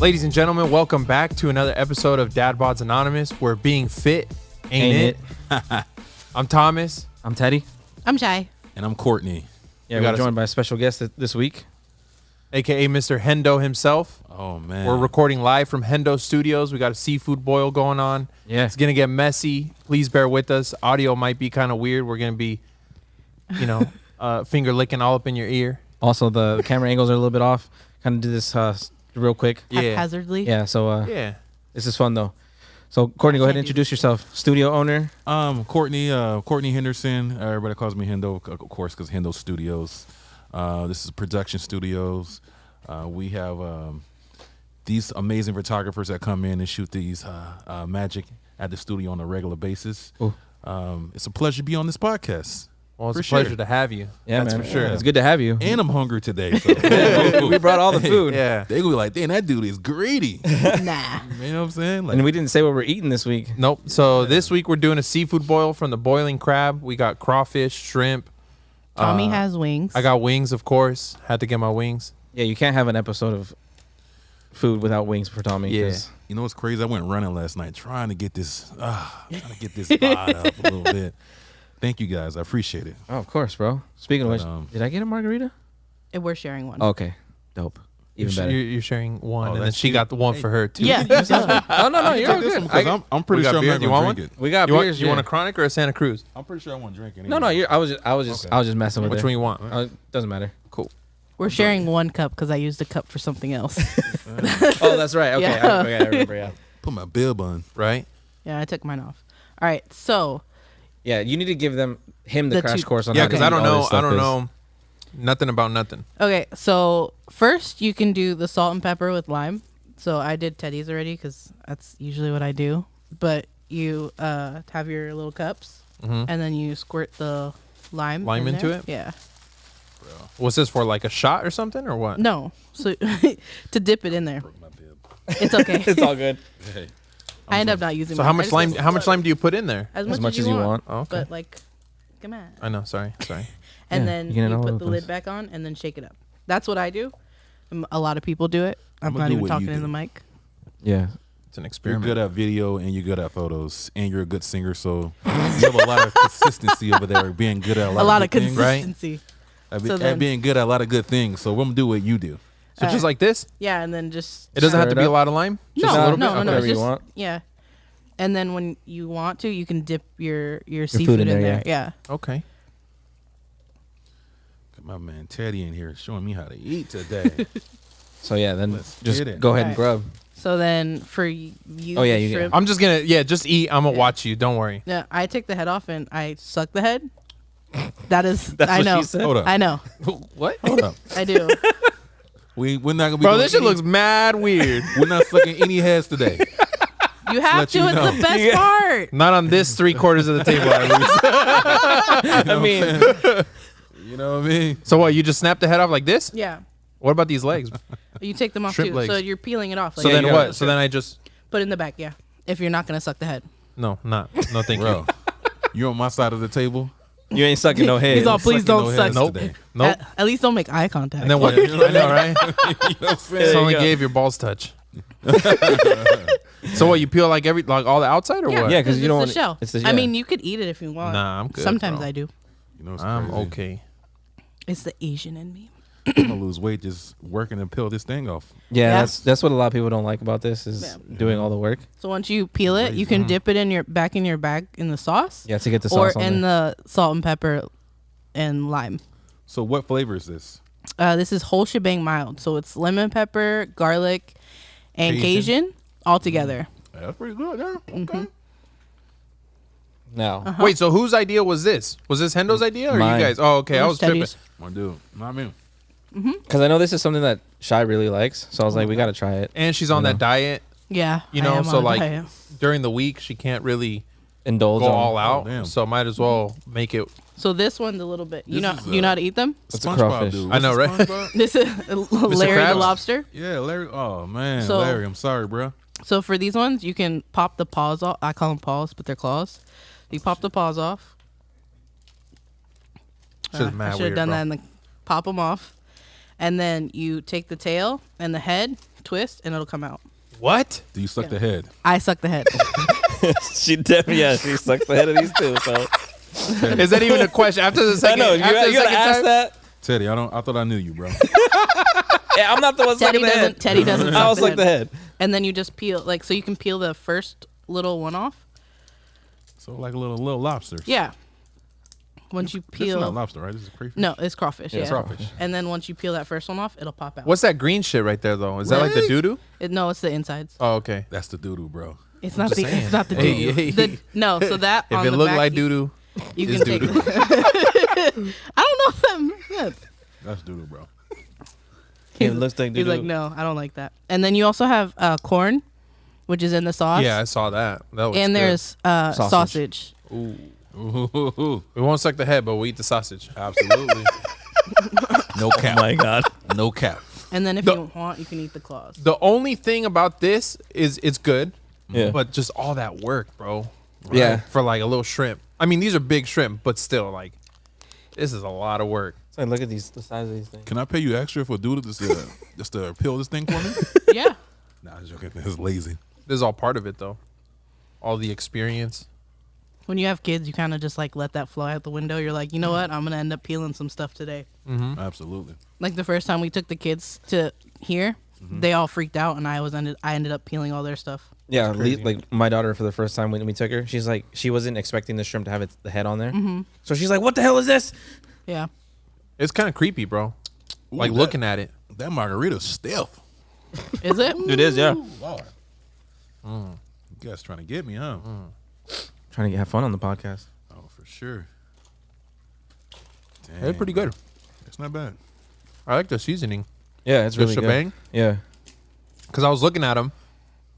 Ladies and gentlemen, welcome back to another episode of Dad Bods Anonymous, where being fit ain't it. I'm Thomas. I'm Teddy. I'm Shy. And I'm Courtney. Yeah, we're joined by a special guest this week. AKA Mr. Hendo himself. Oh, man. We're recording live from Hendo Studios. We got a seafood boil going on. Yeah. It's going to get messy. Please bear with us. Audio might be kind of weird. We're going to be, finger licking all up in your ear. Also, the camera angles are a little bit off. Kind of do this real quick. Yeah. Haphazardly. Yeah, so This is fun, though. So, Courtney, go ahead and introduce yourself. Studio owner. Courtney Henderson. Everybody calls me Hendo, of course, because Hendo Studios. This is production studios. We have these amazing photographers that come in and shoot these magic at the studio on a regular basis. It's a pleasure to be on this podcast. Well, it's a pleasure to have you. Yeah, That's man. for sure. It's good to have you. And I'm hungry today. So. We brought all the food. Yeah. They gonna be like, damn, that dude is greedy. Nah. You know what I'm saying? Like, And we didn't say what we're eating this week. Nope. So this week we're doing a seafood boil from the Boiling Crab. We got crawfish, shrimp. Tommy has wings. I got wings, of course. Had to get my wings. Yeah, you can't have an episode of food without wings for Tommy. Yeah. 'Cause you know what's crazy? I went running last night trying to get this vibe up a little bit. Thank you guys. I appreciate it. Oh, of course, bro. Speaking of which, did I get a margarita? And we're sharing one. Okay. Dope. Even better. You're sharing one, and then that's she cute. got the one for her, too. Yeah. Oh, no, you're all good. I'm pretty We got sure I'm beer. not You gonna want drink it. We got You beers. want a Chronic or a Santa Cruz? I'm pretty sure I won't drink it. No, I was just messing with Which it. one you want? Doesn't matter. Cool. We're sharing one cup because I used a cup for something else. Oh, that's right. Okay, Yeah. I remember. Yeah. Put my bib on. Right? Yeah, I took mine off. All right, so Yeah, you need to give him the The crash two- course on Yeah, how to because eat I don't all know. this stuff I don't 'cause- know nothing about nothing. okay, so first you can do the salt and pepper with lime. So I did Teddy's already because that's usually what I do. But you have your little cups, and then you squirt the lime in into there. it? Yeah. What's this for? Like a shot or something, or what? No, so to dip it in there. Broke my bib. It's okay. It's all good. Hey, I end up not using. So mine. how I much just lime? go How much slow. lime do you put in there? As As much as you want. Oh, okay. But like, come on. I know. Sorry. And Yeah, then you get it you all over put the the lid place. back on and then shake it up. That's what I do. A lot of people do it. I'm I'ma not do even what talking you in do. the mic. Yeah. It's an you're experiment. good at video and you're good at photos and you're a good singer, so you have a lot of consistency over there, being good at a lot of good things. Right. consistency. At then- being good at a lot of good things. So we're gonna do what you do. So just like this? Yeah, and then just It doesn't have to Stir be it a up. lot of lime. Just a no, little no, bit. no, Okay. no. Whatever It's you just want. yeah. And then when you want to, you can dip your seafood in there. Yeah. Okay. Got my man Teddy in here showing me how to eat today. So yeah, then Let's just get it. go ahead and Alright. grub. So then for you, Oh, yeah, the you get- shrimp, I'm just gonna just eat. I'm gonna Yeah. watch you. Don't worry. yeah, I take the head off and I suck the head. That is, That's I what know. she said? Hold up. I know. What? Hold up. I do. We're not gonna be Bro, doing this shit any- looks mad weird. We're not sucking any heads today. You have let to. you It's know. the best part. Not on this 3/4 of the table, at least. I mean, You know what I mean? So what? You just snap the head off like this? Yeah. What about these legs? You take them off Shrimp too. legs. So you're peeling it off. Like So then you what? gotta- So then I just Put it in the back, yeah. If you're not gonna suck the head. no, thank you. Bro, you're on my side of the table. you ain't sucking no head. He's all, please Sucking don't no suck. heads Nope. today. Nope. At least don't make eye contact. And then what? I know, right? You know what I'm It's saying? only you go. gave your balls touch. So what? You peel like all the outside or what? Yeah, 'cause you don't it's the wanna- shell. it's the- I yeah. mean, you could eat it if you want. Nah, I'm good, Sometimes bro. I do. You know what's I'm crazy? okay. It's the Asian in me. I'm gonna lose weight just working and peel this thing off. Yeah, Yeah. that's what a lot of people don't like about this is Yeah. doing all the work. So once you peel it, you can dip it in your bag in the sauce, Yeah, to get the or sauce on in there. the salt and pepper and lime. So what flavor is this? This is whole shebang mild, so it's lemon pepper, garlic, and Cajun? Cajun all together. That's pretty good. Yeah. Okay. Now, Wait, so whose idea was this? Was this Hendo's idea or Mine. you guys? Oh, okay. I It was tripping. Teddy's. My dude, not me. because I know this is something that Shy really likes, so I was like, we got to try it. And she's on that diet, Yeah, you I know, am so on a like diet. during the week she can't really Indulge go on. all out. damn. So might as well make it. So this one's a little bit. You This know, is, you know how to eat them. It's a SpongeBob crawfish. dude. I know, What's right? the SpongeBob? This is Larry the Krabs? lobster. Yeah, Larry. Oh man, So- Larry. I'm sorry, bro. So for these ones, you can pop the paws off. I call them paws, but they're claws. You pop the paws off. Shit's I mad should have weird, done bro. that and pop them off. And then you take the tail and the head, twist, and it'll come out. What? Do you suck Yeah. the head? I suck the head. she sucks the head of these two. So Is that even a question? After the I second, know you after the gotta second ask time? that. Teddy, I thought I knew you, bro. Yeah, I'm not the one Teddy sucking the head. Teddy doesn't. I suck was like the head. And then you just peel, like, so you can peel the first little one off. So like a little lobster. Yeah. Once you This is peel. not lobster, right? This is crayfish. No, it's crawfish. Yeah, Yeah, it's crawfish. And then once you peel that first one off, it'll pop out. What's that green shit right there though? Is that like the Really? doo-doo? No, it's the insides. Oh, okay. That's the doodoo, bro. It's not just the. saying. It's not the Hey, doo-doo. hey. No, so that If on it the looked back, like you- doo-doo, you it's can take. doo-doo. I don't know if that means. That's doodoo, bro. It looks like He's like, no, I don't like that. And then you also have corn, which is in the sauce. Yeah, I saw that. That was And good. there's sausage. Ooh, We won't suck the head, but we eat the sausage. absolutely. No Oh cap. my god. No cap. And then if you want, you can eat the claws. The only thing about this is it's good, Yeah. but just all that work, bro. Yeah. For like a little shrimp. I mean, these are big shrimp, but still, like, this is a lot of work. So look at the size of these things. Can I pay you extra for doodoo just to peel this thing for me? Yeah. Nah, I'm joking. It's lazy. This is all part of it, though. All the experience. When you have kids, you kind of just like let that flow out the window. You're like, you know what? I'm gonna end up peeling some stuff today. Absolutely. Like the first time we took the kids to here, they all freaked out, and I ended up peeling all their stuff. Yeah, crazy. like my daughter for the first time when we took her, she's like, she wasn't expecting the shrimp to have the head on there. So she's like, "What the hell is this?" Yeah. It's kind of creepy, bro. Ooh, Like, that- looking at it. That margarita's stiff. Is it? It is, yeah. Ooh, Lord. You guys trying to get me, huh? Trying to have fun on the podcast. Oh, for sure. Dang, It's pretty bro. good. It's not bad. I like the seasoning. Yeah, it's The really shebang. good. Yeah. Because I was looking at them,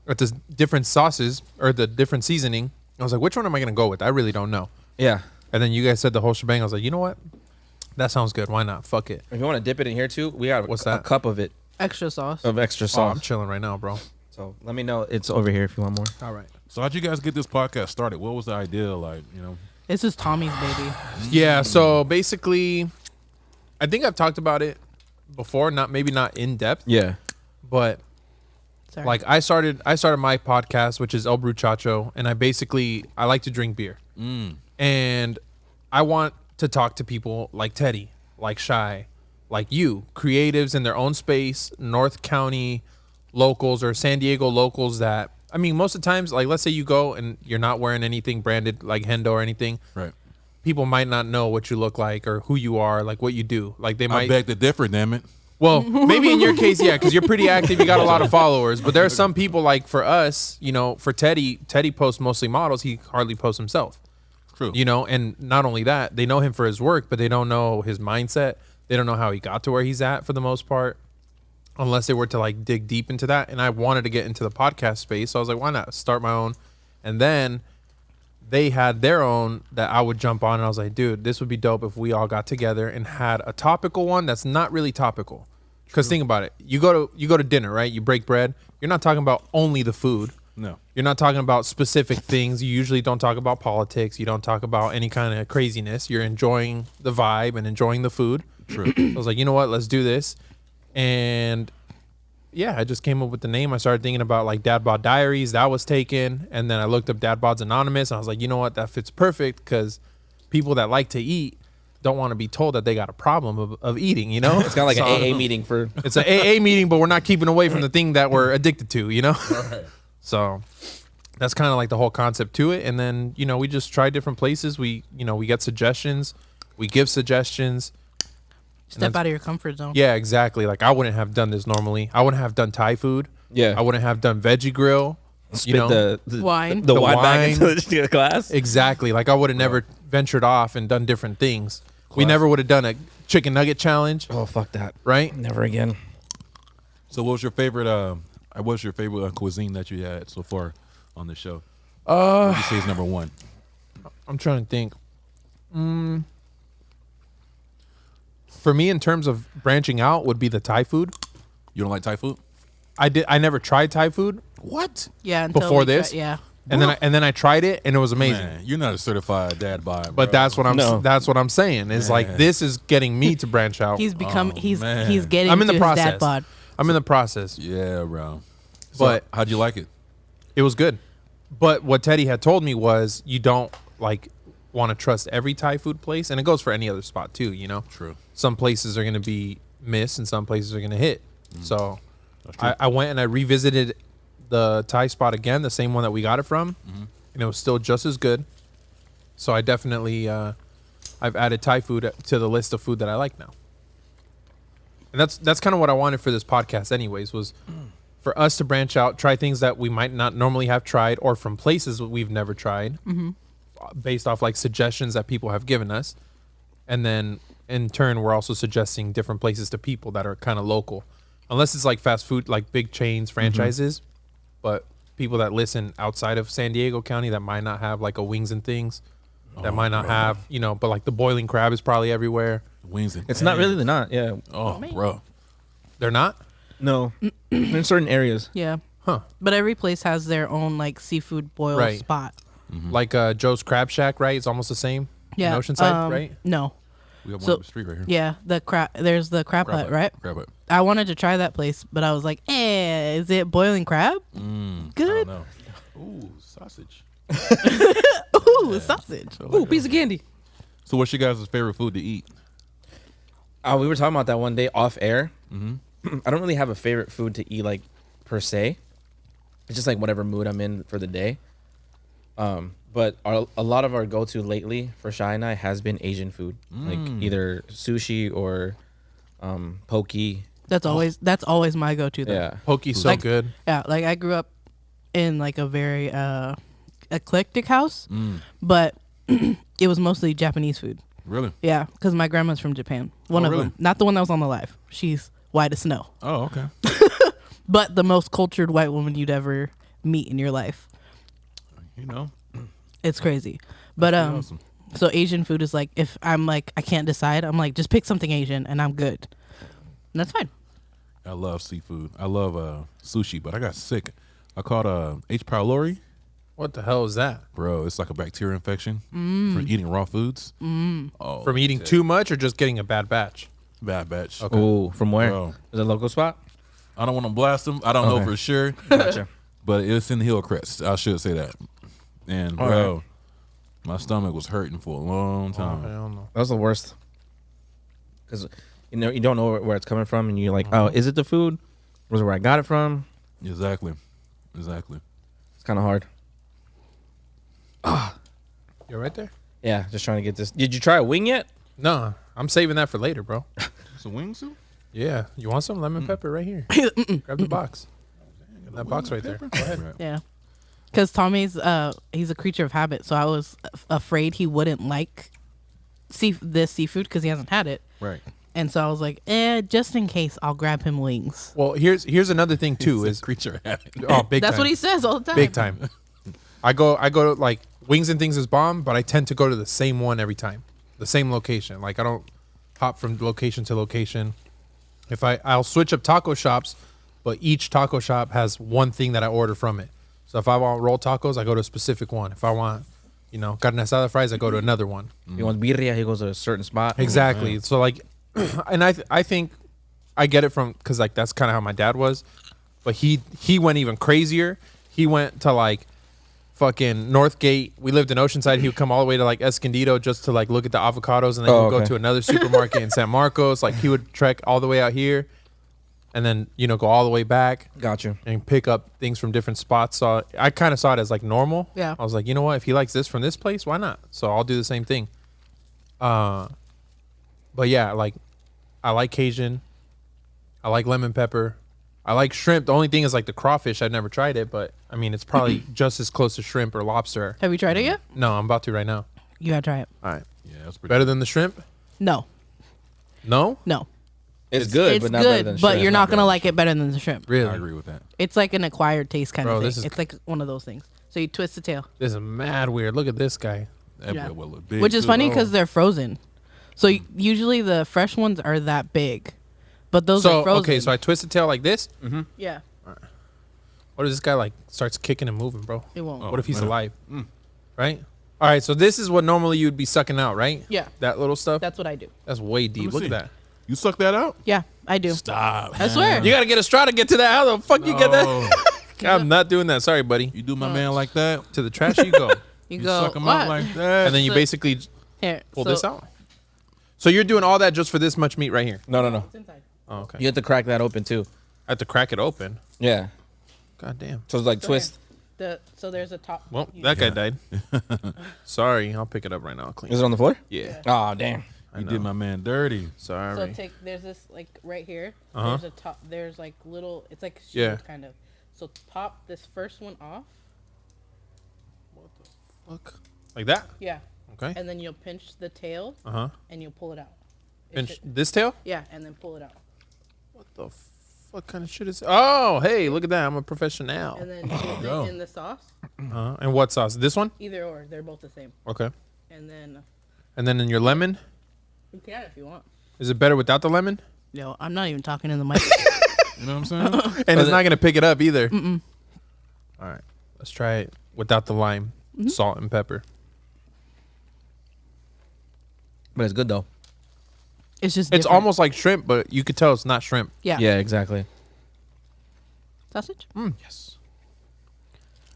at the different sauces, or the different seasoning. I was like, which one am I going to go with? I really don't know. Yeah. And then you guys said the whole shebang. I was like, you know what? That sounds good. Why not? Fuck it. If you want to dip it in here too, we got What's a that? cup of it Extra sauce. of extra Oh, sauce. I'm chilling right now, bro. So let me know. It's over here if you want more. All right. So how'd you guys get this podcast started? What was the idea? Like, you know, This is Tommy's baby. Yeah. So basically, I think I've talked about it before. Maybe not in depth, Yeah. but Sorry. like I started my podcast, which is El Bruchacho, and I like to drink beer, and I want to talk to people like Teddy, like Shy, like you, creatives in their own space, North County locals or San Diego locals that, I mean, most of the times, like, let's say you go and you're not wearing anything branded like Hendo or anything. right? People might not know what you look like or who you are, like what you do. Like they I might, beg to differ, damn it. well, maybe in your case, yeah, because you're pretty active. You got a lot of followers. But there are some people, like for us, you know, for Teddy posts mostly models. He hardly posts himself. True. You know, and not only that, they know him for his work, but they don't know his mindset. They don't know how he got to where he's at for the most part, unless they were to like dig deep into that. And I wanted to get into the podcast space. So I was like, why not start my own? And then they had their own that I would jump on. And I was like, dude, this would be dope if we all got together and had a topical one that's not really topical. Because think about it. You go to dinner, right? You break bread. You're not talking about only the food. No. You're not talking about specific things. You usually don't talk about politics. You don't talk about any kind of craziness. You're enjoying the vibe and enjoying the food. True. I was like, you know what? Let's do this. And yeah, I just came up with the name. I started thinking about like Dad Bod Diaries. That was taken. And then I looked up Dad Bods Anonymous. And I was like, you know what? That fits perfect because people that like to eat don't want to be told that they got a problem of eating, you know? It's kind of like So- an AA meeting for. It's an AA meeting, but we're not keeping away from the thing that we're addicted to, you know? So that's kind of like the whole concept to it. And then, you know, we just try different places. We get suggestions. We give suggestions. Step out of your comfort zone. Yeah, exactly. Like I wouldn't have done this normally. I wouldn't have done Thai food. Yeah. I wouldn't have done veggie grill. Spit you know? the Wine. the The wine back wine. into the glass. Exactly. Like I would have never ventured off and done different things. We never would have done a chicken nugget challenge, Oh fuck that! right? Never again. So, what was your favorite? Cuisine that you had so far on the show? What would you say is number one? I'm trying to think. For me, in terms of branching out, would be the Thai food. You don't like Thai food? I never tried Thai food, What? Yeah. Until Before we this? tried- yeah. and then I tried it, and it was amazing. Man, you're not a certified dad bod. But that's what No. that's what I'm saying. Is like Man. this is getting me to branch out. He's become. Oh, he's man. he's getting. I'm in the to his process. dad bod. I'm in the process, Yeah, bro. So but how'd you like it? it was good. But what Teddy had told me was you don't like want to trust every Thai food place, and it goes for any other spot too. You know, True. some places are going to be miss, and some places are going to hit. So I went and I revisited the Thai spot again, the same one that we got it from, and it was still just as good. So I definitely I've added Thai food to the list of food that I like now. And that's kind of what I wanted for this podcast anyways, was for us to branch out, try things that we might not normally have tried, or from places that we've never tried, based off like suggestions that people have given us. And then in turn, we're also suggesting different places to people that are kind of local, unless it's like fast food, like big chains, franchises, but people that listen outside of San Diego County that might not have like a Wings and Things, that might not have, you know, but like the Boiling Crab is probably everywhere. Wings and It's not really. They're not. Yeah. Oh, bro. They're not? No. In certain areas. Yeah. Huh. But every place has their own like seafood boil Right. spot. Like Joe's Crab Shack, right? It's almost the same. Yeah. In Oceanside, right? No. We got one So- up the street right here. Yeah. There's the crab hut, right? Grab it. I wanted to try that place, but I was like, is it boiling crab? Good. No. Ooh, sausage. Ooh, sausage. Ooh, piece of candy. So what's your guys' favorite food to eat? We were talking about that one day off air. I don't really have a favorite food to eat, like, per se. It's just like whatever mood I'm in for the day. But a lot of our go-to lately for Shai and I has been Asian food, like either sushi or poke. That's always my go-to though. Yeah. Poke's so Like- good. Yeah, like I grew up in like a very eclectic house, but it was mostly Japanese food. Really? Yeah, because my grandma's from Japan. One Oh, of really? them, not the one that was on the live. She's white as snow, Oh, okay. but the most cultured white woman you'd ever meet in your life. You know. It's crazy. But awesome. so Asian food is like, if I'm like I can't decide, I'm like just pick something Asian and I'm good. And that's fine. I love seafood. I love sushi, but I got sick. I caught H. pylori. What the hell is that? Bro, it's like a bacteria infection from eating raw foods. Oh, From eating too much or just getting a bad batch? bad batch. Okay. Oh, from where? Bro. Is it a local spot? I don't want to blast them. I don't know Okay. for sure, Gotcha. but it's in Hillcrest. I should say that. And All bro, right. my stomach was hurting for a long I time. don't know. That was the worst. Because you don't know where it's coming from, and you're like, oh, is it the food? Was it where I got it from? Exactly. It's kind of hard. You're right there? Yeah, just trying to get this. Did you try a wing yet? No, I'm saving that for later, bro. It's a wing soup. Yeah. You want some lemon pepper right here? Grab the box. That box right there. Go ahead. Right. Yeah. Because Tommy's he's a creature of habit, so I was afraid he wouldn't like this seafood because he hasn't had it, Right. and so I was like, just in case, I'll grab him wings. Well, here's another thing too It's is a creature habit. oh big That's time. what he says all the time. Big time. I go to like Wings and Things is bomb, but I tend to go to the same one every time. The same location. Like I don't hop from location to location. If I'll switch up taco shops, but each taco shop has one thing that I order from it. So if I want roll tacos, I go to a specific one. If I want, carne asada fries, I go to another one. He wants birria, he goes to a certain spot. Exactly. So like, and I think I get it from because like that's kind of how my dad was, but he went even crazier. He went to like fucking Northgate. We lived in Oceanside. He would come all the way to like Escondido just to like look at the avocados, and then he would go to another supermarket in San Marcos. Like he would trek all the way out here, and then go all the way back Got you. and pick up things from different spots. So I kind of saw it as like normal. Yeah. I was like, you know what? If he likes this from this place, why not? So I'll do the same thing. But yeah, like I like Cajun. I like lemon pepper. I like shrimp. The only thing is like the crawfish. I've never tried it, but I mean, it's probably just as close to shrimp or lobster. Have you tried it yet? No, I'm about to right now. You gotta try it. All right. Yeah, that's pretty. Better than the shrimp? No, No? It's good, it's but not better good, than but shrimp. you're Not not better gonna than like it better than the shrimp. Really? I agree with that. It's like an acquired taste kind Bro, of this thing. is- It's like one of those things. So you twist the tail, This is mad weird. Look at this guy. That Yeah. boy will look big, which is too. funny Oh. because they're frozen. So usually the fresh ones are that big, but those are frozen. Okay, so I twist the tail like this. yeah, What if this guy like starts kicking and moving, bro? it won't. What if he's man. alive? Right? All right, so this is what normally you'd be sucking out, right? Yeah. That little stuff? That's what I do. That's way deep. me Look see. at that. You suck that out? Yeah, I do. Stop. I swear. You gotta get a straw to get to that. How the fuck you get that? No. I'm not doing that. Sorry, buddy. You do my man like that? To the trash you go, You You go. suck him what? out like that? and then you So- basically Here, pull so- this out. So you're doing all that just for this much meat right here? No. It's inside. Oh, okay. You have to crack that open too. I have to crack it open. Yeah. God damn. So it's like So twist. So there's a top. Well, you- that guy died. Sorry, I'll pick it up right now. Clean. Is it on the floor? Yeah. Oh damn. I You know. did my man dirty. Sorry. So there's this like right here. Uh-huh. There's a top. There's like little. It's like Yeah. shield kind of. So pop this first one off. Fuck. Like that? Yeah. Okay. And then you'll pinch the tail Uh huh. and you'll pull it out. It Pinch should- this tail? yeah, and then pull it out. What the fuck kind of shit is? Oh, hey, look at that! I'm a professional. And then dip go. it in the sauce. And what sauce? This one? Either or, they're both the same. Okay. And then And then in your lemon, you can if you want. is it better without the lemon? No, I'm not even talking in the mic. You know what I'm saying? And it's not gonna pick it up either. All right, let's try it without the lime, salt, and pepper. But it's good though. It's just It's different. almost like shrimp, but you could tell it's not shrimp. yeah. Yeah, exactly. Sausage? Yes.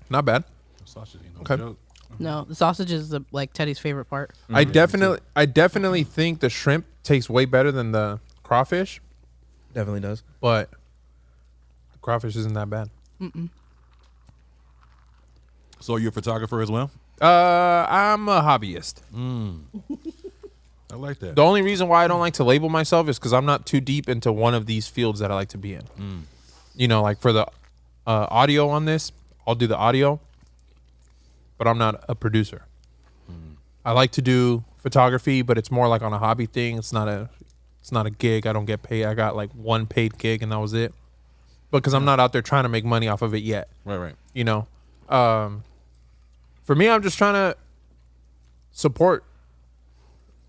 Not bad. Sausage ain't no Okay. joke. No, the sausage is like Teddy's favorite part. I definitely think the shrimp tastes way better than the crawfish, Definitely does. but the crawfish isn't that bad. So you're a photographer as well? I'm a hobbyist. I like that. The only reason why I don't like to label myself is because I'm not too deep into one of these fields that I like to be in. You know, like for the audio on this, I'll do the audio, but I'm not a producer. I like to do photography, but it's more like on a hobby thing. It's not a gig. I don't get paid. I got like one paid gig and that was it. Because I'm not out there trying to make money off of it yet. Right. You know, for me, I'm just trying to support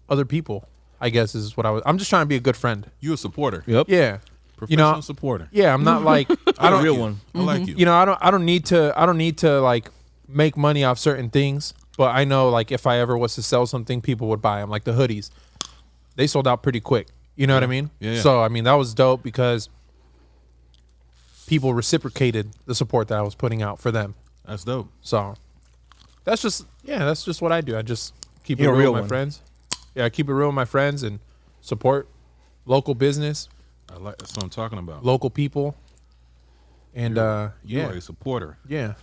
other people, I guess is what I'm just trying to be a good friend. You a supporter. Yep. Yeah. Professional You know, supporter. yeah, I'm not like I A don't real one. I like you. You know, I don't need to like make money off certain things, but I know like if I ever was to sell something, people would buy them. Like the hoodies, they sold out pretty quick. You know what I mean? Yeah. So I mean that was dope because people reciprocated the support that I was putting out for them. That's dope. So that's just what I do. I just keep You're it a real real with my one. friends. Yeah, I keep it real with my friends and support local business, I like that's what I'm talking about. local people, and You yeah, are a supporter. yeah.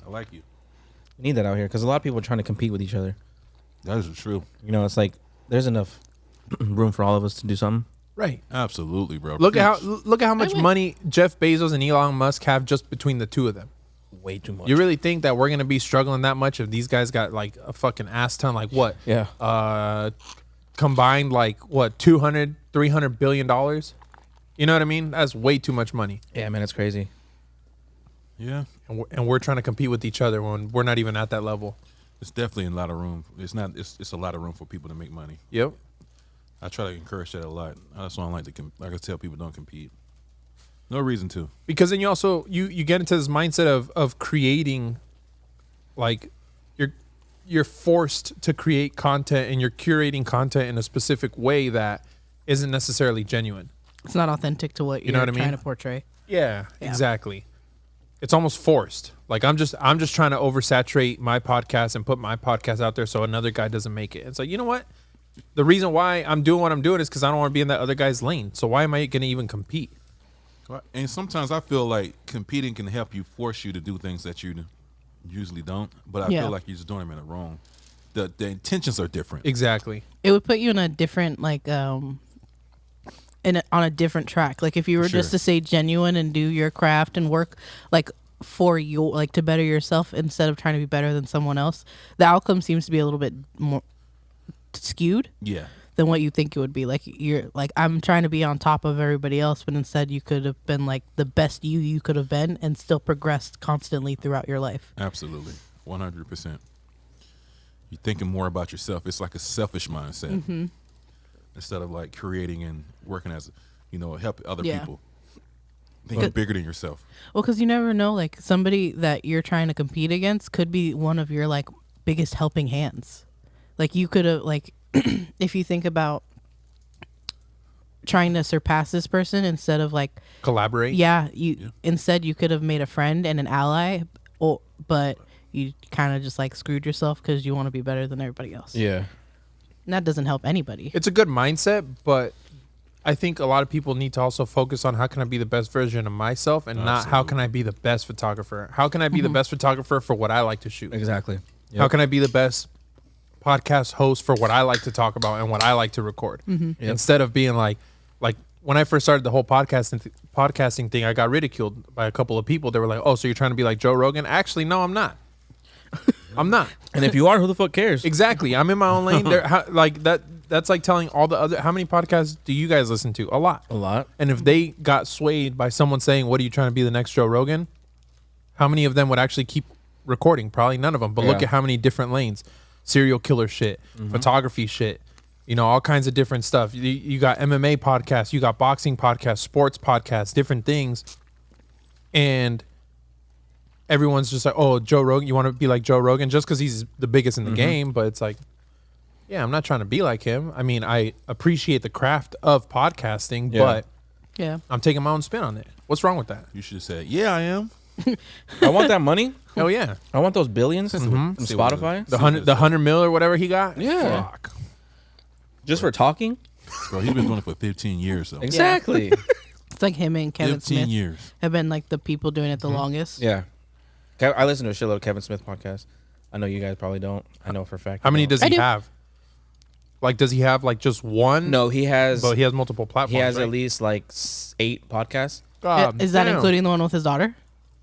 I like you. You need that out here because a lot of people are trying to compete with each other. That is true. You know, it's like there's enough room for all of us to do something. Right. Absolutely, bro. Look at Preach. how much win. money Jeff Bezos and Elon Musk have just between the two of them. Way too much. You really think that we're gonna be struggling that much if these guys got like a fucking ass ton? Like what? Yeah. Combined like what 200, 300 billion dollars? You know what I mean? That's way too much money, Yeah, man, it's crazy. Yeah. and we're trying to compete with each other when we're not even at that level. It's definitely a lot of room. It's not. It's a lot of room for people to make money. Yep. I try to encourage that a lot. That's why I like to. Like I tell people, don't compete. No reason to. Because then you also you get into this mindset of creating, like you're forced to create content and you're curating content in a specific way that isn't necessarily genuine. It's not authentic to what You you're know what I trying mean? to portray. Yeah, Yeah. exactly. It's almost forced. Like I'm just trying to oversaturate my podcast and put my podcast out there so another guy doesn't make it. It's like, you know what? The reason why I'm doing what I'm doing is because I don't want to be in that other guy's lane. So why am I going to even compete? And sometimes I feel like competing can help you, force you to do things that you usually don't. But I Yeah. feel like you're just doing them in the wrong. The intentions are different. Exactly. It would put you in a different like on a different track. Like if you were Sure. just to stay genuine and do your craft and work like for you, like to better yourself instead of trying to be better than someone else, the outcome seems to be a little bit more skewed Yeah. than what you think it would be. Like you're like, I'm trying to be on top of everybody else, but instead you could have been like the best you could have been and still progressed constantly throughout your life. Absolutely. 100%. You're thinking more about yourself. It's like a selfish mindset instead of like creating and working as, help other Yeah. people. Thinking Good. bigger than yourself. Well, because you never know, like somebody that you're trying to compete against could be one of your like biggest helping hands. Like you could have like, if you think about trying to surpass this person instead of like, Collaborate. instead you could have made a friend and an ally, but you kind of just like screwed yourself because you want to be better than everybody else. Yeah. And that doesn't help anybody. It's a good mindset, but I think a lot of people need to also focus on how can I be the best version of myself and not how can I be the best photographer. How can I be the best photographer for what I like to shoot? Exactly. How can I be the best podcast host for what I like to talk about and what I like to record? Instead of being like when I first started the whole podcasting thing, I got ridiculed by a couple of people. They were like, "Oh, so you're trying to be like Joe Rogan?" Actually, no, I'm not. I'm not. And if you are, who the fuck cares? Exactly. I'm in my own lane. Like that. That's like telling all the other. How many podcasts do you guys listen to? A lot. A lot. And if they got swayed by someone saying, "What are you trying to be the next Joe Rogan?" How many of them would actually keep recording? Probably none of them. But look at how many different lanes: serial killer shit, photography shit, all kinds of different stuff. You got MMA podcasts, you got boxing podcasts, sports podcasts, different things, and everyone's just like, "Oh, Joe Rogan, you want to be like Joe Rogan just because he's the biggest in the game." But it's like, yeah, I'm not trying to be like him. I mean, I appreciate the craft of podcasting, but I'm taking my own spin on it. What's wrong with that? You should have said, "Yeah, I am." I want that money. Oh yeah, I want those billions from Spotify. the 100 mil or whatever he got. Yeah. Fuck. Just for talking? Bro, he's been doing it for 15 years, though. Exactly. It's like him and Kevin 15 Smith years. have been like the people doing it the longest. Yeah. I listen to a shitload of Kevin Smith podcasts. I know you guys probably don't. I know for a fact. How many does I he do. have? Like, does he have like just one? No, he has. But he has multiple platforms. He has right? at least like 8 podcasts. God Is that damn. including the one with his daughter?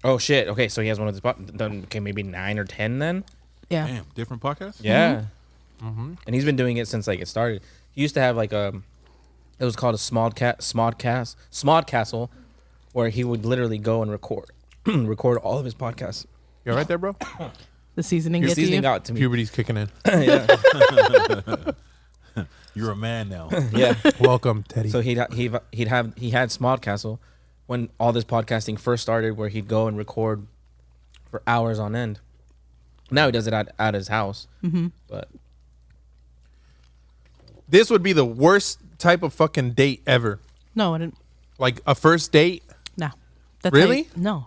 Oh shit. Okay, so he has one of his. Then okay, maybe 9 or 10 then. Yeah. Damn, different podcasts? Yeah. And he's been doing it since like it started. He used to have like it was called a Smodcastle, where he would literally go and record all of his podcasts. You all right there, bro? The seasoning Your gets to seasoning you. got to me. Puberty's kicking in. Yeah. You're a man now. Yeah. Welcome, Teddy. So he had Smodcastle when all this podcasting first started, where he'd go and record for hours on end. Now he does it at his house. But This would be the worst type of fucking date ever. No, I didn't. Like a first date. No. That's Really? how you- no.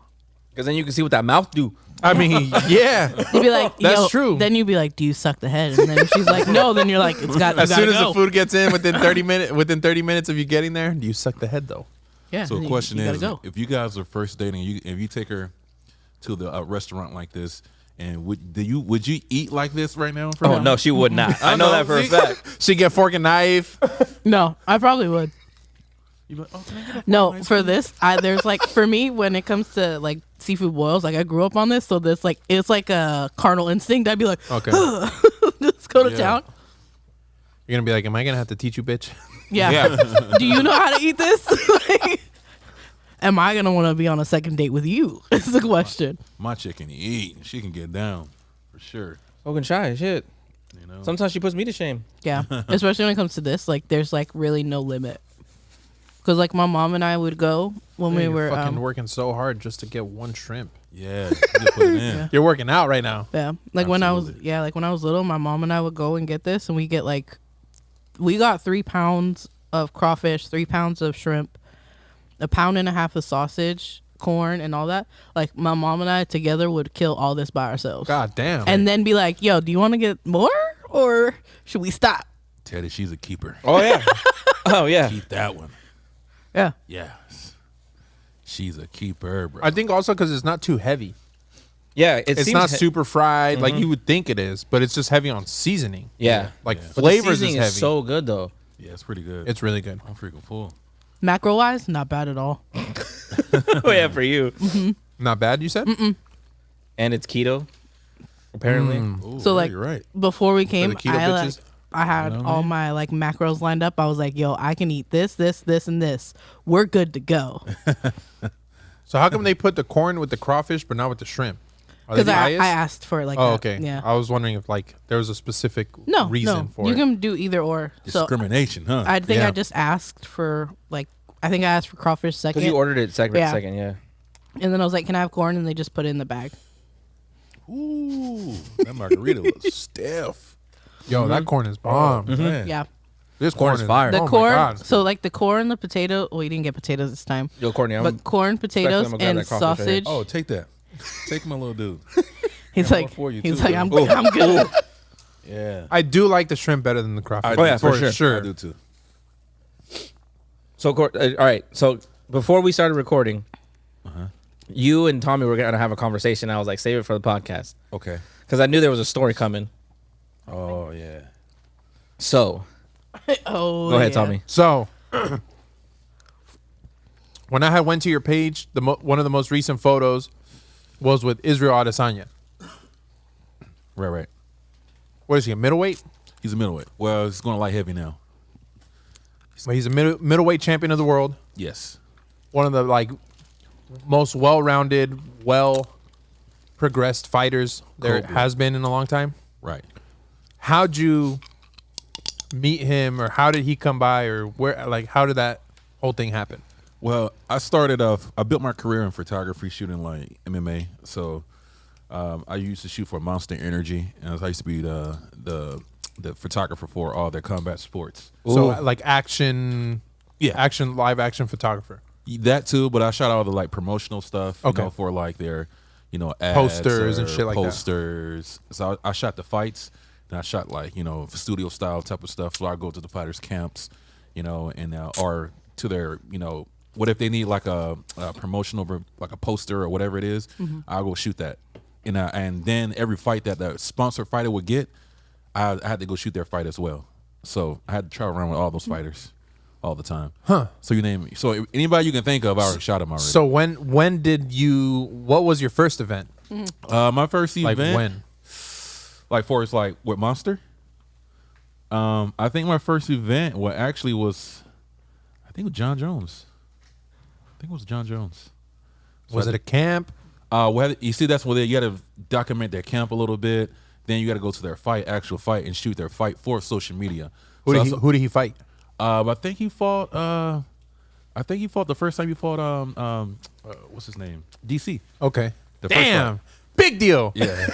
because then you can see what that mouth do. I mean, yeah. You'd be like, That's yo, true. Then you'd be like, do you suck the head? And then if she's like, no, then you're like, it's got. As you soon gotta as go. the food gets in, within 30 minutes of you getting there, do you suck the head though? Yeah. So then the you- question you gotta is, go. if you guys are first dating, if you take her to the restaurant like this, and would you eat like this right now? Oh no, she would not. I know that for a fact. She get fork and knife. No, I probably would. You'd be like, oh, can I get a No, nice for one? this, there's like for me when it comes to like seafood boils, like I grew up on this, so this like it's like a carnal instinct. I'd be like, Okay. just go to Yeah. town. You're gonna be like, am I gonna have to teach you, bitch? Yeah. Do you know how to eat this? Like, am I gonna want to be on a second date with you? Is the question. My chick can eat. She can get down for sure. Fucking shy shit. You know. Sometimes she puts me to shame. Yeah, especially when it comes to this, like there's like really no limit. Because like my mom and I would go when we You're were fucking working so hard just to get one shrimp. Yeah, you just put it in. Yeah. You're working out right now. Yeah, like when I was Absolutely. like when I was little, my mom and I would go and get this, and we got 3 pounds of crawfish, 3 pounds of shrimp, 1.5 pounds of sausage, corn, and all that. Like my mom and I together would kill all this by ourselves, God damn. and then be like, "Yo, do you want to get more, or should we stop?" Teddy, she's a keeper. Oh yeah. Oh yeah. Keep that one. Yeah, Yes. She's a keeper, bro. I think also because it's not too heavy. Yeah. It's seems not super fried like you would think it is, but it's just heavy on seasoning. Yeah. Like Yeah. But the flavors is seasoning heavy. is so good though. Yeah, it's pretty good. It's really good. I'm freaking full. macro wise, not bad at all. Oh yeah, for you. Not bad, you said? And it's keto. Apparently. Ooh, So, yeah, like, you're right. Before we came, the keto bitches? I had You know what I all mean? my like macros lined up. I was like, "Yo, I can eat this, this, this, and this. We're good to go." So how come they put the corn with the crawfish but not with the shrimp? Are they Because I biased? asked for like. Oh, that. okay. Yeah. I was wondering if like there was a specific No reason for you it. can do either or. So Discrimination, huh? I think Yeah. I just asked for like I think I asked for crawfish second, Because you ordered it second, Yeah. yeah. and then I was like, "Can I have corn?" And they just put it in the bag. Ooh, that margarita looks stiff. Yo, that corn is bomb. Man. Yeah, This Corn's fire. The oh my corn. God. So like the corn, the potato. Well, you didn't get potatoes this time. Yo, Courtney, But corn, potatoes, I'm gonna grab and that crawfish right here. sausage. Oh, take that. Take my little dude. he's more like, for you, he's too, like, bro. I'm good. Yeah. I do like the shrimp better than the crawfish. Oh, yeah, for sure. I do too. So, all right. So before we started recording, you and Tommy were gonna have a conversation. I was like, save it for the podcast Okay. because I knew there was a story coming. Oh yeah. So Oh, go ahead, yeah. Tommy. So, when I had went to your page, one of the most recent photos was with Israel Adesanya. Right. What is he, a middleweight? He's a middleweight. Well, he's going to light heavy now. Well, he's a middleweight champion of the world. Yes. One of the most well-rounded, well-progressed fighters there Cool. has been in a long time. Right. How'd you meet him, or how did he come by, or where? Like, how did that whole thing happen? Well, I started off. I built my career in photography, shooting like MMA. So I used to shoot for Monster Energy, and I used to be the photographer for all their combat sports. So, like action, Yeah. live action photographer. That too, but I shot all the like promotional stuff. Okay. You know, for like their, ads Posters and or shit like that. posters. So I shot the fights. Then I shot like studio style type of stuff. So I go to the fighters' camps, and or to their what if they need like a promotional like a poster or whatever it is, I'll go shoot that. And then every fight that the sponsor fighter would get, I had to go shoot their fight as well. So I had to travel around with all those fighters all the time. Huh. So you name me. So anybody you can think of, I already shot them already. So when did you? What was your first event? My first Like event, when? like for it's like with Monster. I think my first event, was John Jones. I think it was John Jones. Was it a camp? You see, that's where you got to document their camp a little bit. Then you got to go to their actual fight, and shoot their fight for social media. Who So did he fight? I think he fought. The first time he fought. What's his name? DC. Okay. The first Damn, fight. big deal. Yeah.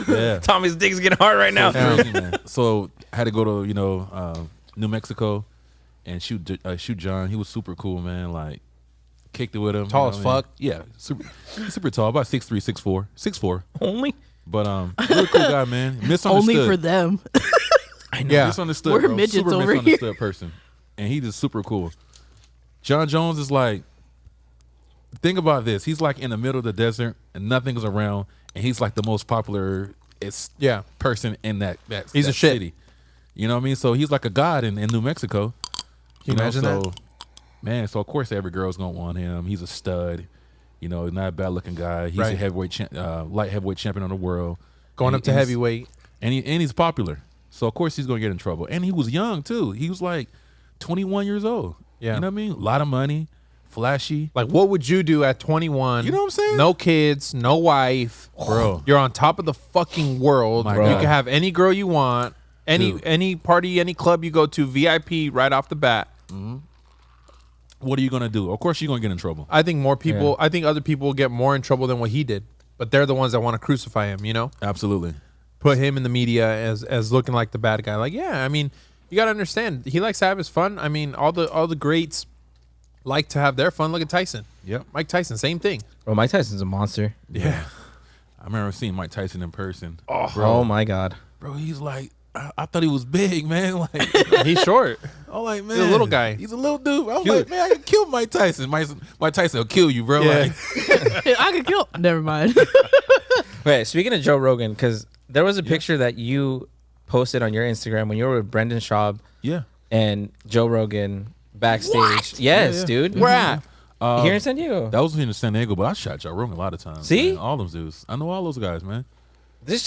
Yeah. Tommy's dick's getting hard right now. Crazy, man. So I had to go to New Mexico and shoot John. He was super cool, man. Like kicked it with him. Tall as fuck. Yeah, super tall, about 6'3", 6'4", 6'4". Only But really cool guy, man. Misunderstood. Only for them. I know. Yeah. Misunderstood. We're bro. midgets Super over here. misunderstood person, and he just super cool. John Jones is like, think about this. He's like in the middle of the desert and nothing is around, and he's like the most popular person in that He's that a shit. city. You know what I mean? So he's like a god in New Mexico. Can you imagine that? Man, so of course every girl's gonna want him. He's a stud. Not a bad looking guy. He's Right. a light heavyweight champion of the world. Going And up to he's- heavyweight. and he's popular. So of course he's gonna get in trouble. And he was young too. He was like 21 years old. Yeah. You know what I mean? A lot of money, flashy. Like, what would you do at 21? You know what I'm saying? No kids, no wife, Bro. You're on top of the fucking world. My You God. can have any girl you want, Dude. any party, any club you go to, VIP right off the bat. What are you gonna do? Of course you're gonna get in trouble. I think I think other people will get more in trouble than what he did, but they're the ones that want to crucify him. Absolutely. Put him in the media as looking like the bad guy. Like, yeah, I mean, you got to understand, he likes to have his fun. I mean, all the greats like to have their fun. Look at Tyson. Yep. Mike Tyson, same thing. Bro, Mike Tyson's a monster. Yeah. I remember seeing Mike Tyson in person. Oh my god. Bro, he's like, I thought he was big, man. Like, He's short. I'm like, man, He's a little guy. He's a little dude. I'm Cute. like, man, I can kill Mike Tyson. Mike Tyson will kill you, bro. Yeah. Like, I could kill. Never mind. Wait, speaking of Joe Rogan, because there was a picture that you posted on your Instagram when you were with Brendan Schaub yeah. and Joe Rogan backstage. What? Yes, Yeah, yeah. dude. Where at? Here in San Diego. That was in San Diego, but I shot Joe Rogan a lot of times. See? man. All those dudes. I know all those guys, man. This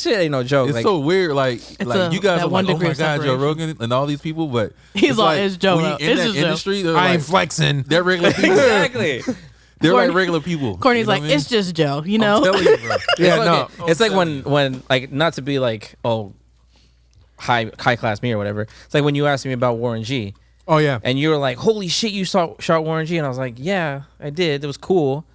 shit ain't no joke. It's Like, so weird. Like you guys that are one like, oh degree my of God, Joe separation. Rogan and all these people, but He's it's like, it's Joe. when you It's in that just Joe. industry, they're I like, ain't flexing. they're regular people. exactly. They're like Courtney- regular people. Courtney's You know like, what I mean? it's just Joe. You I'm know. telling you, bro. Yeah, It's no. like, it's like telling when like, not to be like, oh, high class me or whatever. It's like when you asked me about Warren G. Oh yeah. And you were like, holy shit, you shot Warren G. And I was like, yeah, I did. It was cool.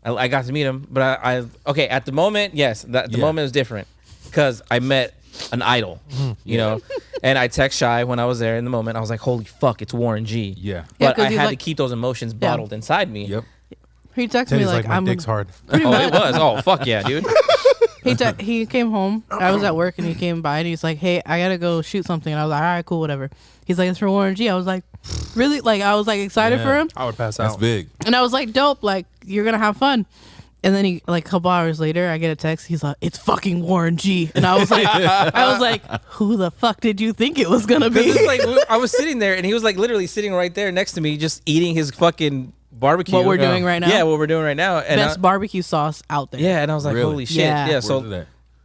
I got to meet him. But okay, at the moment, yes, the Yeah. moment was different. Because I met an idol, you know. And I text Shy when I was there in the moment. I was like, holy fuck, it's Warren G. Yeah. Yeah, But 'cause I he's had to like- keep those emotions bottled inside me. Yep. He texted me Teddy's like, like, my I'm dick's hard. Oh, it was. Oh, fuck yeah, dude. He came home. I was at work and he came by and he's like, hey, I gotta go shoot something. And I was like, all right, cool, whatever. He's like, it's for Warren G. I was like, really? Like, I was like excited for him. I would pass That's out. big. And I was like, dope. Like, you're gonna have fun. And then he, like, a couple hours later, I get a text. He's like, it's fucking Warren G. And I was like, who the fuck did you think it was gonna be? It's like I was sitting there and he was like literally sitting right there next to me, just eating his fucking barbecue. What we're doing right now? Yeah, what we're doing right now. And Best barbecue sauce out there. yeah, and I was like, Really? holy shit. Yeah. Yeah, Where's so it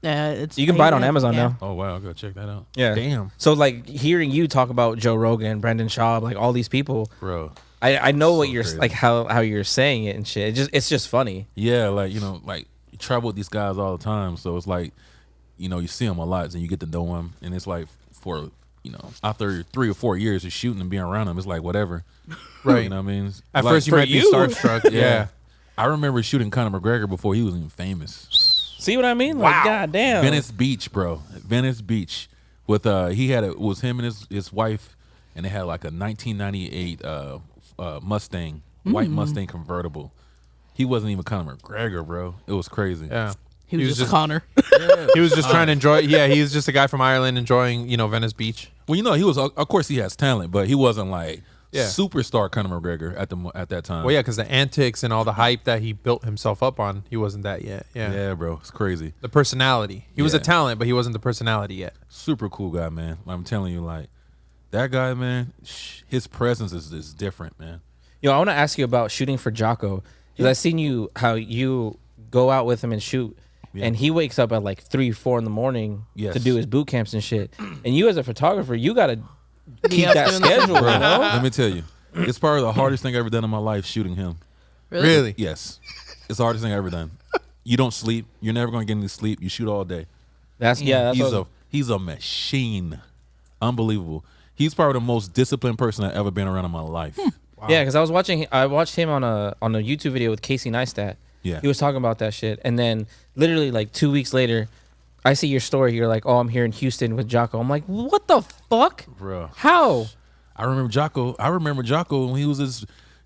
at? It's you can buy it on Amazon yeah. now. Oh wow, I'll go check that out. Yeah. Damn. So like hearing you talk about Joe Rogan, Brendan Schaub, like all these people, Bro. I know what you're crazy. like how you're saying it and shit. It's just funny. Yeah, like, you know, like you travel with these guys all the time, so it's like, you know, you see them a lot and you get to know them, and it's like for, you know, after 3 or 4 years of shooting and being around them, it's like whatever. Right. You know what I mean? At Like, first, you for might be you. starstruck. yeah. I remember shooting Conor McGregor before he was even famous. See what I mean? Like, goddamn. Venice Beach, bro. Venice Beach. With he had it was him and his wife, and they had like a 1998 Mustang, white Mustang convertible. He wasn't even Conor McGregor, bro. It was crazy. Yeah. He was just Connor. He was just trying to enjoy. Yeah, he was just a guy from Ireland enjoying, Venice Beach. Well, you know, he was, of course he has talent, but he wasn't like Yeah. superstar Conor McGregor at that time. Well, yeah, because the antics and all the hype that he built himself up on, he wasn't that yet. Yeah. Yeah, bro. It's crazy. The personality. He was a Yeah. talent, but he wasn't the personality yet. Super cool guy, man. I'm telling you, like, that guy, man, his presence is different, man. Yo, I want to ask you about shooting for Jocko. Because I've seen how you go out with him and shoot. Yeah. And he wakes up at like 3, 4 in the morning Yes. to do his boot camps and shit. And you as a photographer, you got to keep up that doing that. schedule, you know? Let me tell you, it's probably the hardest thing I've ever done in my life shooting him. Really? Yes. It's the hardest thing I've ever done. You don't sleep. You're never going to get any sleep. You shoot all day. That's He's a machine. Unbelievable. He's probably the most disciplined person I've ever been around in my life. Yeah, because I watched him on a YouTube video with Casey Neistat. Yeah. He was talking about that shit. And then literally like 2 weeks later, I see your story. You're like, oh, I'm here in Houston with Jocko. I'm like, what the fuck? Bro. How? I remember Jocko when he was just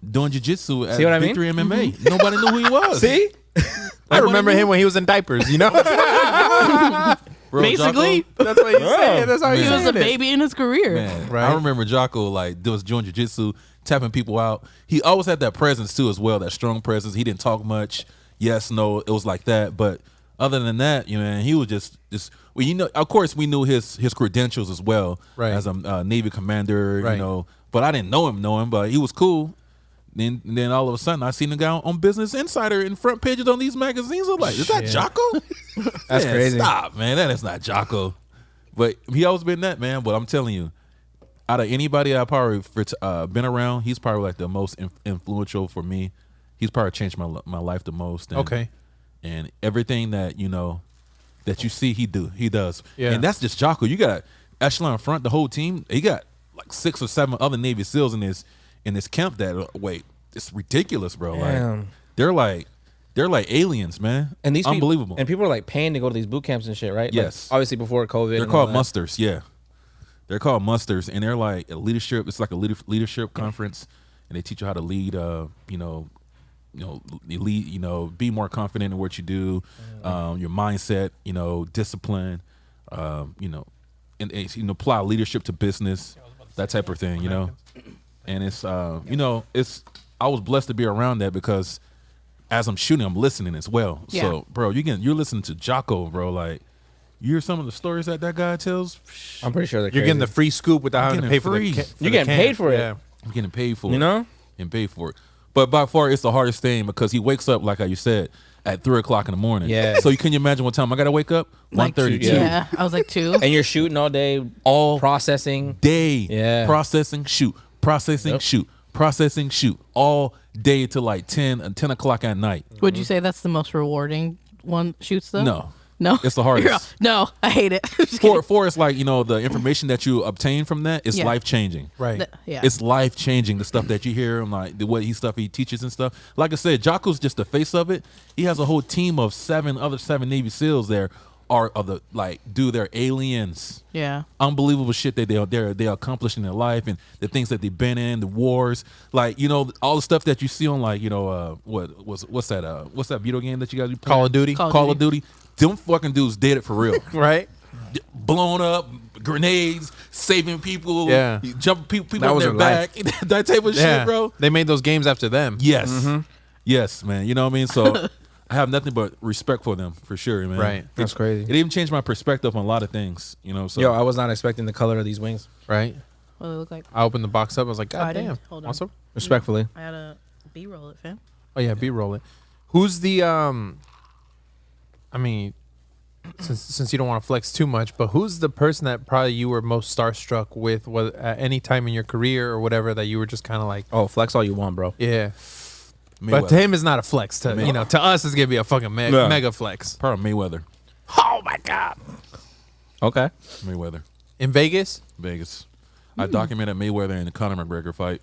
doing jiu-jitsu at See what I mean? Victory MMA. Nobody knew who he was. See? I remember him when he was in diapers, Bro, Basically, Jocko, That's what he's saying. That's how Man. he's he was a saying it. baby in his career. man, Right. I remember Jocko like was doing jiu-jitsu, tapping people out. He always had that presence too as well, that strong presence. He didn't talk much. Yes, no, it was like that. But other than that, he was just well, of course we knew his credentials as well, Right. as a Navy commander, Right. but I didn't know him, but he was cool. Then all of a sudden I seen the guy on Business Insider in front pages on these magazines. I'm like, is that Shit. Jocko? That's Man, crazy. Stop, man. That is not Jocko. But he always been that, man. But I'm telling you, out of anybody I've probably been around, he's probably like the most influential for me. He's probably changed my life the most. And, Okay. And everything that that you see, he does. Yeah. And that's just Jocko. You got Echelon Front, the whole team. He got like 6 or 7 other Navy SEALs in this camp. It's ridiculous, bro. Damn. Like they're like aliens, man. And these unbelievable. And people are like paying to go to these boot camps and shit, right? Yes. Like, obviously before COVID. They're and called all that. musters, yeah. They're called musters, and they're like a leadership. It's like a leadership conference, and they teach you how to lead. Lead. Be more confident in what you do. Your mindset. Discipline. And apply leadership to business. That type of thing. And it's I was blessed to be around that because as I'm shooting, I'm listening as well. Yeah. So, bro, you're listening to Jocko, bro. Like, you hear some of the stories that guy tells. I'm pretty sure they're You're getting the crazy. free scoop without having to getting pay for free. the You're getting paid for it. Yeah. I'm getting paid for You it. know? And paid for it. But by far, it's the hardest thing because he wakes up, like how you said, at 3 o'clock in the morning. Yeah. So can you imagine what time I got to wake up? Like 1:32. Yeah, I was like 2. And you're shooting all day, All processing. day. Yeah. Processing, shoot. Processing, Yep. shoot. Processing, shoot. All day till like 10 o'clock at night. Would you say that's the most rewarding one shoots though? No. No. It's the hardest. You're- No, I hate it. Just kidding. For it's like, the information that you obtain from that is Yeah. life changing. Right. Yeah. It's life changing. The stuff that you hear, and like the way he teaches and stuff. Like I said, Jocko's just the face of it. He has a whole team of 7 Navy SEALs there, are the like, dude, they're aliens. Yeah. Unbelievable shit that they accomplish in their life and the things that they've been in, the wars, like, you know, all the stuff that you see on, like, you know, what's that video game that you guys be playing? Call of Duty. Call of Duty. Them fucking dudes did it for real. Right? Blown up, grenades, saving people, Yeah. jumping people That on was their their back, that type of shit, bro. They made those games after them. Yes, yes, man. You know what I mean? So I have nothing but respect for them, for sure, man. Right. That's crazy. It even changed my perspective on a lot of things, you know. So Yo, I was not expecting the color of these wings. Right? What do they look like? I opened the box up. I was like, I God didn't. damn. Hold on. Awesome. Respectfully. I had a B-roll it, fam. Oh, yeah. B-roll it. Who's the, I mean, since you don't want to flex too much, but who's the person that probably you were most starstruck with at any time in your career or whatever that you were just kind of like, Oh, flex all you want, bro. yeah. Mayweather. But to him, it's not a flex. To you know, to us, it's gonna be a fucking Yeah. mega flex. Probably Mayweather. Oh my God! Okay. Mayweather. In Vegas, Vegas. I documented Mayweather and the Conor McGregor fight,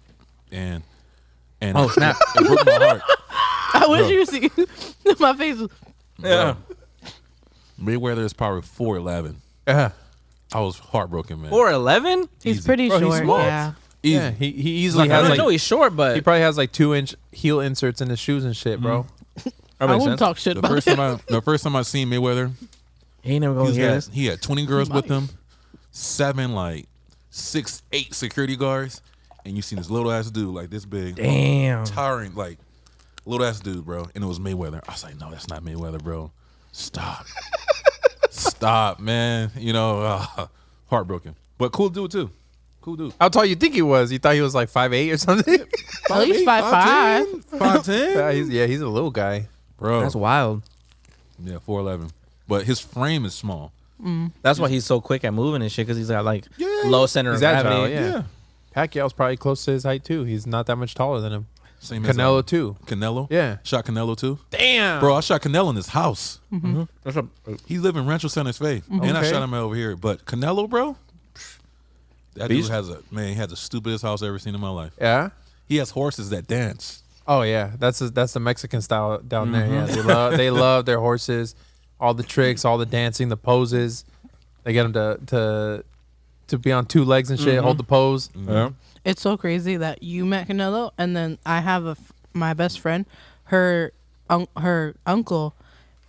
and Oh, snap. it broke my heart. I wish you could see my face. Was, Yeah. Mayweather is probably 4'11". yeah, I was heartbroken, man. 4'11"? he's Easy. pretty Bro, he's short. small. Yeah. Easy. yeah. He easily I has don't like know he's short, but he probably has like 2-inch heel inserts in his shoes and shit, bro. that I makes wouldn't sense. talk shit The about first it. time I seen Mayweather, He ain't never gonna hear this. he had 20 girls with him, 7 like 6'8" security guards, and you seen this little ass dude like this big, Damn. towering, like little ass dude, bro. And it was Mayweather. I was like, no, that's not Mayweather, bro. Stop, stop, man. You know, heartbroken, but cool dude too. Cool dude. How tall you think he was? You thought he was like 5'8" or something? At least 5'5". 5'10", yeah, he's a little guy. bro. That's wild. Yeah, 4'11", but his frame is small. That's why he's so quick at moving and shit, because he's got like Yeah, low center He's of agile, gravity. yeah. Pacquiao's probably close to his height too. He's not that much taller than him. Same as Canelo too. Canelo. Yeah. Shot Canelo too. Damn, Bro, I shot Canelo in his house. That's a, He live in Rancho Santa Fe, and I Okay. shot him over here. But Canelo, bro, that Beast. dude he has the stupidest house I've ever seen in my life. Yeah. He has horses that dance. Oh yeah, that's the Mexican style down there. Yeah, they love their horses, all the tricks, all the dancing, the poses. They get them to be on 2 legs and shit, hold the pose. yeah. It's so crazy that you met Canelo, and then I have my best friend, her uncle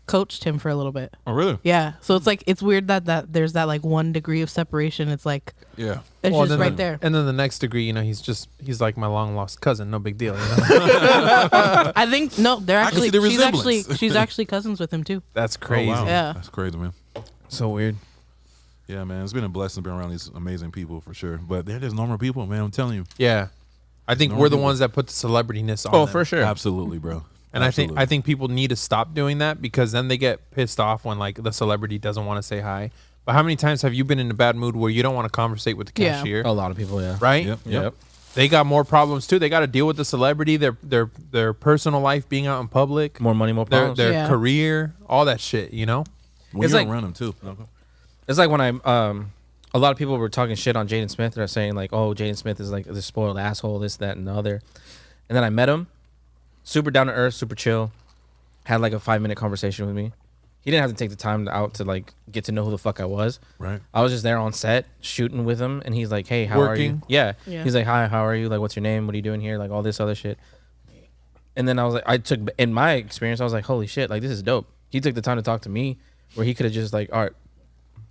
coached him for a little bit. Oh, really? Yeah, so it's like it's weird that there's that like 1 degree of separation. It's like Yeah. it's Well, just then right the- there. And then the next degree, you know, he's like my long lost cousin. No big deal. You know? I think no, they're can see actually the she's actually resemblance. she's actually cousins with him too. That's Oh, crazy. wow. Yeah. That's crazy, man. So weird. Yeah, man. It's been a blessing to be around these amazing people for sure. But they're just normal people, man. I'm telling you. Yeah. I think Normal we're the people. ones that put the celebrityness on. Oh, them. for sure. Absolutely, bro. And Absolutely. I think people need to stop doing that because then they get pissed off when like the celebrity doesn't want to say hi. But how many times have you been in a bad mood where you don't want to conversate with the Yeah. cashier? A lot of people, yeah. Right? Yep. Yep. They got more problems too. They got to deal with the celebrity, their personal life being out in public, More money, more their problems. their Yeah. career, all that shit. You know? When It's you're like- around them too. It's like when a lot of people were talking shit on Jaden Smith. They're saying like, oh, Jaden Smith is like this spoiled asshole, this, that, and the other. And then I met him, super down to earth, super chill. Had like a 5-minute conversation with me. He didn't have to take the time out to like get to know who the fuck I was. Right. I was just there on set shooting with him, and he's like, "Hey, how are you?" Working? Yeah. Yeah. He's like, "Hi, how are you? Like, what's your name? What are you doing here? Like, all this other shit." And then I was like, I took in my experience, I was like, "Holy shit! Like, this is dope." He took the time to talk to me, where he could have just like, "All right,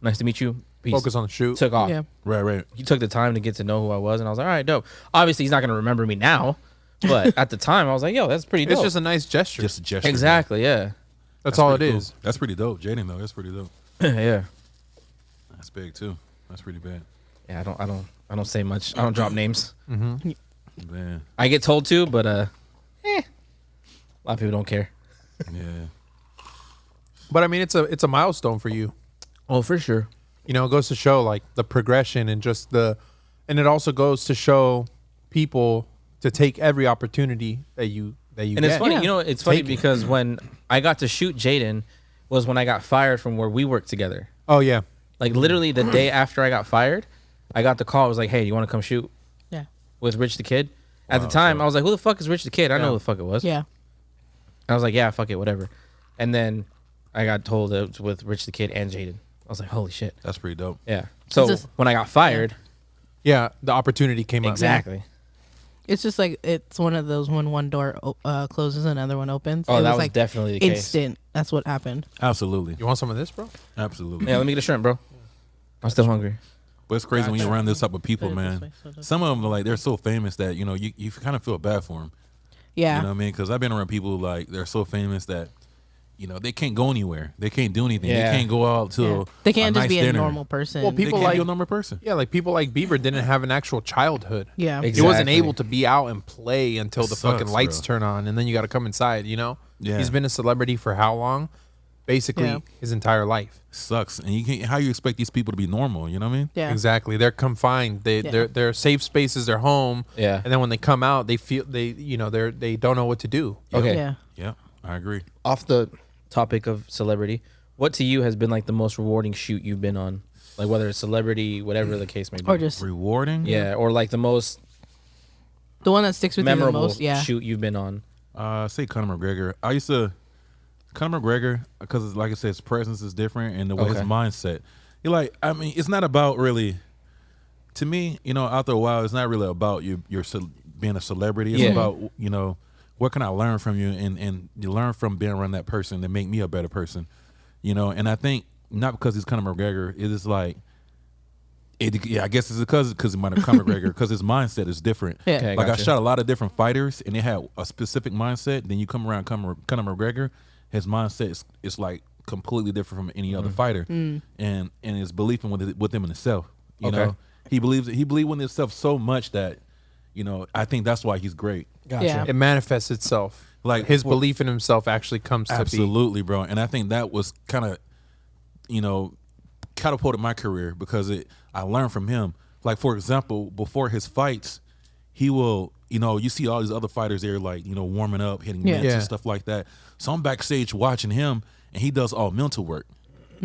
nice to meet you." Peace. Focus on the shoot. Took off. Yeah. Right. He took the time to get to know who I was, and I was like, "All right, dope." Obviously, he's not gonna remember me now, but at the time, I was like, "Yo, that's pretty dope." It's just a nice gesture. Just a gesture. exactly, yeah, that's all it pretty cool. is. That's pretty dope. Jaden though, that's pretty dope. yeah, That's big too. That's pretty bad. yeah. I don't say much. I don't drop names. Man. I get told to, but a lot of people don't care. Yeah. But I mean, it's a milestone for you. Oh, for sure. You know, it goes to show like the progression and and it also goes to show people to take every opportunity that you And get. it's funny, Yeah. you know, it's funny Take it. because when I got to shoot Jaden was when I got fired from where we worked together. Oh yeah, Like literally the day after I got fired, I got the call. I was like, "Hey, you want to come shoot Yeah. with Rich the Kid?" At the time, I was like, "Who the fuck is Rich the Kid?" I know who the fuck it was. Yeah. I was like, "Yeah, fuck it, whatever." And then I got told it was with Rich the Kid and Jaden. I was like, holy shit. That's pretty dope. Yeah. So just- when I got fired, Yeah, the opportunity came up. exactly. It's just like it's one of those when one door closes, another one opens. Oh, It that was like definitely the case. instant. That's what happened. Absolutely. You want some of this, bro? Absolutely. Yeah, let me get a shrimp, bro. I'm still hungry. But it's crazy when you Gotcha. run this type of people, Put it this man. way, so it doesn't- Some of them are like, they're so famous that, you know, you kind of feel bad for them. Yeah. You know what I mean? Because I've been around people like they're so famous that, you know, they can't go anywhere. They can't do anything. Yeah. They can't go out to Yeah. They can't a just nice be a dinner. normal person. Well, They people can't like be a normal person. yeah, like people like Bieber didn't have an actual childhood. yeah. Exactly. He wasn't able to be out and play until It the sucks, fucking lights bro. turn on, and then you got to come inside. You know, Yeah. he's been a celebrity for how long? Basically, Yeah. his entire life. Sucks. And you can't. How you expect these people to be normal? You know what I mean? Yeah. Exactly. They're confined. They're safe spaces. Their home. Yeah. And then when they come out, they feel they don't know what to do. Okay. Yeah. Yeah, I agree. Off the topic of celebrity, what to you has been like the most rewarding shoot you've been on? Like whether it's celebrity, whatever the case may be. Or just Rewarding. yeah, or like the most the one that sticks with you the memorable most. Yeah. shoot you've been on. Say Conor McGregor. Conor McGregor, because like I said, his presence is different and the way his Okay. mindset. You're like, I mean, it's not about really. To me, you know, after a while, it's not really about being a celebrity. It's Yeah. about, you know, what can I learn from you, and you learn from being around that person that make me a better person, you know. And I think not because he's Conor McGregor, it is like, I guess it's because he might have Conor McGregor because his mindset is different. Yeah. Okay, Like gotcha. I shot a lot of different fighters, and they had a specific mindset. Then you come around Conor McGregor, his mindset is like completely different from any other fighter, and his belief in within himself. You Okay. know, he believes in himself so much that, you know, I think that's why he's great. Gotcha. Yeah. It manifests itself. Like His for- belief in himself actually comes to be. Absolutely, bro. And I think that was kind of, you know, catapulted my career because I learned from him. Like, for example, before his fights, he will, you know, you see all these other fighters there, like, you know, warming up, hitting Yeah. mitts Yeah. and stuff like that. So I'm backstage watching him, and he does all mental work.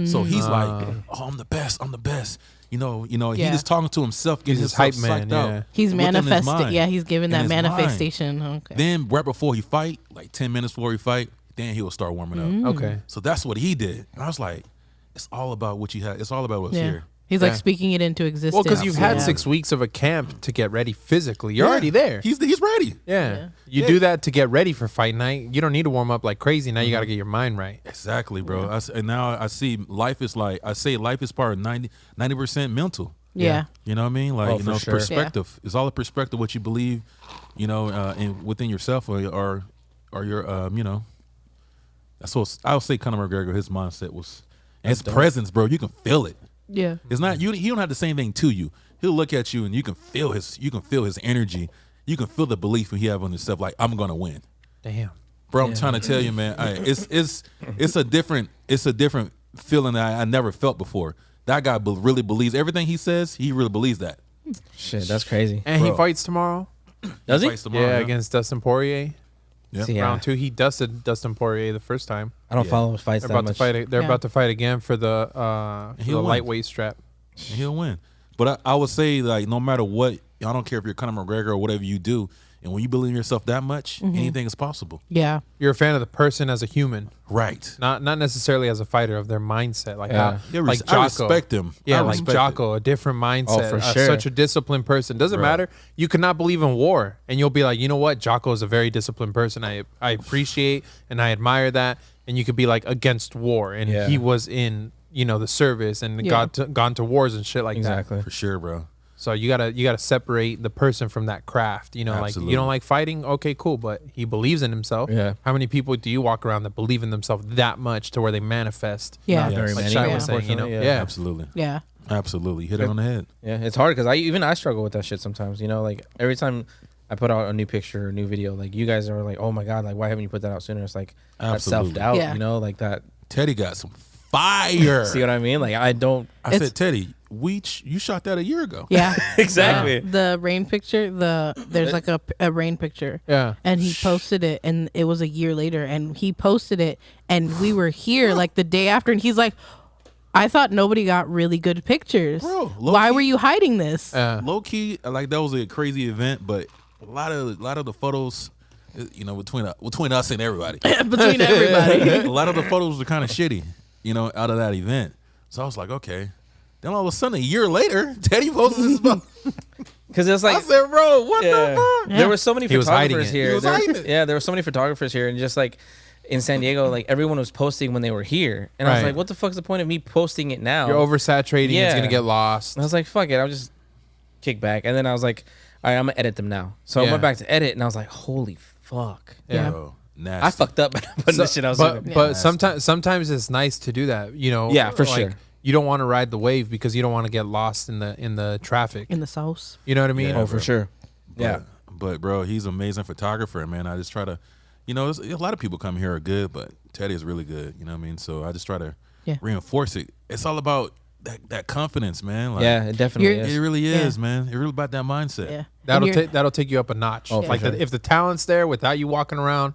So he's like, oh, I'm the best. I'm the best. You know, he Yeah. just talking to himself, getting He's his himself hype man, psyched out. yeah. He's within his manifested. mind. Yeah, he's given In that his mind. manifestation. Okay. Then right before he fight, like 10 minutes before he fight, then he will start warming up. Okay. So that's what he did. And I was like, it's all about what you have. It's all about what's yeah. here. He's Yeah. like speaking it into existence. Well, because you've had Yeah. 6 weeks of a camp to get ready physically. You're Yeah. already there. He's ready. Yeah. You Yeah. do that to get ready for fight night. You don't need to warm up like crazy. Now you got to get your mind right. Exactly, bro. And now I see life is like, I say life is part of 90% mental. Yeah. You know what I mean? Like, Oh, you for know, sure. perspective. It's all a perspective, what you believe, you know, within yourself or your, you know. That's what I would say. Conor McGregor, his mindset was, and his That's dope. presence, bro. You can feel it. Yeah. It's not you. He don't have the same thing to you. He'll look at you and you can feel his. You can feel his energy. You can feel the belief he have on himself. Like, I'm gonna win, Damn. bro. I'm trying to tell you, man. It's a different feeling that I never felt before. That guy really believes everything he says. He really believes that. Shit, that's crazy. And he Bro. fights tomorrow. Does he? Fights tomorrow, Yeah, against Dustin Poirier. Yep. See, yeah. Round 2. He dusted Dustin Poirier the first time. I don't Yeah. follow his fights They're that about much. to fight. They're Yeah. about to fight again for the He'll win. lightweight strap. And he'll win. But I would say, like, no matter what, I don't care if you're Conor McGregor or whatever you do, and when you believe in yourself that much, anything is possible. Yeah. You're a fan of the person as a human, Right. not necessarily as a fighter, of their mindset. Like Yeah. how, I like Jocko. respect him. Yeah, I like respect it. Jocko, a different mindset. for sure. Such a disciplined person. Doesn't Bro. matter. You cannot believe in war, and you'll be like, you know what? Jocko is a very disciplined person. I appreciate and I admire that. And you could be like against war, and Yeah. he was in the service and Yeah. gone to wars and shit like Exactly. For sure, bro. that. So you gotta separate the person from that craft. You know, like Absolutely. you don't like fighting. Okay, cool, but he believes in himself. Yeah. How many people do you walk around that believe in themselves that much to where they manifest? Yeah. Not very Yes. Like many. Shai was saying, unfortunately, yeah. Absolutely. Yeah. Absolutely. Hit it on the head. Yeah, it's hard because I struggle with that shit sometimes. You know, like every time I put out a new picture or a new video, like you guys are like, oh my god, like why haven't you put that out sooner? It's like that Absolutely. self doubt. Yeah. You know, like that. Teddy got some fire. See what I mean? Like I don't. I It's- said, Teddy, you shot that a year ago. Yeah. Exactly. The rain picture, there's like a rain picture. Yeah. And he posted it, and it was a year later, and he posted it, and we were here like the day after, and he's like, I thought nobody got really good pictures. Bro, Why low-key- were you hiding this? Low key, like that was a crazy event, but a lot of the photos You know, between us and everybody. Between everybody. A lot of the photos were kind of shitty, you know, out of that event. So I was like, okay. Then all of a sudden, a year later, Teddy posted this about. Because it's like, I said, bro, what the fuck? Yeah. there were so many He was hiding photographers it. here. He was hiding it. Yeah, there were so many photographers here, and just like in San Diego, like everyone was posting when they were here, and I was Right. like, what the fuck's the point of me posting it now? You're oversaturating. Yeah. It's gonna get lost. And I was like, fuck it, I'll just kick back. And then I was like, all right, I'm gonna edit them now. So I Yeah. went back to edit, and I was like, holy fuck. Yeah. Bro, nasty. I fucked up by not putting this shit out. But sometimes it's nice to do that. You know. Yeah, for like, sure. You don't want to ride the wave because you don't want to get lost in the traffic. In the sauce. You know what I mean? Yeah, Oh, for bro. sure. Yeah. But bro, he's an amazing photographer, man. I just try to, you know, a lot of people come here are good, but Teddy is really good. You know what I mean? So I just try to reinforce it. It's all about that confidence, man. Like, Yeah, it definitely You're- is. it really is, Yeah. man. It's really about that mindset. Yeah. That'll take you up a notch. Oh, for like sure. if the talent's there without you walking around,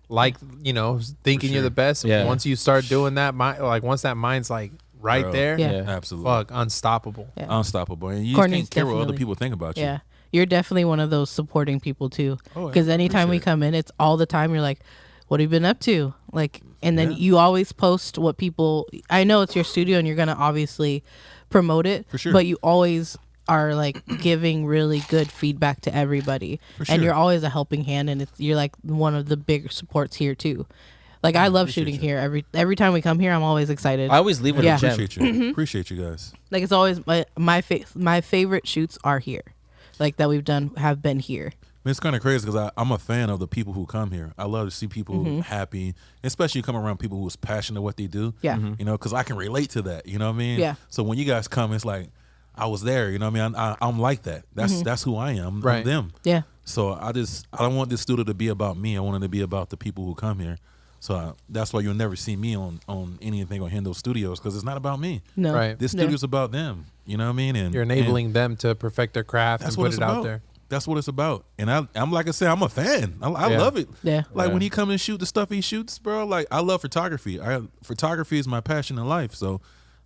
like you know, thinking you're sure. the best. Yeah. Once you start doing that, once that mind's like right Bro. there, Yeah. Absolutely. fuck, unstoppable. Yeah. Unstoppable. And you Courtney's just can't care what other definitely- people think about you. Yeah. You're definitely one of those supporting people too. Oh, Because I anytime we appreciate it. come in, it's all the time. You're like, what have you been up to? Like, and then Yeah. you always post what people, I know it's your studio and you're going to obviously promote it, For sure. but you always are like giving really good feedback to everybody. For And sure. you're always a helping hand. And you're like one of the bigger supports here too. Like I love appreciate shooting you. here. Every time we come here, I'm always excited. I always leave with Yeah. a gem. Appreciate you. Mm-hmm. Appreciate you guys. Like it's always my favorite shoots are here. Like that we've done have been here. Man, it's kind of crazy because I'm a fan of the people who come here. I love to see people Mm-hmm. happy, especially come around people who's passionate what they do. Yeah. You know, because I can relate to that. You know what I mean? Yeah. So when you guys come, it's like I was there. You know what I mean? I'm like that. That's who I am. Right. I'm them. Yeah. So I don't want this studio to be about me. I want it to be about the people who come here. So that's why you'll never see me on anything on Hendo Studios because it's not about me. No. Right. This No. studio's about them. You know what I mean? And You're enabling them to perfect their craft that's and what put it's it about. out there. That's what it's about. And I'm like I said, I'm a fan. I Yeah. love it. Yeah. Like Yeah. when he come and shoot the stuff he shoots, bro. Like I love photography. Photography is my passion in life. So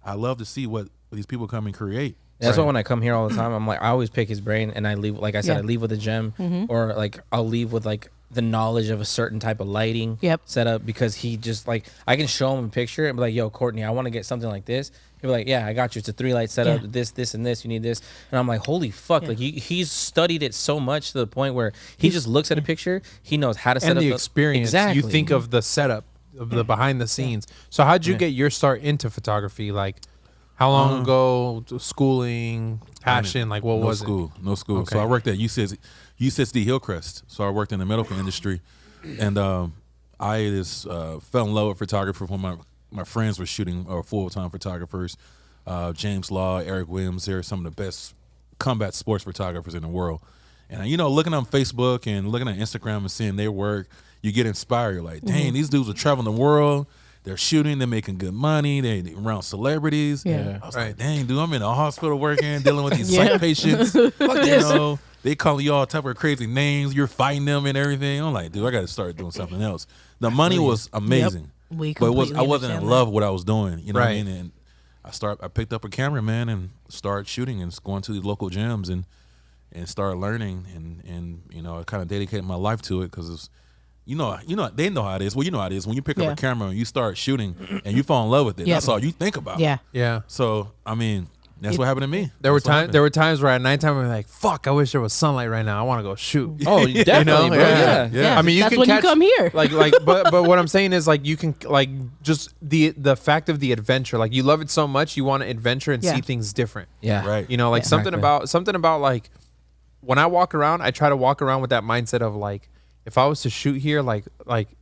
I love to see what these people come and create. That's Right. why when I come here all the time, I'm like, I always pick his brain and I leave, like I said, Yeah. I leave with a gem or like I'll leave with like the knowledge of a certain type of lighting Yep. setup because he just like, I can show him a picture and be like, yo, Courtney, I want to get something like this. He'll be like, yeah, I got you. It's a 3-light setup, Yeah. this, and this. You need this. And I'm like, holy fuck. Yeah. Like he's studied it so much to the point where he just looks at a picture. He knows how to set And up the experience. Exactly. You think of the setup, of the behind the scenes. So how'd you get your start into photography? Like how long ago? Schooling, passion, like what no was school, it? No school. Okay. So I worked at UCSD Hillcrest. So I worked in the medical industry, and I just fell in love with photography when my friends were shooting full-time photographers. James Law, Eric Williams, they're some of the best combat sports photographers in the world. And you know, looking on Facebook and looking at Instagram and seeing their work, you get inspired. You're like, dang, these dudes are traveling the world. They're shooting. They're making good money. They around celebrities. Yeah. I was like, dang, dude, I'm in a hospital working, dealing with these Yeah. psych patients. You know, they call you all type of crazy names. You're fighting them and everything. I'm like, dude, I got to start doing something else. The money was amazing, We but I completely wasn't in understand love with what I was doing. You know what I Right. mean? And I picked up a camera, man, and started shooting and going to these local gyms and started learning and you know, I kind of dedicated my life to it because it's. You know, they know how it is. Well, you know how it is. When you pick Yeah. up a camera and you start shooting and you fall in love with it, Yep. that's all you think about. Yeah. Yeah. So, I mean, that's what happened to me. There were That's what times. happened. There were times where at nighttime I'm like, "Fuck! I wish there was sunlight right now. I want to go shoot." Oh, definitely, bro. Yeah. Yeah. I mean, you that's can when catch, you come here. but what I'm saying is like you can like just the fact of the adventure. Like you love it so much, you want to adventure and Yeah. see things different. Yeah. Right. You know, like Yeah. something about like when I walk around, I try to walk around with that mindset of like if I was to shoot here, like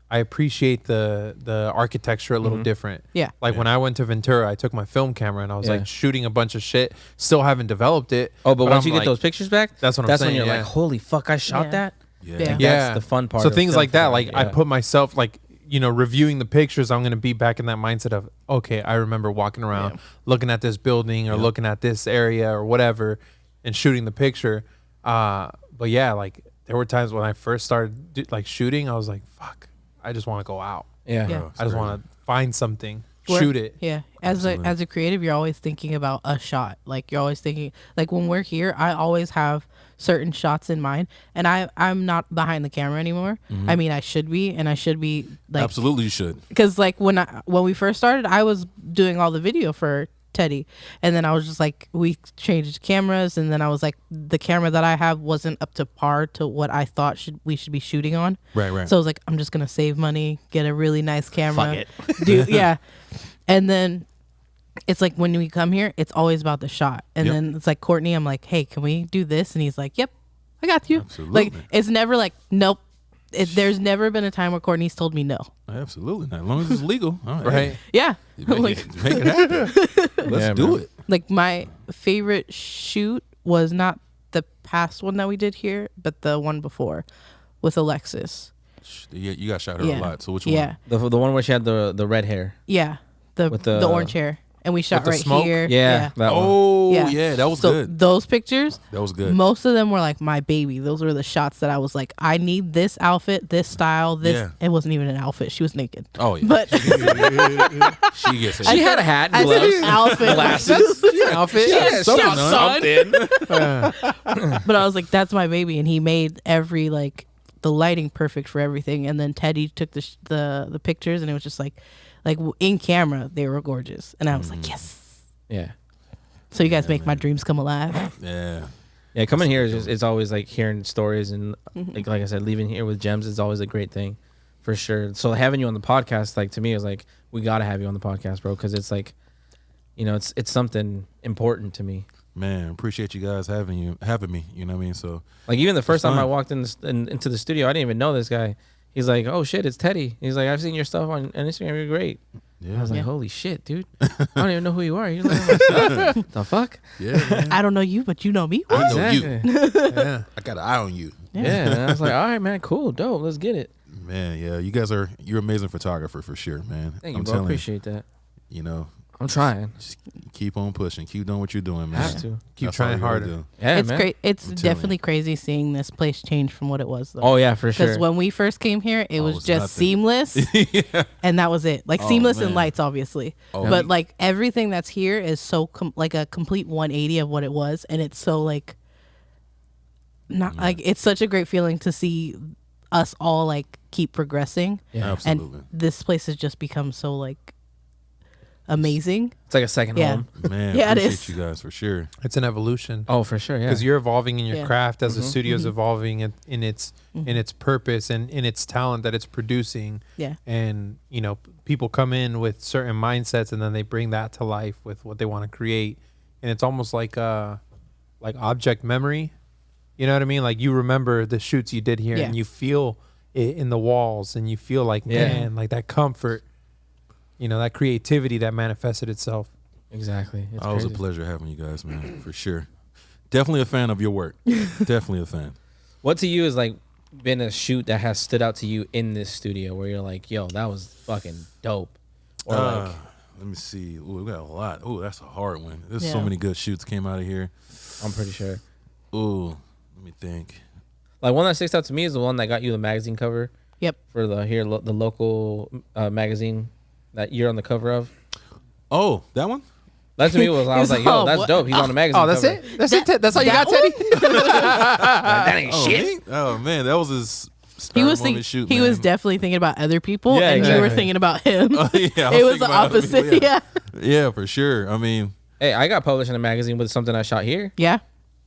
I appreciate the architecture a little different. Yeah. Like when I went to Ventura, I took my film camera and I was Yeah. like shooting a bunch of shit. Still haven't developed it. Oh, but once I'm you get like- those pictures back, That's what I'm that's saying, when you're yeah. like, holy fuck, I shot Yeah. that. Yeah. Yeah. yeah, That's the fun part. So of things film like that, like photography, I yeah. put myself like reviewing the pictures. I'm gonna be back in that mindset of okay, I remember walking around, Yeah. looking at this building or looking at this area or whatever, and shooting the picture. But yeah, like there were times when I first started like shooting, I was like, fuck, I just want to go out. Yeah. Yeah. Bro, it's I just crazy. want to find something, We're- shoot it. Yeah. As a creative, you're always thinking about a shot. Like you're always thinking like when we're here, I always have certain shots in mind, and I'm not behind the camera anymore. I mean, I should be, and I should be like Absolutely, you should. because like when we first started, I was doing all the video for Teddy, and then I was just like, we changed cameras, and then I was like, the camera that I have wasn't up to par to what I thought we should be shooting on. Right. So I was like, I'm just gonna save money, get a really nice camera. Fuck it. Yeah. And then it's like when we come here, it's always about the shot. And Yep. then it's like Courtney, I'm like, hey, can we do this? And he's like, yep, I got you. Absolutely. Like it's never like, nope. There's never been a time where Courtney's told me no. Absolutely. As long as it's legal. All right. Right. Yeah. Make it happen. Let's do it. Like my favorite shoot was not the past one that we did here, but the one before with Alexis. Yeah, you got shot her Yeah. a lot. So which one? Yeah. The one where she had the red hair. Yeah. The With the- orange hair. And we shot the right smoke? here. Yeah. That one. Oh, Yeah. yeah. That was So good. those pictures, That was good. most of them were like my baby. Those were the shots that I was like, I need this outfit, this style, this. Yeah. It wasn't even an outfit. She was naked. Oh, yeah. But She gets it. She had a hat and I said gloves. outfit. Glasses. Outfit. Yeah, something. But I was like, that's my baby. And he made every like the lighting perfect for everything. And then Teddy took the pictures, and it was just like in camera, they were gorgeous. And I was like, yes. Yeah. So you guys Yeah, make my man. dreams come alive. Yeah. Yeah, coming here is just, it's always like hearing stories and like I said, leaving here with gems is always a great thing, for sure. So having you on the podcast, like to me, is like we gotta have you on the podcast, bro, because it's like, you know, it's something important to me. Man, appreciate you guys having me. You know what I mean? So Like even the first time fun. I walked into the studio, I didn't even know this guy. He's like, oh shit, it's Teddy. He's like, I've seen your stuff on Instagram. You're great. yeah, I was like, Yeah. holy shit, dude. I don't even know who you are. You're like, the fuck? yeah, man. I don't know you, but you know me. I know you. Exactly. Yeah. I got an eye on you, Yeah. And I was like, all right, man, cool, dope. Let's get it. man. Yeah, you guys you're amazing photographer for sure, man. Thank you, I'm bro. telling Appreciate that. you know, I'm trying. just keep on pushing, keep doing what you're doing, man. Have to. Keep That's all trying you gotta harder. do. Yeah, It's man. great. It's I'm telling definitely crazy seeing this place change from what it was, though. Oh yeah, for Because sure. when we first came here, it was it's just nothing. seamless, yeah. and that was it. Like Oh, seamless and man. lights, obviously. Oh, But like everything that's here is so like a complete 180 of what it was, and it's so like not like it's such a great feeling to see us all like keep progressing, Yeah. Absolutely, and this place has just become so like amazing. It's like a second Yeah. home. man. Yeah, it appreciate is. you guys for sure. It's an evolution. Oh, for sure. Yeah. Because you're evolving in your Yeah. craft as the studio's evolving in its purpose and in its talent that it's producing. Yeah. And you know, people come in with certain mindsets, and then they bring that to life with what they want to create. And it's almost like object memory. You know what I mean? Like you remember the shoots you did here, Yeah. and you feel it in the walls, and you feel like Yeah. man, like that comfort. You know, that creativity that manifested itself. Exactly. It's Oh, it was a crazy. pleasure having you guys, man, for sure. Definitely a fan of your work. Definitely a fan. What to you is like been a shoot that has stood out to you in this studio where you're like, yo, that was fucking dope. Or like, Let me see. Ooh, we got a lot. Ooh, that's a hard one. There's so Yeah. many good shoots came out of here. I'm pretty sure. Ooh, let me think. Like one that sticks out to me is the one that got you the magazine cover Yep. for the local magazine that you're on the cover of. Oh, that one? That to me was I was like, yo, that's dope. He's on the magazine. Oh, that's cover. it. That's it. That's all you got, that Teddy. Like, that ain't Oh, shit. me? Oh man, that was his. He was shoot. he man. was definitely thinking about other people, Yeah, and you were exactly. thinking about him. Oh, yeah, I It was thinking the about other opposite. people, Yeah. Yeah, for sure. I mean, Hey, I got published in a magazine with something I shot here. Yeah.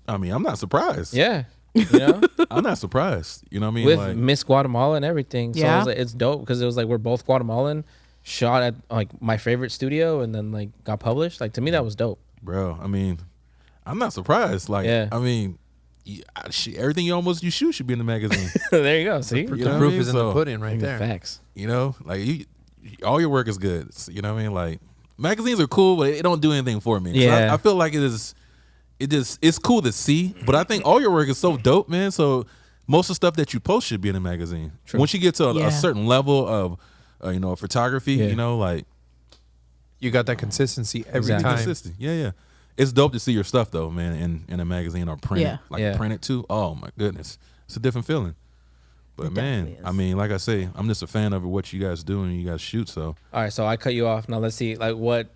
I'm not surprised. Yeah. You know, I'm not surprised. You know what I mean? with like, Miss Guatemala and everything. So Yeah. it was like, it's dope because it was like we're both Guatemalan, shot at like my favorite studio, and then like got published. Like to me, that was dope. bro, I mean, I'm not surprised. Like, Yeah. I mean, everything you shoot should be in the magazine. There you go. See, You know The what I proof mean? is in So- the pudding right there. facts. You know, like all your work is good. You know what I mean? Like magazines are cool, but it don't do anything for me. So Yeah. I feel like it's cool to see, but I think all your work is so dope, man. So most of the stuff that you post should be in a magazine. Once you get to Yeah. a certain level of photography, Yeah. you know, like You got that consistency every Exactly. time. consistent. Yeah. It's dope to see your stuff though, man, in a magazine or print Yeah. it. Like Yeah. print it too. Oh my goodness. It's a different feeling. But It man, definitely is. I mean, like I say, I'm just a fan of what you guys do and you guys shoot. So All right, so I cut you off. Now let's see. Like, what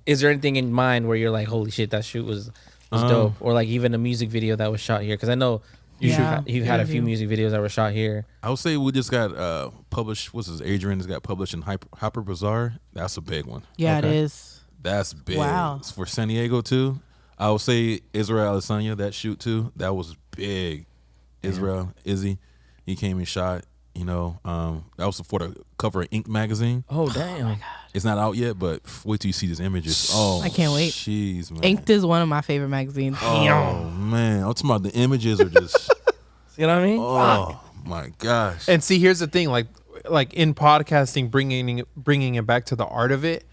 is there anything in mind where you're like, holy shit, that shoot was was dope, or like even a music video that was shot here, because I know you had a few music videos that were shot here. I would say we just got published. What's his? Adrian has got published in Hyper Bazaar. That's a big one. Yeah, Okay. it is. That's big. Wow. It's for San Diego too. I would say Israel Adesanya, that shoot too. That was big. Israel, Izzy, he came and shot. You know, that was for the cover of Ink magazine. Oh damn! It's not out yet, but wait till you see these images. Oh, I can't wait. Jeez, man. Inked is one of my favorite magazines. Oh man, I'm talking about the images are just. You know what I mean? Oh my gosh. And see, here's the thing, like in podcasting, bringing it back to the art of it.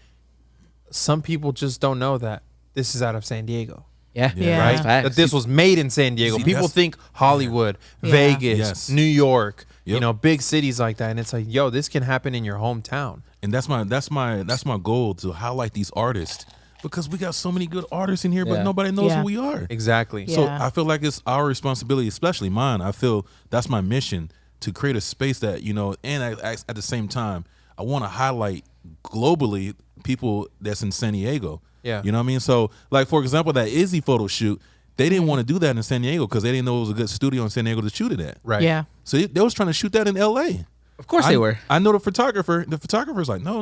Some people just don't know that this is out of San Diego. Yeah, Yeah. Right? That's facts. That this was made in San Diego. See, People that's- think Hollywood, Yeah. Vegas, Yes. New York, Yep. you know, big cities like that. And it's like, yo, this can happen in your hometown. And that's my goal, to highlight these artists, because we got so many good artists in here, but Yeah. nobody knows Yeah. who we are. Exactly. Yeah. So I feel like it's our responsibility, especially mine. I feel that's my mission, to create a space that, you know, and at the same time, I want to highlight globally people that's in San Diego. Yeah. You know what I mean? So, like, for example, that Izzy photo shoot, they didn't want to do that in San Diego because they didn't know it was a good studio in San Diego to shoot it at. Right. Yeah. So they was trying to shoot that in L.A. Of course they were. I know the photographer. The photographer's like, no,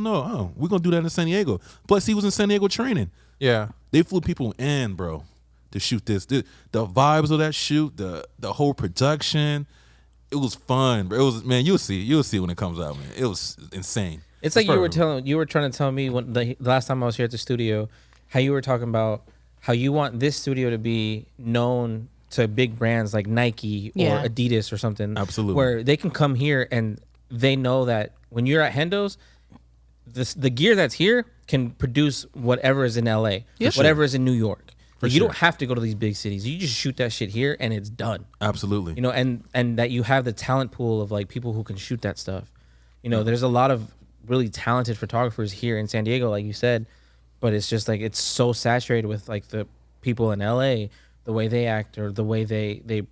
we're going to do that in San Diego. Plus, he was in San Diego training. Yeah. They flew people in, bro, to shoot this. The vibes of that shoot, the whole production, it was fun, bro. It was, man, you'll see when it comes out, man. It was insane. It's like perfect. you were trying to tell me when the last time I was here at the studio, how you were talking about how you want this studio to be known to big brands like Nike or Yeah. Adidas or something. Absolutely. Where they can come here and they know that when you're at Hendo's, the gear that's here can produce whatever is in LA, Yep. whatever is in New York. Like, you sure. don't have to go to these big cities. You just shoot that shit here and it's done. Absolutely. You know, and that you have the talent pool of like people who can shoot that stuff. You know, there's a lot of really talented photographers here in San Diego, like you said, but it's just like it's so saturated with like the people in LA, the way they act or the way they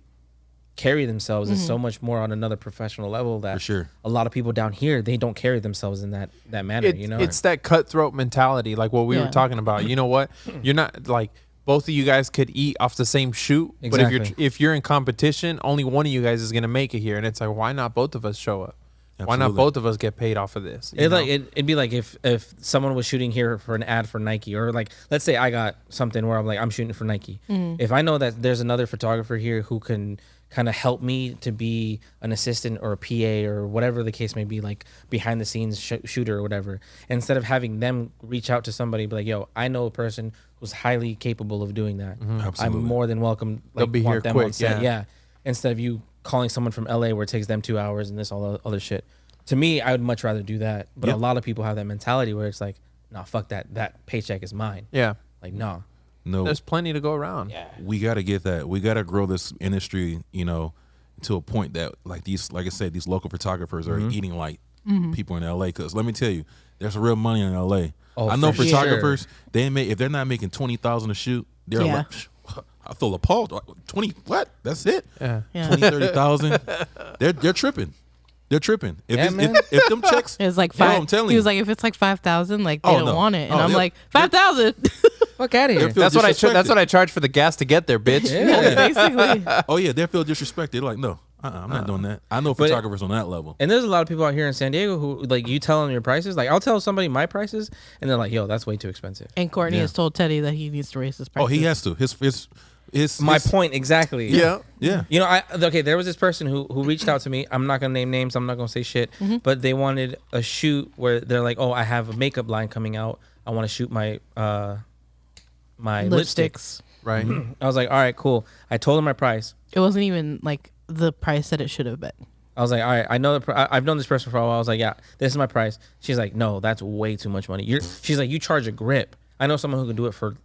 carry themselves is so much more on another professional level that For sure. a lot of people down here, they don't carry themselves in that manner, you know? It's that cutthroat mentality, like what we Yeah. were talking about. You know what? You're not like both of you guys could eat off the same shoot, but Exactly. if you're in competition, only one of you guys is gonna make it here, and it's like, why not both of us show up? Why not Absolutely. both of us get paid off of this? you It like know? it'd be like if someone was shooting here for an ad for Nike, or like let's say I got something where I'm like I'm shooting for Nike. If I know that there's another photographer here who can kind of help me to be an assistant or a PA or whatever the case may be, like behind the scenes shooter or whatever, instead of having them reach out to somebody and be like, yo, I know a person who's highly capable of doing that. Absolutely. I'm more than welcome. They'll Like, be want here them quick, on set. yeah. Instead of you calling someone from LA where it takes them 2 hours and this all the other shit. To me, I would much rather do that. But Yep. a lot of people have that mentality where it's like, nah, fuck that. That paycheck is mine. yeah, Like, nah. No, there's plenty to go around. Yeah. we got to get that. We got to grow this industry, you know, to a point that like I said, these local photographers are eating like people in LA. Because let me tell you, there's real money in LA. Oh, I know for photographers. If they're not making $20,000 a shoot, they're Yeah. like, I feel appalled. 20 what? That's it. Yeah. Yeah. 20, 30,000. They're tripping. They're tripping. Yeah, man. If them checks, It was like Yo, five. I'm telling he was you. like, if it's like 5,000, like they Oh, don't no. want it, and Oh, I'm they're- like 5,000. Fuck out of here. They're feel That's what disrespected. that's what I charge for the gas to get there, bitch. Yeah. Basically, Oh yeah, they feel disrespected. They're like, no, I'm not doing that. I know But- photographers on that level. And there's a lot of people out here in San Diego who, like, you tell them your prices. Like, I'll tell somebody my prices, and they're like, yo, that's way too expensive. and Courtney Yeah. has told Teddy that he needs to raise his prices. Oh, he has to. My point exactly. Yeah. Yeah. You know, there was this person who reached out to me. I'm not gonna name names. I'm not gonna say shit. But they wanted a shoot where they're like, "Oh, I have a makeup line coming out. I want to shoot my my lipsticks." Lipsticks. Right. I was like, "All right, cool." I told her my price. It wasn't even like the price that it should have been. I was like, "All right, I know I've known this person for a while." I was like, "Yeah, this is my price." She's like, "No, that's way too much money." She's like, "You charge a grip." I know someone who can do it for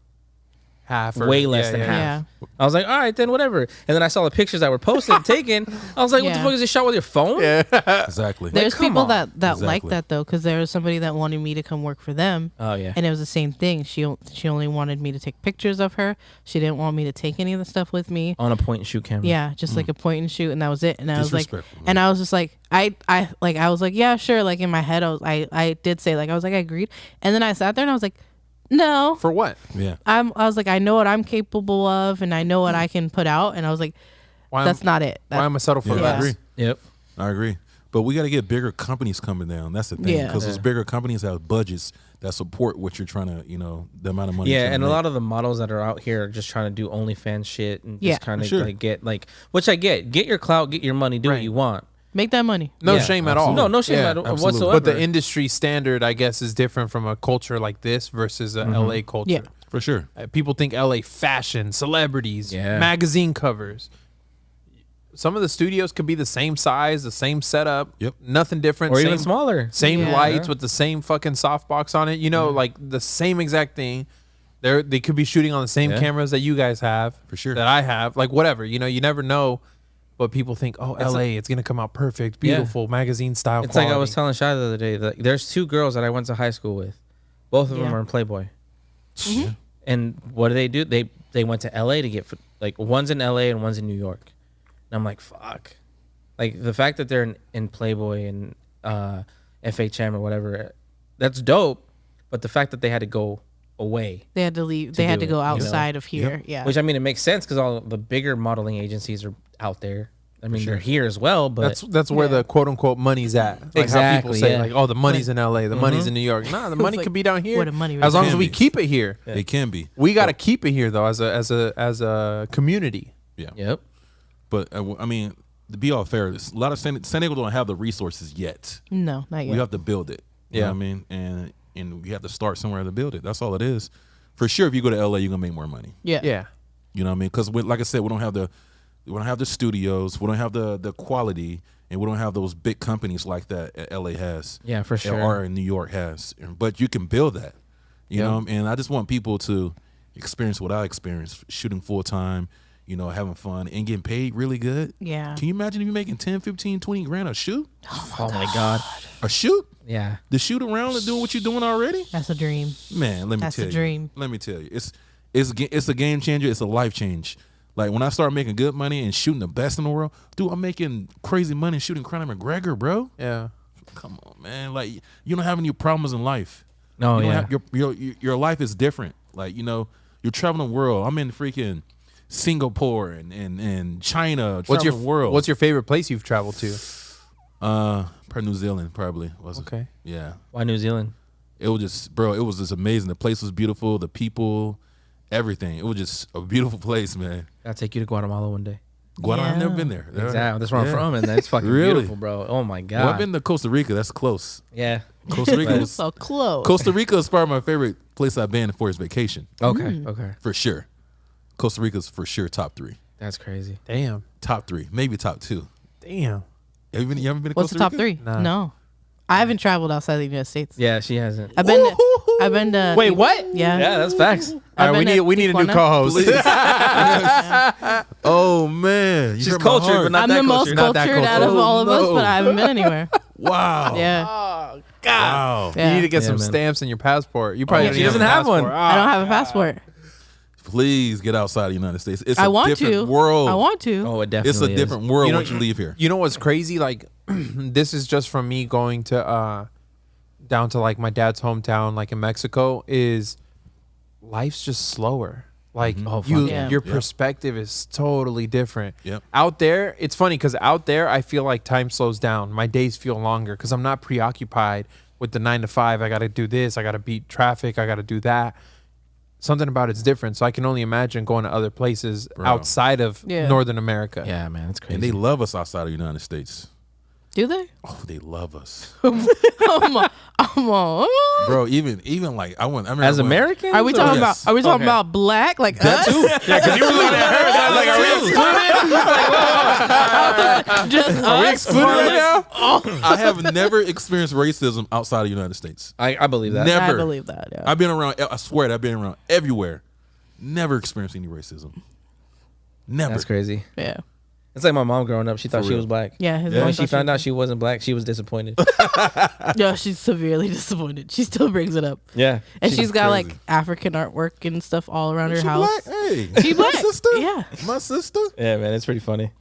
Half way less than half. I was like, all right, then whatever. And then I saw the pictures that were posted and taken. I was like, what the Yeah. fuck is this shot with your phone? Yeah. Exactly. There's come people on. that like Exactly. that though, because there was somebody that wanted me to come work for them. Oh yeah. And it was the same thing. She only wanted me to take pictures of her. She didn't want me to take any of the stuff with me. On a point and shoot camera. Yeah, just like a point and shoot, and that was it. And I was like, Disrespectful, and I was just like, I was like, yeah, sure. Like in my head, I did say, like, I was like, I agreed. And then I sat there and I was like, No. For what? Yeah. I was like, I know what I'm capable of, and I know what I can put out, and I was like, that's not it. Why am I settle for Yeah, I less? agree. Yep. I agree. But we got to get bigger companies coming down. That's the thing. Yeah. Because those bigger companies have budgets that support what you're trying to, the amount of money. Yeah, and a lot of the models that are out here are just trying to do OnlyFans shit and just kind of like get like, which I get your clout, get your money, do what you want. Make that money. No Yeah, shame at all. No shame at absolutely. whatsoever. But the industry standard, I guess, is different from a culture like this versus a LA culture. Yeah. For sure. People think LA fashion, celebrities, Yeah. magazine covers. Some of the studios could be the same size, the same setup. Yep. Nothing different. or same, even smaller. Same Yeah. lights with the same fucking softbox on it. Like the same exact thing. They could be shooting on the same Yeah. cameras that you guys have. For sure. That I have. Like whatever. You never know. But people think, oh, LA, it's going to come out perfect, beautiful, magazine style It's quality. like I was telling Shai the other day. Like, there's 2 girls that I went to high school with. Both of them Yeah. are in Playboy. And what do? They went to LA to get like one's in LA and one's in New York. And I'm like, fuck. Like the fact that they're in Playboy and FHM or whatever, that's dope. But the fact that they had to go away, They had to leave. They had do to go it, outside of here. Yeah. which I mean, it makes sense because all the bigger modeling agencies are out there. I mean, they're here as well, but That's where the quote unquote money's at. Like how Exactly, people say, yeah. like, oh, the money's in LA, the money's in New York. Nah, the money like, could be down here. where the money as long really as we is. keep it here. They can be. We got to keep it here though, as a community. Yeah. yep. But I mean, to be all fair, a lot of San Diego don't have the resources yet. No, not yet. We have to build it. You know Yeah. what I mean? And we have to start somewhere to build it. That's all it is. For sure, if you go to LA, you're gonna make more money. yeah. Yeah. You know what I mean? Because like I said, we don't have the studios, we don't have the quality, and we don't have those big companies like that LA has. Yeah, for sure. Or in New York has. But you can build that. You Yeah. know, and I just want people to experience what I experienced, shooting full time, having fun and getting paid really good. Yeah. Can you imagine if you're making 10, 15, 20 grand a shoot? Oh my god. A shoot? Yeah. The shoot around and doing what you're doing already? That's a dream. Man, let me That's tell a you. dream. Let me tell you. It's a game changer. It's a life change. Like when I start making good money and shooting the best in the world, dude, I'm making crazy money shooting Conor McGregor, bro. Yeah. Come on, man. Like you don't have any problems in life. No, You don't yeah. have, your life is different. Like, you're traveling the world. I'm in freaking Singapore and China. What's What's your favorite place you've traveled to? probably New Zealand probably was it? Okay. Yeah. Why New Zealand? It was just amazing. The place was beautiful, the people, everything. It was just a beautiful place, man. I'll take you to Guatemala one day. Guatemala, I've never Yeah. been there. Exactly. That's where Yeah. I'm from, and that's fucking Really? beautiful, bro. Oh my god. Well, I've been to Costa Rica. That's close. yeah. Costa Rica was, So close. Costa Rica is probably my favorite place I've been for his vacation. Okay. Okay. For sure. Costa Rica's for sure top 3. That's crazy. Damn. Top 3. Maybe top 2. Damn. You haven't been to What's Costa the top Rica? 3? Nah. No. I haven't traveled outside the United States. Yeah, she hasn't. I've been to Wait, what? Yeah. Yeah, that's facts. All I've right, been to we need a new Tijuana. co-host. Oh man, you She's hurt my cultured, heart. but not I'm that the most cultured. Not that cultured out of cultured. all of us, Oh, but no. I haven't been anywhere. Wow. Yeah. Wow. Yeah. You need to get Yeah, some man. stamps in your passport. You probably Yeah, don't she even doesn't have passport. one. I don't have a passport. Please get outside the United States. It's I a want different to. world. I want to. Oh, it definitely It's a is. different world You know- once you leave here. You know what's crazy? Like, this is just from me going to down to like my dad's hometown, like in Mexico. Is life's just slower. Like Oh, fuck yeah. your Yep. perspective is totally different. Yep. Out there, it's funny because out there I feel like time slows down. My days feel longer because I'm not preoccupied with the 9 to 5. I got to do this. I got to beat traffic. I got to do that. Something about it's different. So I can only imagine going to other places Bro. outside of Yeah. Northern America. Yeah, man, that's crazy. And they love us outside of the United States. Do they? Oh, they love us. I'm on. Bro, even like I remember As when- Americans? Are we talking Yes. about? Are we talking Okay. about black? Like us? Yeah, because you were looking at her. I was like, are we excluded? Just Are we us? excluded right now? I have never experienced racism outside of the United States. I believe that. Never. I believe that. Yeah. I've been around. I swear, I've been around everywhere. Never experienced any racism. Never. That's crazy. Yeah. It's like my mom growing up. She thought she real. was black. Yeah. His When mom she thought found out she wasn't black, she was disappointed. Yeah, she's severely disappointed. She still brings it up, yeah. and she's got crazy. like African artwork and stuff all around her She house. black? Hey, She my black. sister. Yeah. My sister. Yeah, man, it's pretty funny.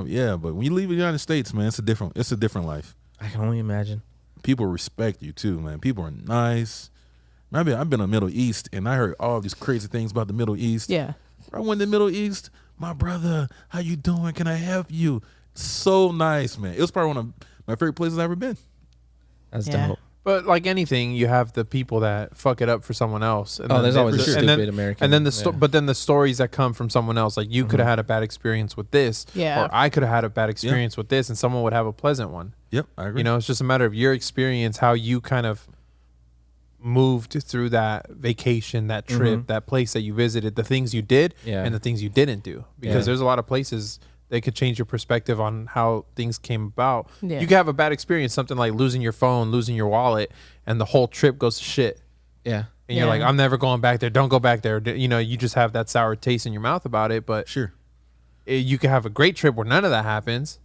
Yeah, but when you leave the United States, man, it's a different life. I can only imagine. People respect you too, man. People are nice. I've been in the Middle East, and I heard all these crazy things about the Middle East. Yeah. I went to the Middle East. My brother, how you doing? Can I help you? So nice, man. It was probably one of my favorite places I've ever been. That's Yeah. dope. But like anything, you have the people that fuck it up for someone else. And Oh, then there's they- always a and stupid then, American. And then yeah. but then the stories that come from someone else, like you could have had a bad experience with this, Yeah. or I could have had a bad experience with this, and someone would have a pleasant one. Yep, I agree. You know, it's just a matter of your experience, how you kind of moved through that vacation, that trip, that place that you visited, the things you did Yeah. and the things you didn't do. Because Yeah. there's a lot of places that could change your perspective on how things came about. Yeah. You could have a bad experience, something like losing your phone, losing your wallet, and the whole trip goes to shit. Yeah. And you're Yeah. like, I'm never going back there. Don't go back there. You know, you just have that sour taste in your mouth about it. But Sure. you could have a great trip where none of that happens.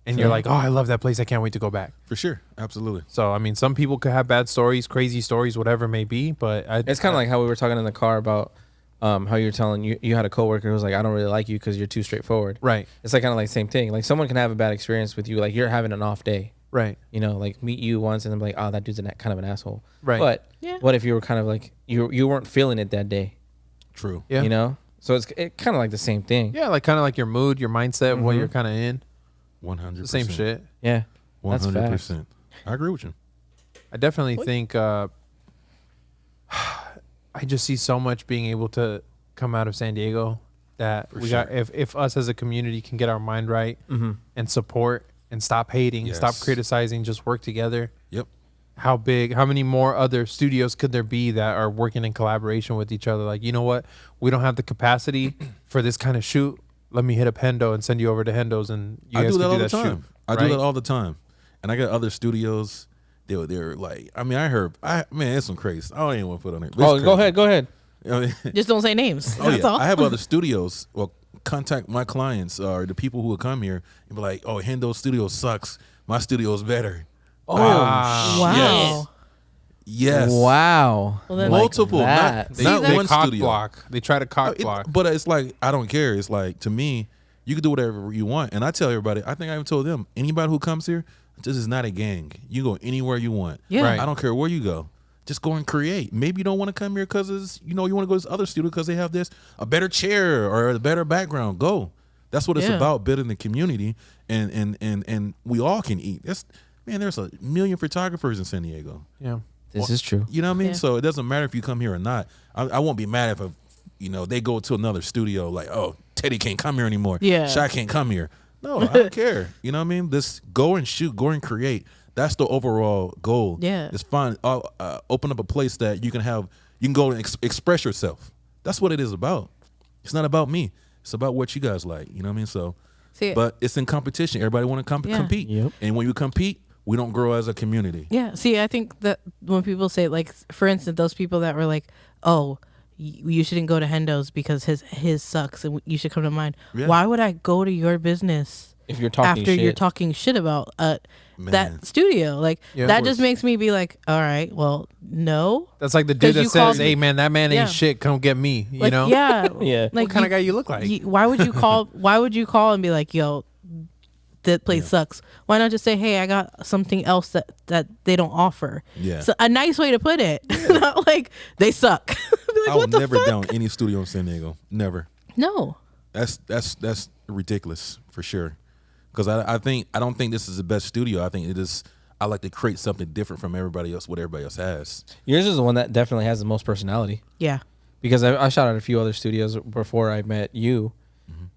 And you're Sure. like, oh, I love that place. I can't wait to go back. For sure. Absolutely. So, I mean, some people could have bad stories, crazy stories, whatever it may be. But It's kind of like how we were talking in the car about how you're telling you had a coworker who was like, I don't really like you because you're too straightforward. right, It's like kind of like same thing. Like someone can have a bad experience with you. Like you're having an off day. right, You know, like meet you once and then be like, oh, that dude's kind of an asshole. right. But Yeah. what if you were kind of like you weren't feeling it that day? True. Yeah. You know, so it's kind of like the same thing. Yeah, like kind of like your mood, your mindset, what Mhm. you're kind of in. 100%. The same shit. Yeah. That's 100%. I agree with you. I definitely think I just see so much being able to come out of San Diego that For we sure. got if us as a community can get our mind right Mm-hmm. and support and stop hating, stop Yes. criticizing, just work together. Yep. How many more other studios could there be that are working in collaboration with each other? Like, you know what? We don't have the capacity for this kind of shoot. Let me hit up Hendo and send you over to Hendo's and you I guys do that can all do the that time. shoot. I do right? that all the time. And I got other studios. They're like, I mean, man, it's some crazy. I don't even want to put on it. but Oh, it's go crazy. ahead. Go ahead. I mean, Just don't say names. oh That's yeah, all. I have other studios. Well, contact my clients or the people who will come here and be like, "Oh, Hendo Studio sucks. My studio is better." Oh, Wow. Yes. Wow. Well, then, Multiple, that. not They one cock studio. block. They try to cock block. But it's like I don't care. It's like to me, you can do whatever you want. And I tell everybody, I think I even told them, anybody who comes here, this is not a gang. You go anywhere you want. Yeah. Right. I don't care where you go. Just go and create. Maybe you don't want to come here because you want to go to this other studio because they have a better chair or a better background. Go. That's what it's Yeah. about, building the community, and we all can eat. There's a million photographers in San Diego. Yeah. This is true. You know what I mean? Yeah. So it doesn't matter if you come here or not. I won't be mad if they go to another studio like, oh, Teddy can't come here anymore. Yeah. Shy can't come here. No, I don't care. You know what I mean? Just go and shoot, go and create. That's the overall goal. Yeah. It's fun. Open up a place that you can go and express yourself. That's what it is about. It's not about me. It's about what you guys like. You know what I mean? So, See, but it's in competition. Everybody want to Yeah. compete. Yep. And when you compete, we don't grow as a community. yeah. See, I think that when people say, like, for instance, those people that were like, "Oh, you shouldn't go to Hendo's because his sucks, and you should come to mine." Yeah. Why would I go to your business If you're talking after shit. you're talking shit about Man. that studio? Like, Yeah, of that course. just makes me be like, "All right, well, no." That's like the dude 'Cause that you called says, me- "Hey man, that man ain't Yeah. shit. Come get me." You Like, know? yeah, Yeah. Like, What kind of guy you look like? why would you call? Why would you call and be like, "Yo, that place sucks"? Why not just say, "Hey, I got something else that they don't offer"? Yeah. So a nice way to put it, not like they suck. Be like, I will what the never fuck? down any studio in San Diego. Never. No. That's ridiculous for sure. Because I don't think this is the best studio. I think it is. I like to create something different from everybody else. What everybody else has. Yours is the one that definitely has the most personality. Yeah. Because I shot at a few other studios before I met you,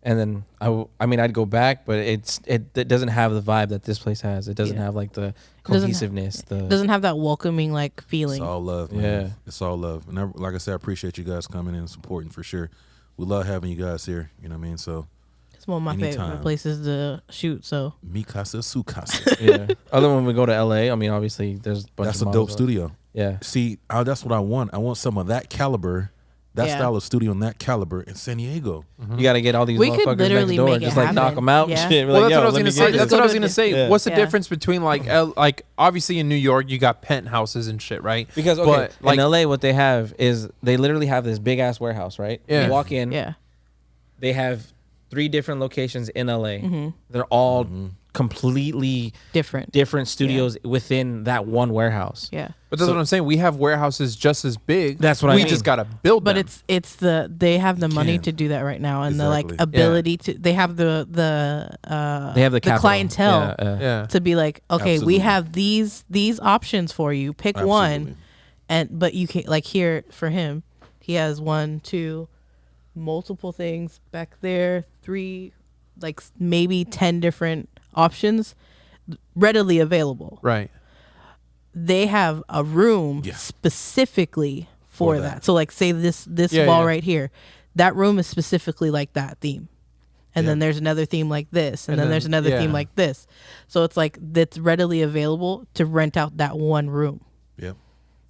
and then I'd go back, but it doesn't have the vibe that this place has. It doesn't Yeah. have like the doesn't ha- cohesiveness. Doesn't have that welcoming like feeling. It's all love, man. Yeah. It's all love. And like I said, I appreciate you guys coming in and supporting for sure. We love having you guys here. You know what I mean? So It's one of my anytime. favorite places to shoot. So mi casa su casa. Yeah. Other when we go to LA, I mean, obviously there's a bunch That's of a dope models. studio. Yeah. See, that's what I want. I want some of that caliber, that Yeah. style of studio and that caliber in San Diego. You got to get all these We could motherfuckers literally next door, make it just like knock happen. them out. Yeah. And shit. Be Well, like, that's yo, what I was let gonna me say. get That's this. what I was gonna say. Yeah. What's the Yeah. difference between like obviously in New York you got penthouses and shit, right? Because okay, but like in LA, what they have is they literally have this big ass warehouse, right? Yeah. You walk in, yeah. they have 3 different locations in LA. Mm-hmm. They're all completely different studios within that one warehouse. Yeah. But that's what I'm saying. We have warehouses just as big. That's what I we mean. just gotta build But them. they have the money can. to do that right now, and the Exactly. like ability to. They have the They have the capital. clientele yeah. to be like, okay, Absolutely. we have these options for you. Pick one, but you can like here for him, he has 1, 2, multiple things back there, 3, like maybe 10 different options readily available. Right. They have a room specifically for that. So like say this wall right here, that room is specifically like that theme. And then there's another theme like this, and then there's another theme like this. So it's like that's readily available to rent out that one room. Yep.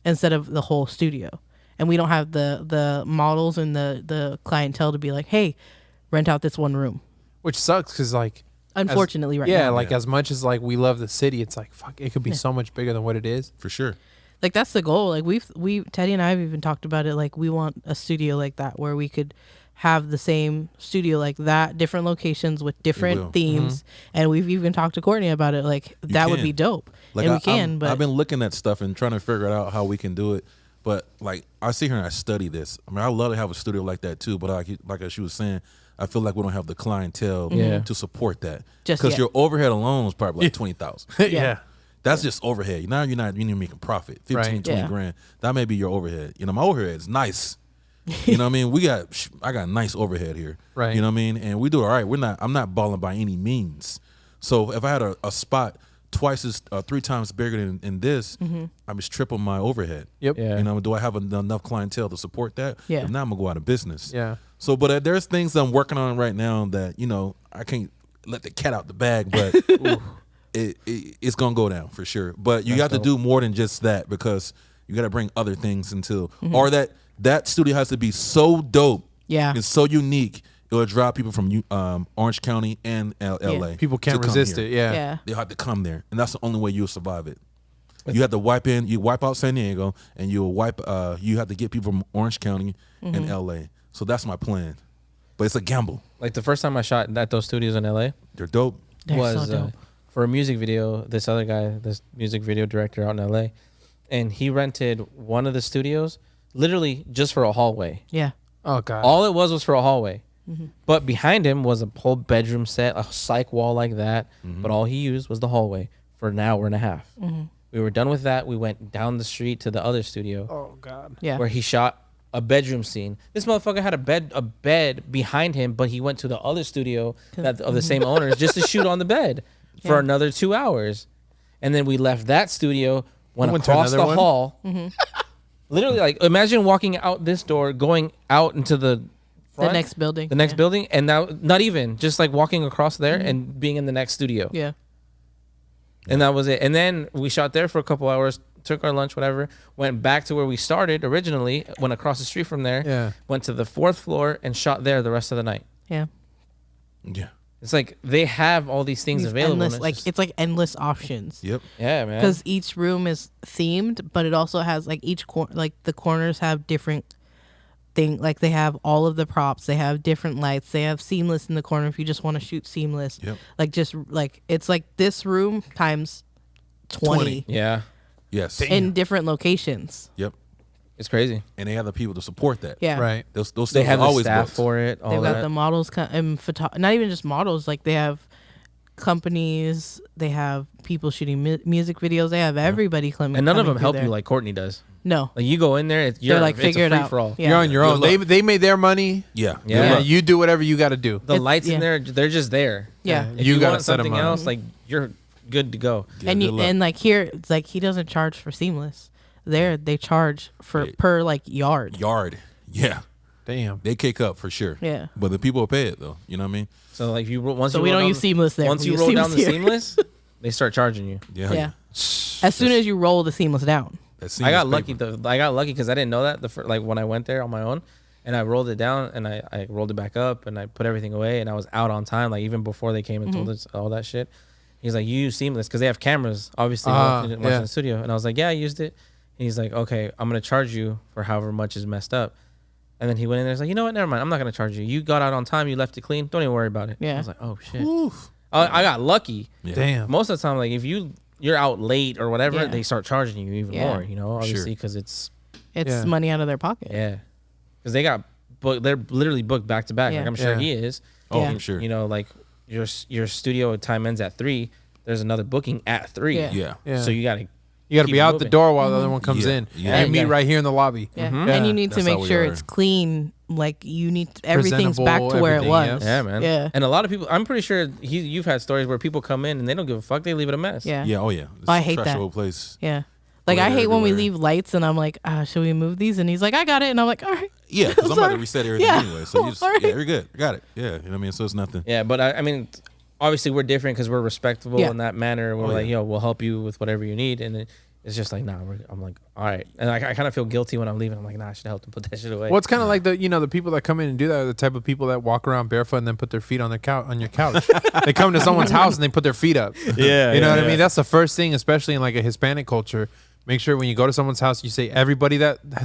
Instead of the whole studio. And we don't have the models and the clientele to be like, hey, rent out this one room. Which sucks because like Unfortunately, right yeah, now. like as much as like we love the city, it's like fuck, it could be so much bigger than what it is. For sure. Like that's the goal. Like Teddy and I have even talked about it. Like we want a studio like that where we could have the same studio like that, different locations with different themes. And we've even talked to Courtney about it. Like that would be dope. Like and we can, but I've been looking at stuff and trying to figure out how we can do it. But like I sit here and I study this. I mean, I love to have a studio like that too. But like as she was saying, I feel like we don't have the clientele to support that. Because your overhead alone is probably like 20,000. Yeah. That's just overhead. Now you're making profit, 15, 20 grand. That may be your overhead. You know, my overhead is nice. You know what I mean? I got nice overhead here. Right. You know what I mean? And we do all right. I'm not balling by any means. So if I had a spot twice as 3 times bigger than this, I'm just triple my overhead. Yep. Yeah. You know, do I have enough clientele to support that? Yeah. If not, I'm gonna go out of business. Yeah. So, but there's things I'm working on right now that I can't let the cat out the bag, but it's gonna go down for sure. But you got to do more than just that because you got to bring other things into, or that studio has to be so dope. Yeah. It's so unique. It'll draw people from Orange County and LA. People can't to come resist here. it. Yeah. yeah. They'll have to come there, and that's the only way you'll survive it. You have to wipe out San Diego, and you'll you have to get people from Orange County and LA. So that's my plan, but it's a gamble. Like the first time I shot at those studios in LA They're dope. They're was so dope. for a music video. This other guy, this music video director out in LA, and he rented one of the studios literally just for a hallway. Yeah. Oh god. All it was for a hallway. But behind him was a whole bedroom set, a psych wall like that. But all he used was the hallway for an hour and a half. We were done with that. We went down the street to the other studio Oh god. Yeah. where he shot a bedroom scene. This motherfucker had a bed behind him, but he went to the other studio of the same owners just to shoot on the bed for another 2 hours. And then we left that studio, went went to across the another one? hall. Literally, like imagine walking out this door, going out into the front, the next building. the next Yeah. building, and now not even just like walking across there and being in the next studio. Yeah. And that was it. And then we shot there for a couple hours, took our lunch, whatever, went back to where we started originally, went across the street from there, Yeah. went to the 4th floor and shot there the rest of the night. Yeah. Yeah. It's like they have all these things These available. endless, and like just- it's like endless options. Yep. yeah, man. Because each room is themed, but it also has like like the corners have different thing. Like they have all of the props. They have different lights. They have seamless in the corner if you just want to shoot seamless. Yep. Like just like it's like this room times 20, yeah, Yes. in different locations. Yep. it's crazy. And they have the people to support that. Yeah. Right. Those They stuff have are the always staff booked. for it. All They've got that. the models and not even just models. Like they have companies. They have people shooting music videos. They have everybody coming. and none of coming them through help there. you like Courtney does. No. Like you go in there, you're They're like figure it's it a out. free-for-all. Yeah. You're on your own. Good luck. They made their money. Yeah. Yeah. You do whatever you got to do. The It's- lights in yeah. there, they're just there. Yeah. If You you, gotta want set 'em something up. else, like you're good to go. Yeah, and good you, luck. and like here, it's like he doesn't charge for seamless. There they charge for per like yard. Yard. Yeah. Damn. They kick up for sure. Yeah. But the people will pay it though. You know what I mean? So like you once So you we roll don't down use seamless there. Once We you use roll down the here. seamless, they start charging you. Yeah. Yeah. As soon as you roll the seamless down. That I got seamless lucky. paper. I got lucky because I didn't know that like when I went there on my own, and I rolled it down and I rolled it back up and I put everything away and I was out on time. Like even before they came and told us all that shit. He's like, you use seamless because they have cameras, obviously, watching in the studio. And I was like, yeah, I used it. And he's like, okay, I'm gonna charge you for however much is messed up. And then he went in there. He's like, you know what? Never mind. I'm not gonna charge you. You got out on time. You left it clean. Don't even worry about it. Yeah. I was like, oh shit. Oof. I got lucky. Yeah. Damn. Most of the time, like if you're out late or whatever, Yeah. they start charging you even more. You know, obviously because it's It's money out of their pocket. because they got they're literally booked back to back. Yeah. Like I'm sure Yeah. he is. Oh, Yeah. for sure. You know, like your studio time ends at 3. There's another booking at 3. Yeah. Yeah. So you gotta You got to keep be it out the moving. door while the other one comes Yeah. in. Yeah. And you meet Yeah. right here in the lobby. Yeah. Yeah. And you need to That's how make we sure are. it's clean. Like you need everything's back to Presentable, where it everything, was. yes. Yeah, man. Yeah. And a lot of people, I'm pretty sure you've had stories where people come in and they don't give a fuck. They leave it a mess. Yeah. Yeah. Oh yeah. It's I hate a trash that. old place. Yeah. Like I Glitter hate when we everywhere. leave lights and I'm like, should we move these? And he's like, I got it. And I'm like, all right. Yeah, because I'm about Sorry. to reset everything Yeah. anyway. So you just, Alright. yeah, you're good. I got it. Yeah, you know what I mean. So it's nothing. Yeah, but I mean, obviously we're different because we're respectable Yeah. in that manner. We're Oh, like, yeah. yo, we'll help you with whatever you need. And it's just like, nah, I'm like, all right. And I kind of feel guilty when I'm leaving. I'm like, nah, I should help them put that shit away. Well, it's kind of like the people that come in and do that are the type of people that walk around barefoot and then put their feet on your couch. They come to someone's house and they put their feet up. Yeah, You know what I yeah. mean? That's the first thing, especially in like a Hispanic culture. Make sure when you go to someone's house, you say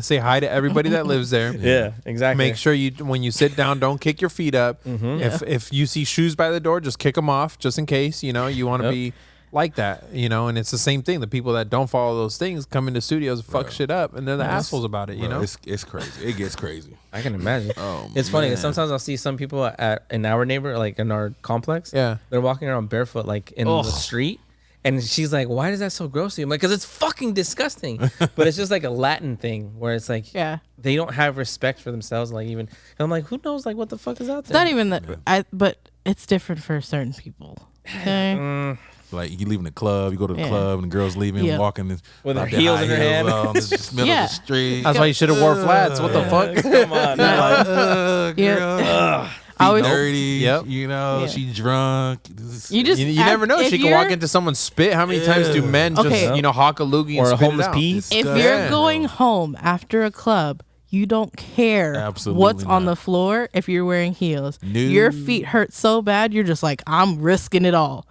say hi to everybody that lives there. Yeah, exactly. Make sure when you sit down, don't kick your feet up. If you see shoes by the door, just kick them off, just in case. You want to Yep. be like that. And it's the same thing. The people that don't follow those things come into studios, fuck shit up, and they're the assholes about it. Bro, it's crazy. It gets crazy. I can imagine. Oh, It's funny. 'Cause man. sometimes I'll see some people in our neighbor, like in our complex. Yeah. They're walking around barefoot, like in the street. And she's like, why is that so gross to you? I'm like, because it's fucking disgusting. But it's just like a Latin thing where it's like, Yeah. they don't have respect for themselves. Like even, and I'm like, who knows? Like what the fuck is out It's there? not even that. But it's different for certain people. Okay. Like you leaving the club, you go to the Yeah. club, and the girls leaving, Yeah. walking With out their there, heels high in their hand. on, it's just middle Yeah. of the street. That's why you should have wore flats. What the fuck? Come on. man. Yeah. Feet I always- dirty. Yep. Yeah. She drunk. You just You never know. if She could you're- walk into someone's spit. How many times do men Okay. just hawk a loogie Or and a spit homeless it out? pee. If Disgusting. you're going home after a club, you don't care Absolutely what's on not. the floor if you're wearing heels. No. Your feet hurt so bad, you're just like, I'm risking it all.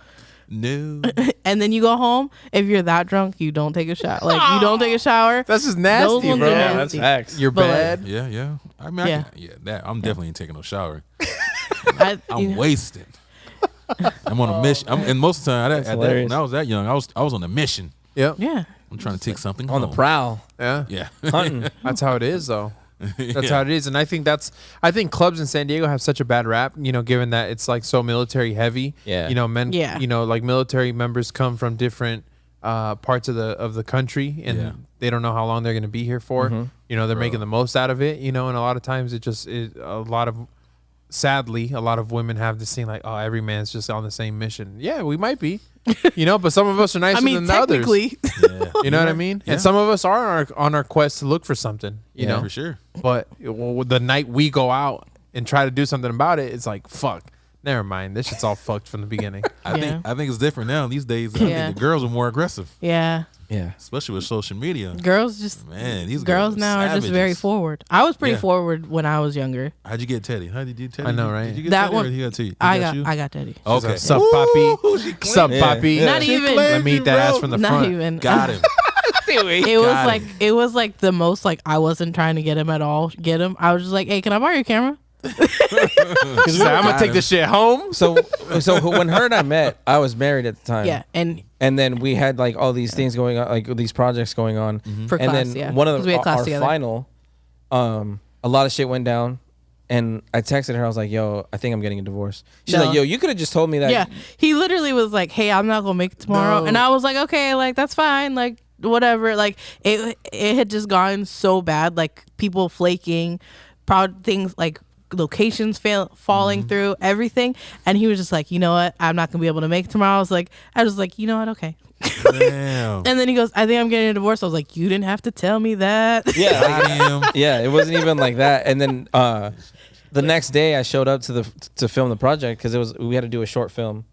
No. And then you go home. If you're that drunk, you don't take a shower. Like you don't take a shower. That's just Those nasty, ones bro. are Yeah, that's nasty. facts. You're But, like, bad. Yeah. I mean, Yeah. that I'm definitely ain't taking no shower. I, I'm wasted. I'm on a mission. And most of the time, hilarious. when I was that young, I was on a mission. Yep. yeah. I'm trying to take something On the home. prowl, Yeah. Yeah. hunting. That's how it is, though. That's Yeah. how it is, and I think clubs in San Diego have such a bad rap. Given that it's like so military heavy. Yeah. Men. Yeah. Like military members come from different parts of the country, and Yeah. they don't know how long they're going to be here for. They're making the most out of it. And a lot of times sadly, a lot of women have this thing like, oh, every man's just on the same mission. Yeah, we might be. But some of us are nicer I mean, than the others. technically, Yeah. You know what I mean? Yeah. And some of us are on our quest to look for something. You know, for sure. but the night we go out and try to do something about it, it's like, fuck, never mind. This shit's all fucked from the beginning. I think it's different now these days. I Yeah. think the girls are more aggressive, yeah. Yeah. especially with social media. Girls just Man, these girls now are just very savages. forward. I was pretty Yeah. forward when I was younger. How'd you get Teddy? How did you get Teddy? I know, right? Did you get That Teddy one- or he got to you? I you? got Teddy. Okay. Sup, Poppy? She Sup, claimed- Poppy? Yeah. Not She even. claimed Let me eat you, that bro. ass from the Not front. even. Got him. It was like the most like I wasn't trying to get him at all. Get him. I was just like, hey, can I borrow your camera? She's like, I'm gonna take this shit home. So when her and I met, I was married at the time. Yeah, and And then we had like all these things going on, like these projects going on. for And class, then yeah, one 'Cause of we had class our together. final, a lot of shit went down. And I texted her. I was like, "Yo, I think I'm getting a divorce." She's No. like, "Yo, you could have just told me that." Yeah, he literally was like, "Hey, I'm not gonna make it tomorrow," No. and I was like, "Okay, like that's fine, like whatever." Like it had just gone so bad, like people flaking, proud things like locations falling Mm-hmm. through everything, and he was just like, "You know what? I'm not gonna be able to make it tomorrow." I was like, "You know what? Okay." Damn. And then he goes, "I think I'm getting a divorce." I was like, "You didn't have to tell me that." Yeah, like, Damn. yeah, it wasn't even like that. And then the next day, I showed up to film the project because we had to do a short film.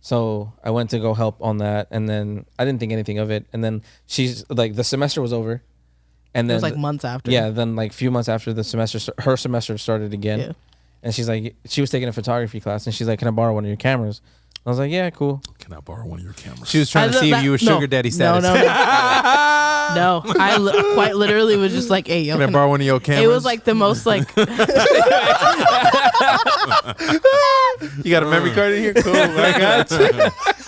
So I went to go help on that, and then I didn't think anything of it. And then she's like, the semester was over, and It then was like months after. yeah, then like a few months after the semester, her semester started again. Yeah. And she's like, she was taking a photography class, and she's like, "Can I borrow one of your cameras?" I was like, yeah, cool. Can I borrow one of your cameras? She was trying to see if you were sugar daddy status. No. No, quite literally was just like, hey, yo, Can I borrow one of your cameras? It was like the most like. You got a memory card in here? Cool. I got you.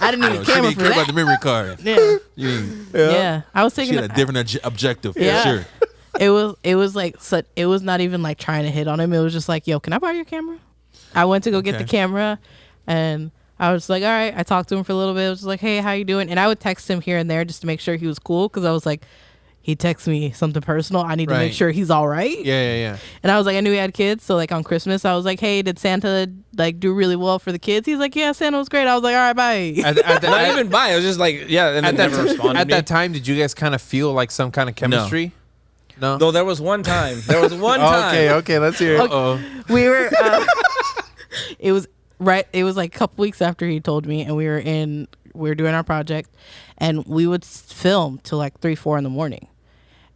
I didn't need a She camera didn't for care about that. the memory card. Yeah. You, Yeah, I was she thinking. had a different objective. Yeah. For sure. It was like it was not even like trying to hit on him. It was just like, yo, can I borrow your camera? I went to go get the camera, and I was like, all right. I talked to him for a little bit. I was just like, hey, how you doing? And I would text him here and there just to make sure he was cool, because I was like, he texts me something personal, I need to make sure he's all right. Yeah. And I was like, I knew he had kids, so like on Christmas, I was like, hey, did Santa like do really well for the kids? He's like, yeah, Santa was great. I was like, all right, bye. Not even by. It was just like, yeah, and then never responded. At that time, did you guys kind of feel like some kind of chemistry? No. Though there was one time. time. Okay, let's hear it. We were it was like a couple weeks after he told me, and we were doing our project, and we would film till like 3-4 in the morning.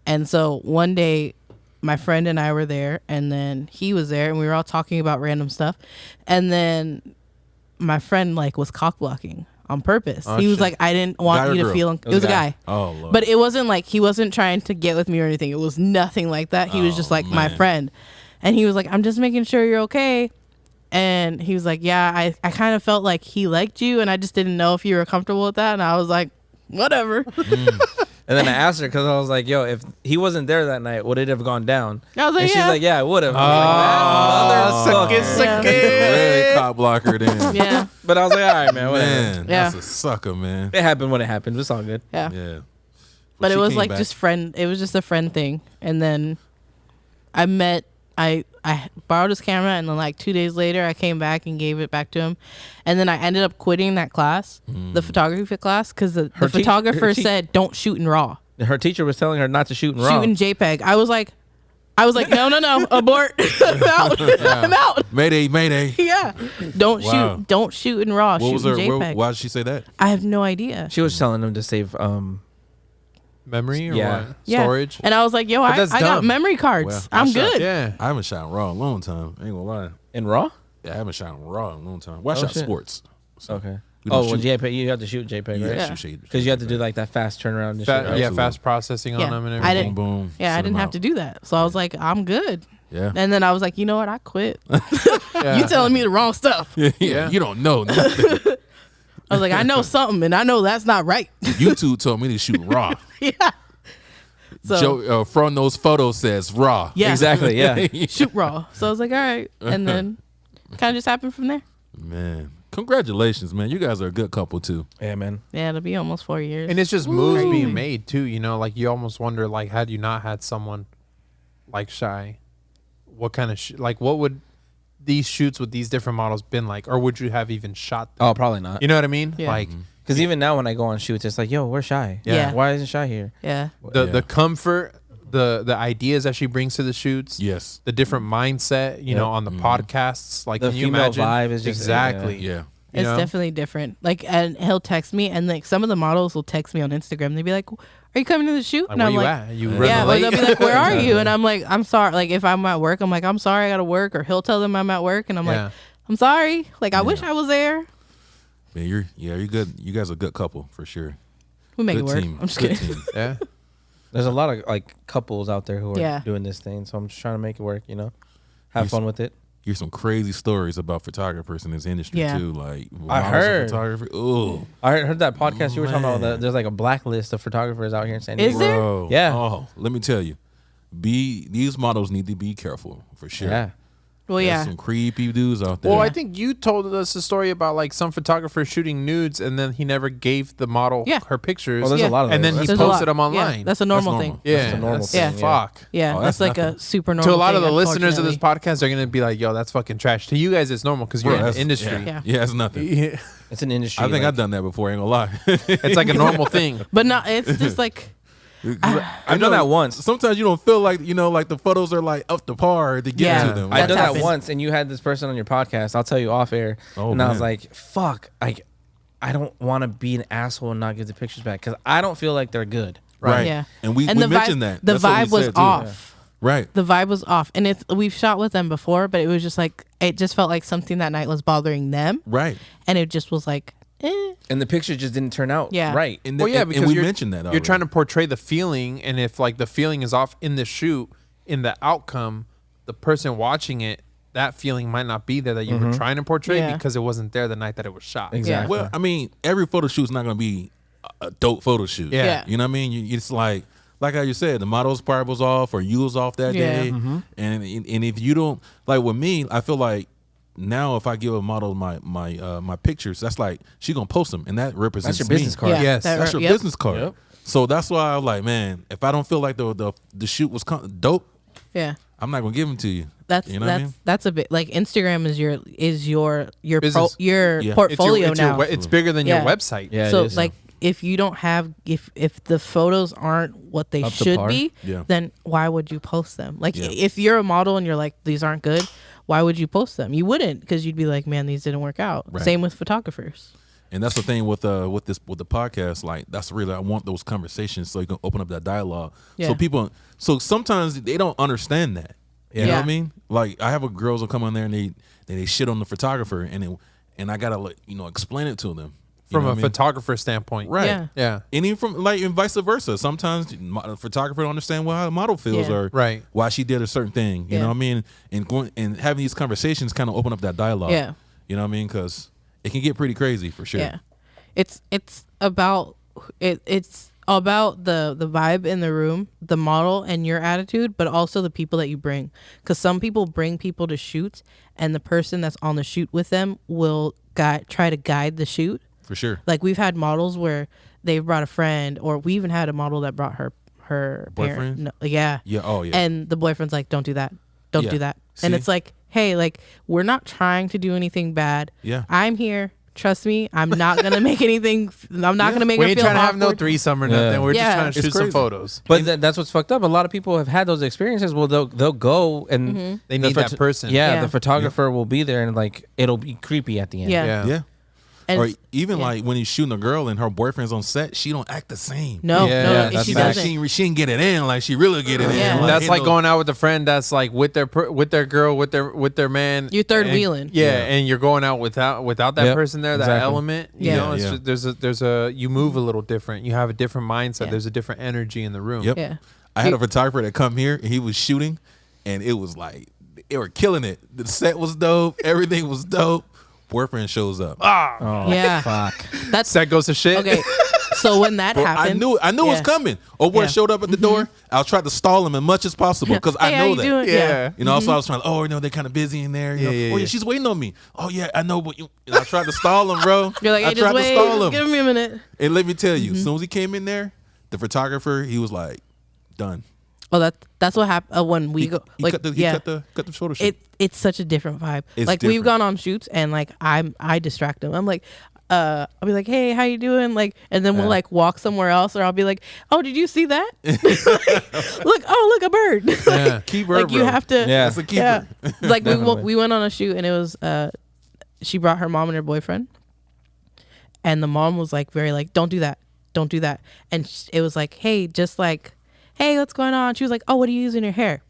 And so one day my friend and I were there, and then he was there, and we were all talking about random stuff, and then my friend like was cock blocking on purpose. He was like, I didn't want you to feel it was a guy. Oh, Lord. But it wasn't like, he wasn't trying to get with me or anything. It was nothing like that. He was just like my friend, and he was like, I'm just making sure you're okay. And he was like, yeah, I kind of felt like he liked you, and I just didn't know if you were comfortable with that. And I was like, whatever. And then I asked her, because I was like, yo, if he wasn't there that night, would it have gone down? I was like, and she's yeah. like, yeah, it would have. Suck it. Really cop blocker then. Yeah. But I was like, all right, man, whatever. Man, Yeah. that's a sucker, man. It happened when it happened. It's all good. Yeah. Yeah. But She it was came like back. just friend. It was just a friend thing. And then I borrowed his camera, and then like 2 days later I came back and gave it back to him. And then I ended up quitting that class, the photography class, because the photographer said, don't shoot in RAW. Her teacher was telling her not to shoot in RAW. Shoot in JPEG. I was like, no, abort. I'm out. I'm out. Mayday. Yeah. Don't Wow. shoot in RAW. What shoot was in her? JPEG. Why did she say that? I have no idea. She was telling him to save Memory or Yeah. what? Yeah. Storage? And I was like, yo, I that's got dumb. memory cards. Well, I'm I shot- good. Yeah. I haven't shot raw in a long time. Ain't gonna lie. in RAW. Yeah, I haven't shot raw in a long time. Well, I Oh, shot shit. sports. So Okay. we don't Oh, well, shoot- JPEG. You have to shoot JPEG, Yeah, right? Yeah. shoot Because you have to do like that fast turnaround and shit. Yeah, Right? Absolutely. fast processing Yeah. on them and I everything. didn't- boom, boom. Yeah, I send didn't them have out. to do that. So I was like, I'm good. Yeah. And then I was like, you know what? I quit. Yeah. You telling me the wrong stuff. yeah. You don't know nothing. I was like, I know something, and I know that's not right. YouTube told me to shoot raw. Yeah. So Joe, from those photos says raw. yeah, Exactly. Yeah. shoot raw. So I was like, all right, and then kind of just happened from there. Man, congratulations, man. You guys are a good couple too. Yeah, man. Yeah, it'll be almost 4 years. And it's just moves being made too, you know, like you almost wonder, like, had you not had someone like Shy, what kind of like what would these shoots with these different models been like, or would you have even shot them? Oh, probably not. You know what I mean? Yeah. Like Because even now when I go on shoots, it's like, yo, where's Shy? Yeah. Why isn't Shy here? yeah, the comfort, the ideas that she brings to the shoots, Yes. the different mindset, you know, on the podcasts, like The can you female imagine? vibe is just- exactly. Yeah. You it's know? definitely different. Like, and he'll text me, and like some of the models will text me on Instagram. They'll be like, "Are you coming to the shoot?" Like, And where I'm you like, at? You yeah, running but late? they'll be like, "Where are you?" And I'm like, "I'm sorry." Like if I'm at work, I'm like, "I'm sorry, I gotta work." Or he'll tell them I'm at work, and I'm Yeah. like, "I'm sorry." Like I wish I was there. Man, you're good. You guys are a good couple for sure. We make Good it work. team. I'm just Good kidding. team. Yeah. There's a lot of like couples out there who are Yeah. doing this thing, so I'm just trying to make it work. You know, have Yes. fun with it. Here's some crazy stories about photographers in this industry Yeah. too. Like I models of heard. photography. Oh, I heard that podcast you were talking about. Man. There's like a blacklist of photographers out here in San Diego. Is there? bro. Yeah. Oh, let me tell you, these models need to be careful for sure. Yeah. Well, There's yeah. some creepy dudes out there. Well, I Yeah. think you told us a story about like some photographer shooting nudes, and then he never gave the model Yeah. her pictures. Well, there's Yeah. a lot of and then those. he There's a lot. posted them online. Yeah, that's a normal That's thing. normal. yeah, That's a normal that's thing, yeah. fuck. Yeah, Oh, that's that's like a super normal. To a lot of thing, the listeners of this unfortunately. podcast, they're gonna be like, "Yo, that's fucking trash." To you guys, it's normal because you're in That's- the industry. Yeah, Yeah. it's nothing. Yeah. It's an industry. I think like, I've done that before. Ain't gonna lie. It's like a normal thing. But no, it's just like I've done that once. Sometimes you don't feel like like the photos are like up to par to get Yeah. to them. I That's done that happened. once, and you had this person on your podcast. I'll tell you off air, Oh, and I was man. like, "Fuck, I don't want to be an asshole and not give the pictures back because I don't feel like they're good." Right. Yeah. And we the mentioned vibe, that. the That's what we vibe was said, too. off. Right. The vibe was off, and we've shot with them before, but it was just like it just felt like something that night was bothering them, Right. and it just was like, And the picture just didn't turn out right. And Well, yeah, and because we you're, mentioned that you're already. trying to portray the feeling, and if like the feeling is off in the shoot, in the outcome, the person watching it, that feeling might not be there that you were trying to portray Yeah. because it wasn't there the night that it was shot. Exactly. Well, I mean, every photo shoot's not going to be a dope photo shoot. Yeah. Yeah. You know what I mean? It's like how you said, the model's part was off or you was off that Yeah. day. And if you don't, like with me, I feel like now if I give a model my pictures, that's like she going to post them, and that represents That's your business me. card. yeah, Yes. That's your yep. business card. Yep. So that's why I was like, man, if I don't feel like the shoot was dope, Yeah. I'm not going to give them to you. That's You know what I mean? that's a bit like Instagram is your Business. your Yeah. portfolio it's now. it's bigger than Yeah. your website. Yeah. So it is. like if you don't have if the photos aren't what they Up to should par. be, Yeah. then why would you post them? Like Yeah. if you're a model and you're like these aren't good, why would you post them? You wouldn't, because you'd be like, man, these didn't work out. Right. Same with photographers. And that's the thing with the podcast. Like that's really I want those conversations so you can open up that dialogue. Yeah. So sometimes they don't understand that. You know Yeah. what I mean? Like I have girls who come on there and they shit on the photographer and I gotta explain it to them You From know a what I mean? photographer standpoint. Right. Yeah. Yeah. And even from and vice versa. Sometimes the photographer don't understand how the model feels Yeah. or Right. why she did a certain thing. You Yeah. know what I mean? And going and having these conversations kind of open up that dialogue. Yeah. You know what I mean? Because it can get pretty crazy for sure. Yeah, it's about it's about the vibe in the room, the model and your attitude, but also the people that you bring. Because some people bring people to shoots, and the person that's on the shoot with them will try to guide the shoot. For sure. Like we've had models where they brought a friend, or we even had a model that brought her Boyfriend? parent. No, yeah. Yeah. Oh yeah. And the boyfriend's like, "Don't do that. Don't Yeah. do that." And See? it's like, hey, like we're not trying to do anything bad. Yeah. I'm here. Trust me. I'm not gonna make anything. I'm not gonna make We her ain't feel trying to have no awkward. threesome or Yeah. nothing. We're Yeah. just trying to It's shoot some crazy. photos. But that's what's fucked up. A lot of people have had those experiences. Well, they'll go and Mm-hmm. They the need that person. Yeah, Yeah. the photographer will be there and like it'll be creepy at the end. Yeah. Yeah. yeah. And Or even yeah. like when he's shooting a girl and her boyfriend's on set, she don't act the same. no, Yeah, no, that's she facts. doesn't. She didn't get it in like she really get it in. Yeah. That's ain't like no- going out with a friend that's like with their girl, with their man. You're third and- wheeling. Yeah, Yeah. and you're going out without that Yep, person there, that exactly. element. You Yeah. know, it's Yeah. just, there's a you move a little different. You have a different mindset. Yeah. There's a different energy in the room. Yep. Yeah. I had a photographer that come here and he was shooting and it was like they were killing it. The set was dope, everything was dope. Boyfriend shows up. Oh, Yeah. fuck. That's Set goes to shit. okay. So when that Bro, happens, I knew it was yeah. coming. Oh boy Yeah. showed up at the door. I'll try to stall him as much as possible because Hey, I how know you that. doing? Yeah. You know, so I was trying to, oh, you know, they're kind of busy in there. You know, Yeah, oh, yeah, yeah. she's waiting on me. Oh, yeah, I know, but I tried to stall him, bro. You're like, I hey, tried just to stall wait. him. Give me a minute. And let me tell you, as soon as he came in there, the photographer, he was like, done. Well, that's what happened when we go. He Like, cut the yeah. cut the photo shoot. It's such a different vibe. It's Like we've different. gone on shoots and like I distract them. I'm like, I'll be like, hey, how you doing? Like, and then we'll like walk somewhere else, or I'll be like, oh, did you see that? look, a bird. Yeah. Keeper, like you bro. have to. Yeah. That's a keeper. Yeah. Like Definitely. we went on a shoot and it was she brought her mom and her boyfriend, and the mom was like very like, don't do that, and it was like, hey, just like, hey, what's going on? She was like, oh, what are you using in your hair?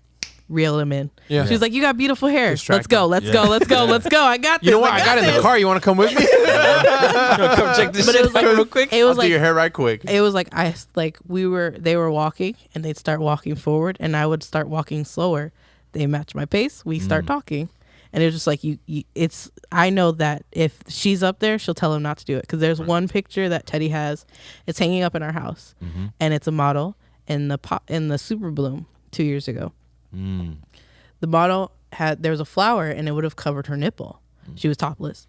Reel him in. Yeah. She was like, you got beautiful hair. Distract Let's go. him. Let's Yeah. go. Let's go. Let's go. I got this. You know what? I got in the this. car. You want to come with me? Come check this But shit it was like out real quick. It was I'll do your hair right quick. it was like they were walking and they'd start walking forward and I would start walking slower. They match my pace. We start talking. And it was just like it's I know that if she's up there, she'll tell him not to do it, because there's one picture that Teddy has. It's hanging up in our house, and it's a model in the Super Bloom 2 years ago. The model there was a flower and it would have covered her nipple. She was topless,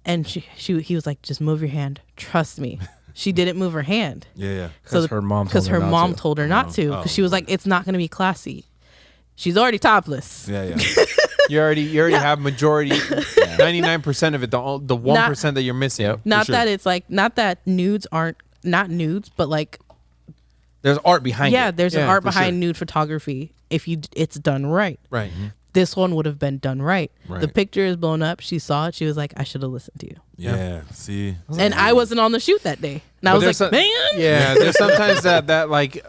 and he was like, just move your hand. Trust me. She didn't move her hand. Yeah. Because her mom told Because her her not mom to. told her not to. Because she was like, it's not going to be classy. She's already topless. Yeah. You already have majority, 99% of it. The 1% that you're missing. Yep. Not sure. that it's like, not that nudes aren't not nudes, but like, There's art behind yeah, it. there's an Yeah, art for behind sure. nude photography if it's done right. Right. this one would have been done right. The Right. picture is blown up. She saw it. She was like, I should have listened to you. Yeah. See. And I wasn't on the shoot that day. And I But was like, there's man. Yeah, there's sometimes that like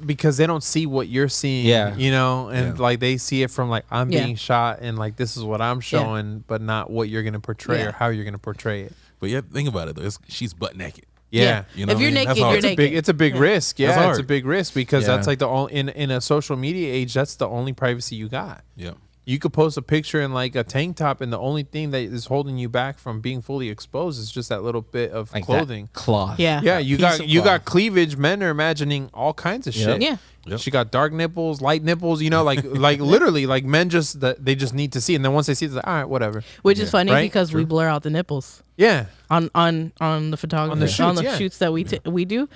because they don't see what you're seeing. Yeah. You know, and Yeah. like they see it from like I'm Yeah. being shot and like this is what I'm showing, but not what you're gonna portray Yeah. or how you're gonna portray it. But yeah, think about it though. She's butt naked. Yeah. You know If what you're I mean? That's naked, hard. you're It's a naked. It's a big risk. Yeah, That's it's hard. a big risk because Yeah. that's like the only in a social media age. That's the only privacy you got. Yeah. You could post a picture in like a tank top, and the only thing that is holding you back from being fully exposed is just that little bit of Like clothing. that cloth. Yeah. Yeah, you piece got of you cloth. got cleavage. Men are imagining all kinds of Yep. shit. Yeah. Yep. She got dark nipples, light nipples. You know, like like literally, like men just they just need to see, and then once they see it, it's like all right, whatever. Which is funny Right? because we blur out the nipples Yeah, on the photography On the shoots, yeah. shoots that we do.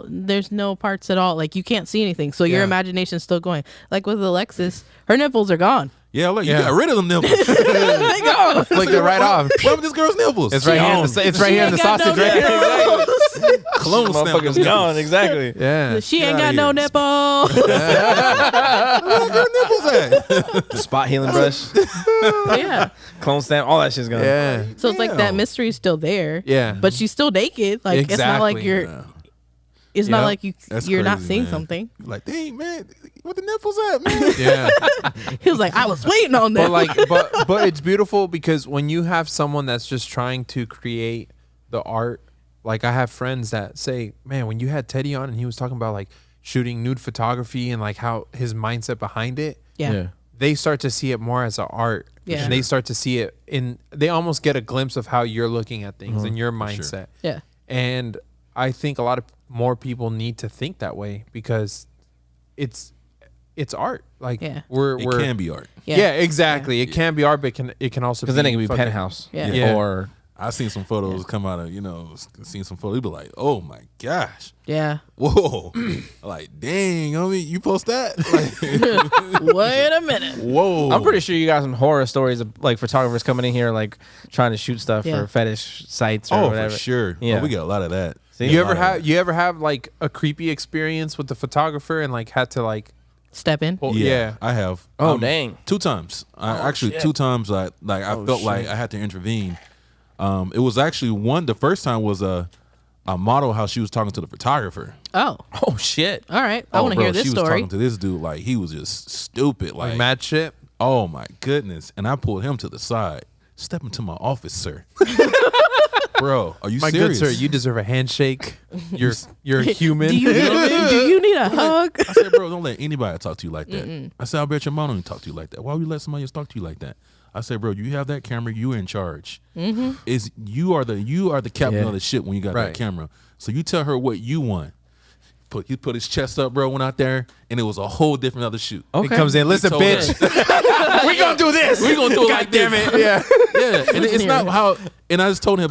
There's no parts at all. Like you can't see anything, so your Yeah. imagination's still going. Like with Alexis, her nipples are gone. Yeah, look, you Yeah. got rid of them nipples. They gone. flick it right off. What happened to this girl's nipples? It's right here. In the, it's right here in the sausage. Right here. Clone stamp them Motherfucker's gone. Exactly. Yeah. She Get ain't outta got no here. nipple. nipples at? The spot healing brush, Yeah. clone stamp, all that shit's gone. Yeah. So it's like that Damn. mystery is still there. Yeah. But she's still naked. Like it's not like Exactly. you're. Yeah. It's not Yep. like That's you're not crazy, seeing man. something. Like, dang, man, what the nipples at, man? Yeah. He was like, I was waiting on but that. like but it's beautiful because when you have someone that's just trying to create the art, like I have friends that say, man, when you had Teddy on and he was talking about like shooting nude photography and like how his mindset behind it, yeah. they start to see it more as an art. Yeah. And they start to see it they almost get a glimpse of how you're looking at things and your mindset. Yeah. And I think a lot of more people need to think that way because it's art. Like Yeah. we're It can be art. yeah, exactly. It can be art, but it can also Because then it can be fucking- penthouse. Yeah. Yeah. Or I've seen some photos come out of, seen some photos. You be like, oh my gosh. Yeah. Whoa. Like, dang, homie, you post that? Like, Wait a minute. whoa. I'm pretty sure you got some horror stories of like photographers coming in here like trying to shoot stuff Yeah. for fetish sites or Oh, whatever. for sure. Yeah. Oh, we got a lot of that. See? You A ever lot of have that. you ever have like a creepy experience with the photographer and like had to like Step in. pull, yeah. I have. Oh, dang. 2 times. Actually, shit. 2 times I felt like I had to intervene. It was actually the first time was a model how she was talking to the photographer. Oh. Oh shit. All right. I want to bro, hear this she was story. talking to this dude like he was just stupid. like Like, mad shit. oh my goodness. And I pulled him to the side. Step into my office, sir. Bro, are you My serious? good sir, you deserve a handshake. You're human. Do you need a hug? I said, bro, don't let anybody talk to you like that. I said, I bet your mom don't talk to you like that. Why would you let somebody else talk to you like that? I said, bro, you have that camera, you in charge. Is you are the captain Yeah. of the ship when you got Right. that camera. So you tell her what you want. He put his chest up, bro, went out there, and it was a whole different other shoot. He comes in, listen, told her. bitch. We gonna do this. We gonna do it God like damn this. it. Yeah. Yeah, and it's here. not how. And I just told him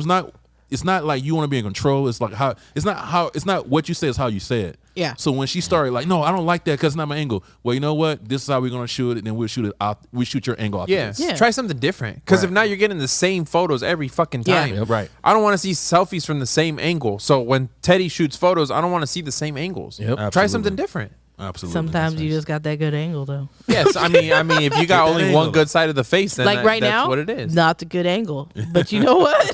it's not like you want to be in control. It's like it's not what you say, it's how you say it. Yeah. So when she started like, no, I don't like that because it's not my angle. Well, you know what? This is how we're gonna shoot it, and then we'll shoot it out. We shoot your angle out. Yeah. Yeah. Try something different. Because if Right. not, you're getting the same photos every fucking Yeah. time. Yep. Right. I don't want to see selfies from the same angle. So when Teddy shoots photos, I don't want to see the same angles. Yep. Try Absolutely. something different. Absolutely. Sometimes you just got that good angle though. Yes, I mean, if you got that only angle. one good side of the face, then Like right that's now, what it is. not the good angle. But you know what?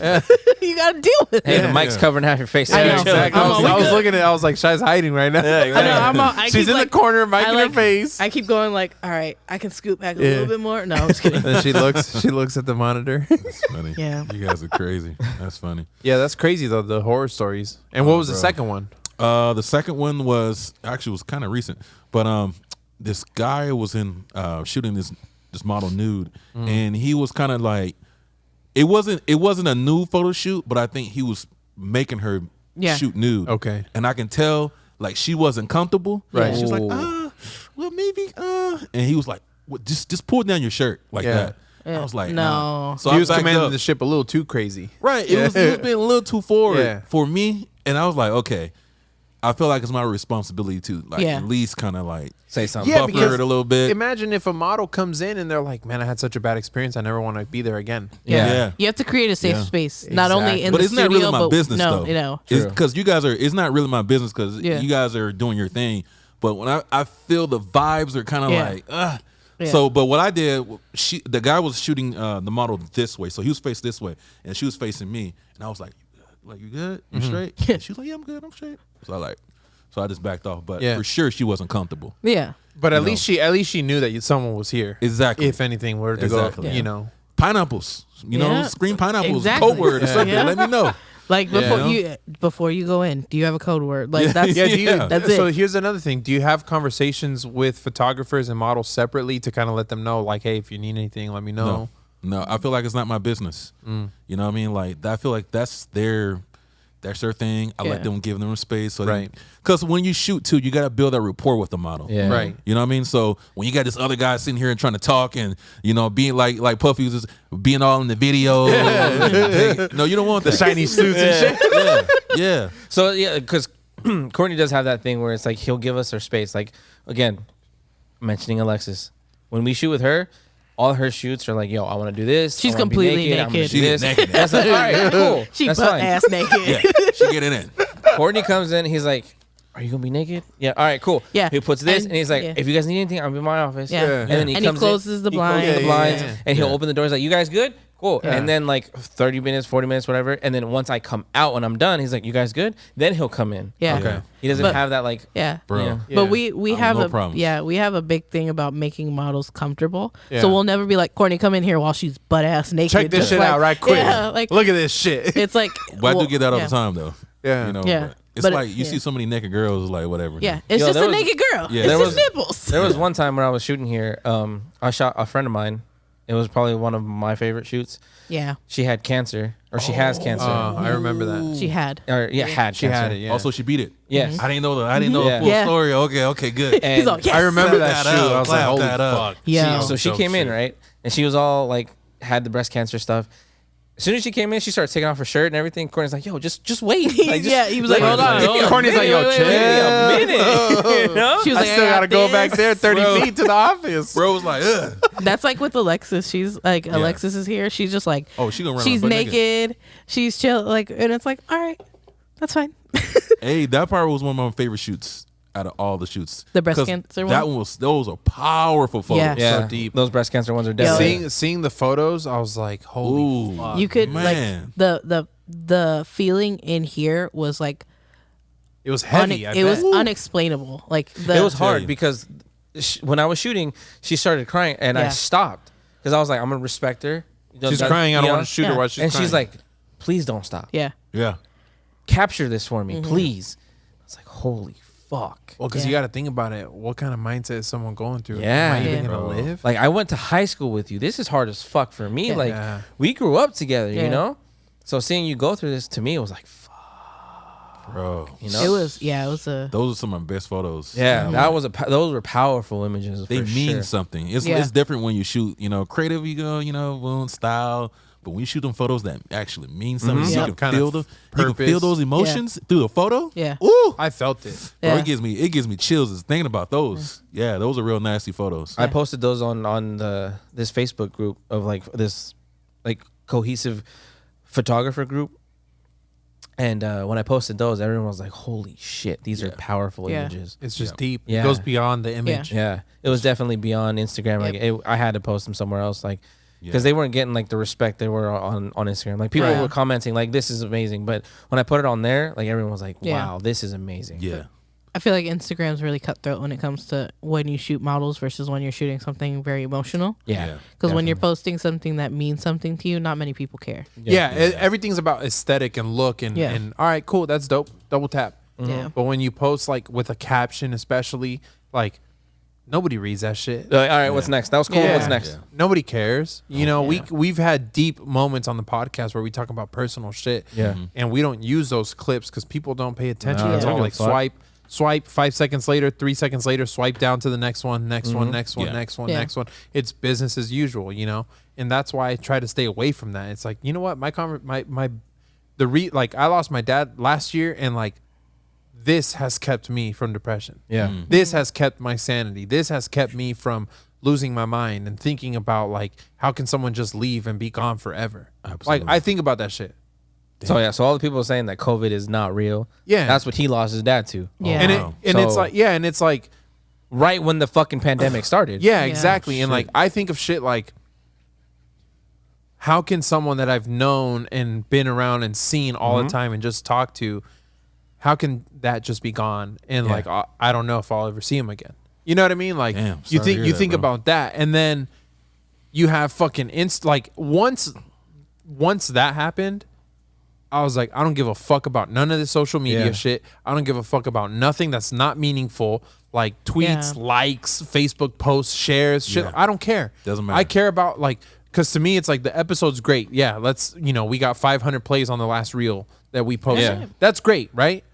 You got to deal with Hey, it. the mic's covering half your face. I know. Chill. Exactly. I'm I all, was we good. looking at it. I was like, Shai's hiding right now. Yeah, I know. exactly. I She's keep in the corner, mic in her face. I keep going like, all right, I can scoot back a Yeah. little bit more. No, I'm just kidding. Then she looks at the monitor. That's funny. Yeah. You guys are crazy. That's funny. Yeah, that's crazy though, the horror stories. And what was the bro. second one? The second one was kind of recent, but this guy was in shooting this model nude, and he was kind of like, it wasn't a nude photo shoot, but I think he was making her Yeah. shoot nude. Okay. And I can tell like she wasn't comfortable. Right. She was like, Ooh. well maybe, and he was like, what, just pull down your shirt like Yeah. that. Yeah. I was like, No. nah. So He I was backed commanding up. the ship a little too crazy. Right. It was being a little too forward Yeah. for me. And I was like, okay. I feel like it's my responsibility to like Yeah. at least kind of like Say something. Yeah, buffer because it a little bit. Imagine if a model comes in and they're like, "Man, I had such a bad experience. I never want to be there again." Yeah. You have to create a safe Yeah. space, not only Exactly. in But the isn't that studio, really my but business no, though? you know. It's True. because you guys are. It's not really my business because Yeah. you guys are doing your thing. But when I feel the vibes are kind of Yeah. like, Yeah. So, but what I did, the guy was shooting the model this way, so he was faced this way, and she was facing me, and I was like, you good? You straight? And she was like, yeah, I'm good, I'm straight. So I just backed off, but for sure she wasn't comfortable. Yeah. But at least she knew that someone was here. Exactly. If anything were to Exactly. go, you know. Pineapples, you know, Yeah. scream pineapples, Exactly. code word or something. Yeah. Let me know. Like before you go in, do you have a code word? Like that's that's it. So here's another thing. Do you have conversations with photographers and models separately to kind of let them know, like, hey, if you need anything, let me know? No, I feel like it's not my business. You know what I mean? Like, I feel like that's their thing. I let them give them space. So Right. Because when you shoot too, you got to build that rapport with the model. Yeah. Right. You know what I mean? So when you got this other guy sitting here and trying to talk and, you know, being like Puffy was just being all in the video. No, you don't want that. The shiny suits and shit. Yeah. So yeah, because Courtney does have that thing where it's like he'll give us her space. Like again, mentioning Alexis, when we shoot with her, all her shoots are like, yo, I want to do this. She's I wanna be completely I'm gonna naked. do She this. is naked. That's like, all right, cool. She That's butt fine. ass naked. Yeah. She getting in. Courtney comes in. He's like, are you gonna be naked? Yeah. All right, cool. Yeah. He puts this, and he's like, yeah. if you guys need anything, I'll be in my office. Yeah. Yeah. And then he And he comes closes in, the he blind. closes the Yeah, blinds, yeah. and he'll Yeah. open the doors like, you guys good? Cool. Yeah. And then like 30 minutes, 40 minutes, whatever. And then once I come out when I'm done, he's like, you guys good? Then he'll come in. Yeah. Okay. He doesn't But- have that like, Yeah. Bro. Yeah. Yeah. But we have no a problems. we have a big thing about making models comfortable. Yeah. So we'll never be like, Courtney, come in here while she's butt ass naked. Check this just shit like- out right quick. Yeah, like Look at this shit. it's like. But I well, do get that all yeah. the time though. Yeah. You know, Yeah. but it's But like you yeah. see so many naked girls, like whatever. Yeah, it's Yo, just there a was- naked girl. Yeah. It's There just was- nipples. there was one time when I was shooting here. I shot a friend of mine. It was probably one of my favorite shoots. Yeah, She had cancer, or she has cancer. I remember that. she had. Or had She cancer. had it. Yeah. Also, she beat it. Yes. I didn't know the Yeah. full Yeah. story. Okay, good. And He's all, yes. I remember Clap that that shoot. up, I was like, clap holy that up. fuck. Yeah. So she came in, right? And she was all like, had the breast cancer stuff. As soon as she came in, she started taking off her shirt and everything. Courtney's like, yo, just wait. Like, just, Yeah, he was like, hold on. hold on. Courtney's like, yo, Wait chill. a minute. You know? She was I like, still got gotta go this. back there 30 Bro. feet to the office. Bro was like, ugh. That's like with Alexis. She's like, Alexis is here. She's just like, Oh, she gonna run she's butt naked. She's chill. Like, and it's like, all right, that's fine. Hey, that part was one of my favorite shoots out of all the shoots. The breast 'Cause cancer That one? those are powerful photos. Yeah. Yeah, So deep. Those breast cancer ones are definitely. Seeing the photos, I was like, holy Ooh. fuck. You could man. like the feeling in here was like It was heavy. it was unexplainable. Like It was Tell hard you. because when I was shooting, she started crying, and I Yeah. stopped because I was like, I'm gonna respect her. You know, She's that- crying. I you don't know? want to shoot her Yeah. while she's And crying. she's like, please don't stop. yeah. Yeah. Capture this for Mm-hmm. me, please. I was like, holy fuck. well, because Yeah. you got to think about it. What kind of mindset is someone going through? Yeah. Am I even Yeah. gonna Bro. live? Like, I went to high school with you. This is hard as fuck for me. Yeah. Like, Yeah. we grew up together, Yeah. you know? So seeing you go through this, to me, it was like, fuck, Bro. you know? It was it was a Those are some of my best photos. Yeah, that was those were powerful images. They for mean sure. something. It's Yeah. it's different when you shoot, you know, creative you go, you know, well, style. But when you shoot them photos that actually mean something, Yeah. you can Kind feel of them. You can feel purpose. those emotions through a photo. Yeah. Ooh. I felt it. Bro, Yeah. it gives me chills just thinking about those. Yeah, those are real nasty photos. I posted those on this Facebook group of like this like cohesive photographer group. And when I posted those, everyone was like, holy shit, these are powerful Yeah. images. It's just Yeah. deep. Yeah. It goes beyond the image. Yeah. It was definitely beyond Instagram. Like I had to post them somewhere else. Like, because they weren't getting like the respect they were on Instagram. Like people Right. were commenting like, this is amazing. But when I put it on there, like everyone was like, Yeah. wow, this is amazing. Yeah. I feel like Instagram's really cutthroat when it comes to when you shoot models versus when you're shooting something very emotional. Yeah. Yeah. Because when you're posting something that means something to you, not many people care. Yeah, everything's about aesthetic and look and, Yeah. and all right, cool, that's dope. Double tap. Yeah. But when you post like with a caption, especially, like nobody reads that shit. All right, what's next? That was cool. Yeah. What's next? Yeah. Nobody cares. You know, Yeah. we've had deep moments on the podcast where we talk about personal shit. Yeah. And we don't use those clips because people don't pay attention. No, It's they all don't like give a fuck. swipe 5 seconds later, 3 seconds later, swipe down to the next one, next one, next one, Yeah. next one, Yeah. next one. It's business as usual, you know? And that's why I try to stay away from that. It's like, you know what? Like I lost my dad last year and like this has kept me from depression. Yeah. This has kept my sanity. This has kept me from losing my mind and thinking about like how can someone just leave and be gone forever? Absolutely. Like I think about that shit. So yeah, so all the people saying that COVID is not real. Yeah. That's what he lost his dad to. Yeah. And wow. it's So- like yeah, and it's like right when the fucking pandemic started. Yeah, exactly. And Shit. like I think of shit like, how can someone that I've known and been around and seen all the time and just talked to, how can that just be gone? And Yeah. like I don't know if I'll ever see him again. You know what I mean? Like Damn, you sorry to think hear you that, think bro. about that, and then you have fucking like once that happened, I was like, I don't give a fuck about none of this social media Yeah. shit. I don't give a fuck about nothing that's not meaningful, like tweets, Yeah. likes, Facebook posts, shares, shit. Yeah. I don't care. Doesn't matter. I care about like, because to me, it's like the episode's great. Yeah, let's, we got 500 plays on the last reel that we posted. Yeah. That's great, right?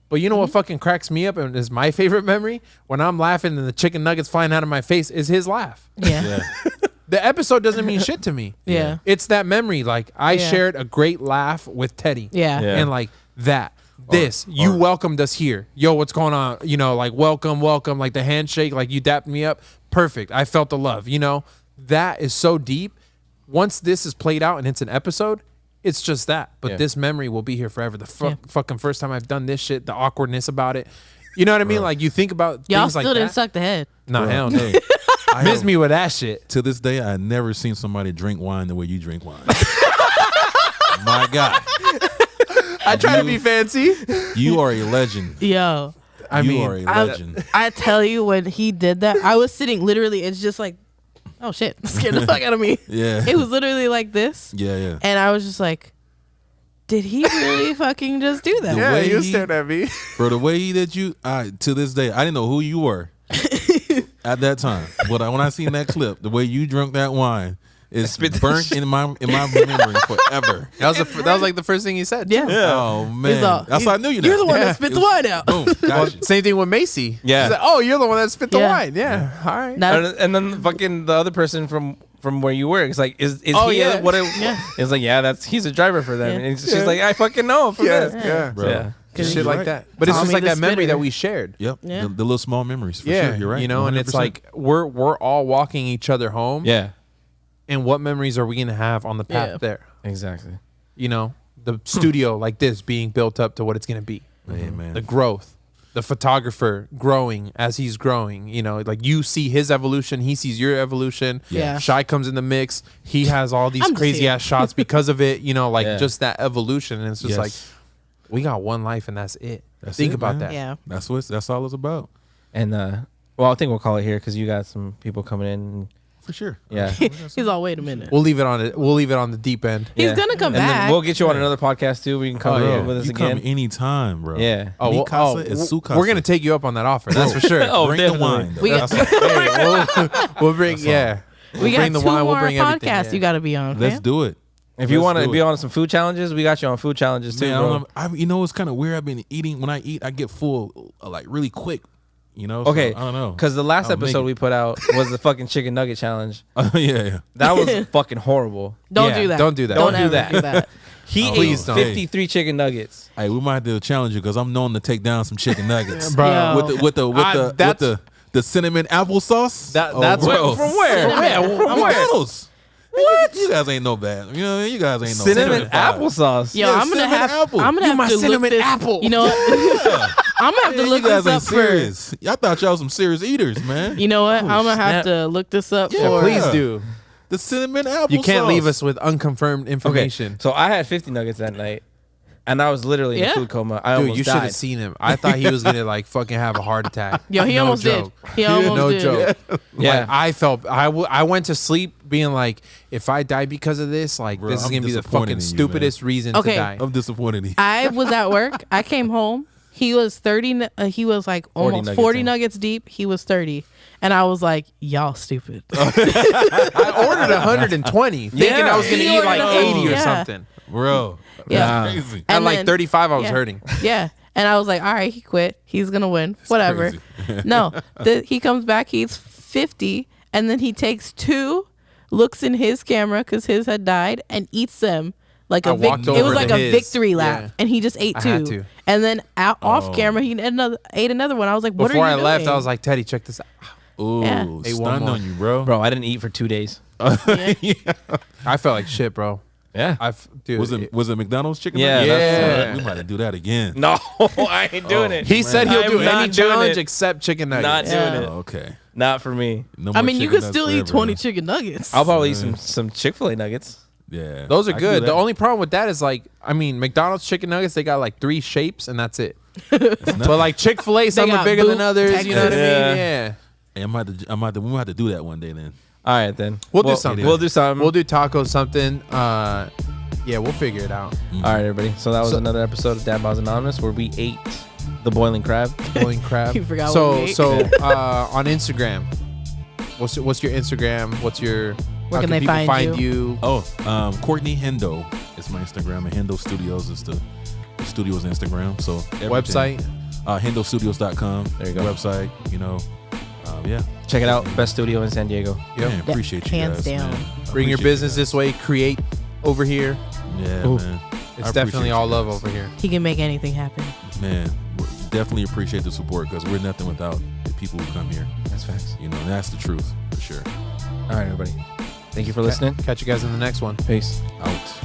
But you know Mm-hmm. what fucking cracks me up and is my favorite memory? When I'm laughing and the chicken nuggets flying out of my face is his laugh. Yeah. Yeah. The episode doesn't mean shit to me. Yeah. It's that memory. Like I Yeah. shared a great laugh with Teddy. Yeah. Yeah. And like that. You welcomed us here. Yo, what's going on? Like welcome. Like the handshake, like you dapped me up. Perfect. I felt the love. That is so deep. Once this is played out and it's an episode, it's just that. But Yeah. this memory will be here forever. The fucking first time I've done this shit, the awkwardness about it. You know what I mean? Like you think about Y'all things still like didn't that. suck the head. Nah, Bro, hell no. hey, I Miss have- me with that shit. To this day, I never seen somebody drink wine the way you drink wine. My God, I try to be fancy. you are a legend. Yo. You are a legend. I tell you, when he did that, I was sitting literally, it's just like, oh shit, scared the fuck out of me. Yeah. It was literally like this. Yeah, yeah. And I was just like, did he really fucking just do that? Yeah. way he- at me. Bro, the way that you, to this day, I didn't know who you were at that time. But when I seen that clip, the way you drank that wine is burnt in my memory forever. That was like the first thing he said. Yeah. Oh man, He's all- that's how I knew you. You're now. the one Yeah. that spit the wine out. Boom, Well, gotcha. same thing with Macy. Yeah. She's like, oh, you're the one that spit the Yeah. wine. Yeah. All right. That- And then fucking the other person from where you work, it's like, is Oh, he yeah. what it, Yeah. It's like, yeah, he's a driver for them. Yeah. And she's like, I fucking know from this. Yeah. Bro. Yeah. Shit You're like right. that. But it's just Tommy like the that memory spitter. that we shared. Yep. Yeah. The little small memories for Yeah. sure. You're right. And it's 100%. like we're all walking each other home. Yeah. And what memories are we gonna have on the path Yeah. there? Exactly. The studio like this being built up to what it's gonna be. Hey, man. The growth. The photographer growing as he's growing, like you see his evolution, he sees your evolution. Yeah. Shy comes in the mix. He has all these I'm just crazy here. ass shots because of it, Yeah. just that evolution. And it's just Yes. like, we got one life and that's it. That's Think it, about man. that. Yeah. That's all it's about. And well, I think we'll call it here because you got some people coming in. For sure. Yeah. He's all, wait a minute. We'll leave it on it. We'll leave it on the deep end. He's Yeah. gonna come And then back. we'll get you on another podcast too. We can come Oh, yeah. with us You again. come anytime, bro. Yeah. Mi casa is su casa. we're gonna take you up on that offer. That's for sure. Oh, Bring definitely. the wine. Though. We That's got- all. We'll bring That's all. yeah. we got bring the two wine. more We'll bring everything. podcasts Yeah. you got to be on. Let's fam. do it. If you Let's want to do be it. on some food challenges, we got you on food challenges too, Man, bro. you know, it's kind of weird. I've been eating. When I eat, I get full like really quick. So Okay, I don't know. Because the last I'll make episode it. we put out was the fucking chicken nugget challenge. yeah. That was fucking horrible. Don't Yeah, do that. don't do that. Don't do ever that. do that. He Oh, ate please don't. 53 chicken nuggets. Hey, we might have to challenge you because I'm known to take down some chicken nuggets, Bro. Yo. with that's- the cinnamon applesauce. That's bro. From where? Cinnamon. McDonald's. What? You guys ain't no bad. You guys ain't no Cinnamon five. applesauce. Yo, Yeah, I'm gonna cinnamon have. apple. I'm gonna You have my to look cinnamon this. apple. You know what? I'm gonna have to Man, look you guys this ain't up for. serious. I thought y'all some serious eaters, man. You know what? Oh, I'm gonna have snap. to look this up Yeah, for. Please Yeah. do. The cinnamon apple. You can't leave us with unconfirmed Okay, information. so I had 50 nuggets that night, and I was literally in a Yeah. food coma. I Dude, almost you should died. have seen him. I thought he was gonna like fucking have a heart attack. Yo, he No almost joke. did. He almost no did. joke. Yeah. Like, I felt I went to sleep being like, if I die because of this, like Bro, this is I'm gonna be the disappointed fucking in you, stupidest reason Okay. to die. I'm disappointed in you. I was at work. I came home. He was 30. He was like 40 almost nuggets 40 in. nuggets deep. He was 30. And I was like, y'all stupid. I ordered 120, thinking Yeah. I was gonna He eat like ordered 80 or yeah. something. Bro. Yeah. That's crazy. At And like then- 35, I was yeah. hurting. Yeah. And I was like, all right, he quit. He's going to win. Whatever. crazy. No. He comes back. He's 50. And then he takes 2, looks in his camera because his had died, and eats them. Like I a walked it was over like to a his. victory lap, Yeah. and he just ate I 2. had to. And then off Oh. camera, he ate another one. I was like, "What Before are I you left, doing?" I was like, Teddy, check this out. Ooh, Yeah. Hey, one stunned more. on you, bro. Bro, I didn't eat for 2 days. Yeah. I felt like shit, bro. Yeah. Dude, Was it McDonald's chicken? Yeah, nuggets? that's- We might have to do that again. No, I ain't doing it. he said he'll I'm do not any doing challenge it. except chicken nuggets. Not doing Yeah. it. Oh, okay. Not for me. No I more mean, you chicken could nuggets still eat forever, 20 huh? chicken nuggets. I'll probably eat some Chick-fil-A nuggets. Yeah. Those are I can do good. The that. only problem with that is like, I mean, McDonald's chicken nuggets, they got like 3 shapes and that's it. But like Chick-fil-A, some are got bigger than boot, others. You know what I mean? Texas. Yeah. Hey, we'll have to do that one day then. All right, then. We'll do something. We'll do something. We'll do tacos, something. Yeah, we'll figure it out. All right, everybody. So that was So- another episode of Dad Bods Anonymous where we ate the boiling crab. Boiling crab. You forgot so, what we ate. So on Instagram, what's your Instagram? How can they people find you? Oh, Courtney Hendo is my Instagram, and Hendo Studios is the studio's Instagram. So everything. Website? HendoStudios.com. There you go. Website, yeah. Check it out. Best studio in San Diego. Yep. Man, appreciate you Hands guys, down. man. Bring your Appreciate business you this way. Create over here. guys. Yeah, Ooh. man. It's I definitely appreciate all you love guys. over here. He can make anything happen. Man, we definitely appreciate the support because we're nothing without the people who come here. That's facts. And that's the truth for sure. All right, everybody. Thank you for listening. Catch you guys in the next one. Peace. Out.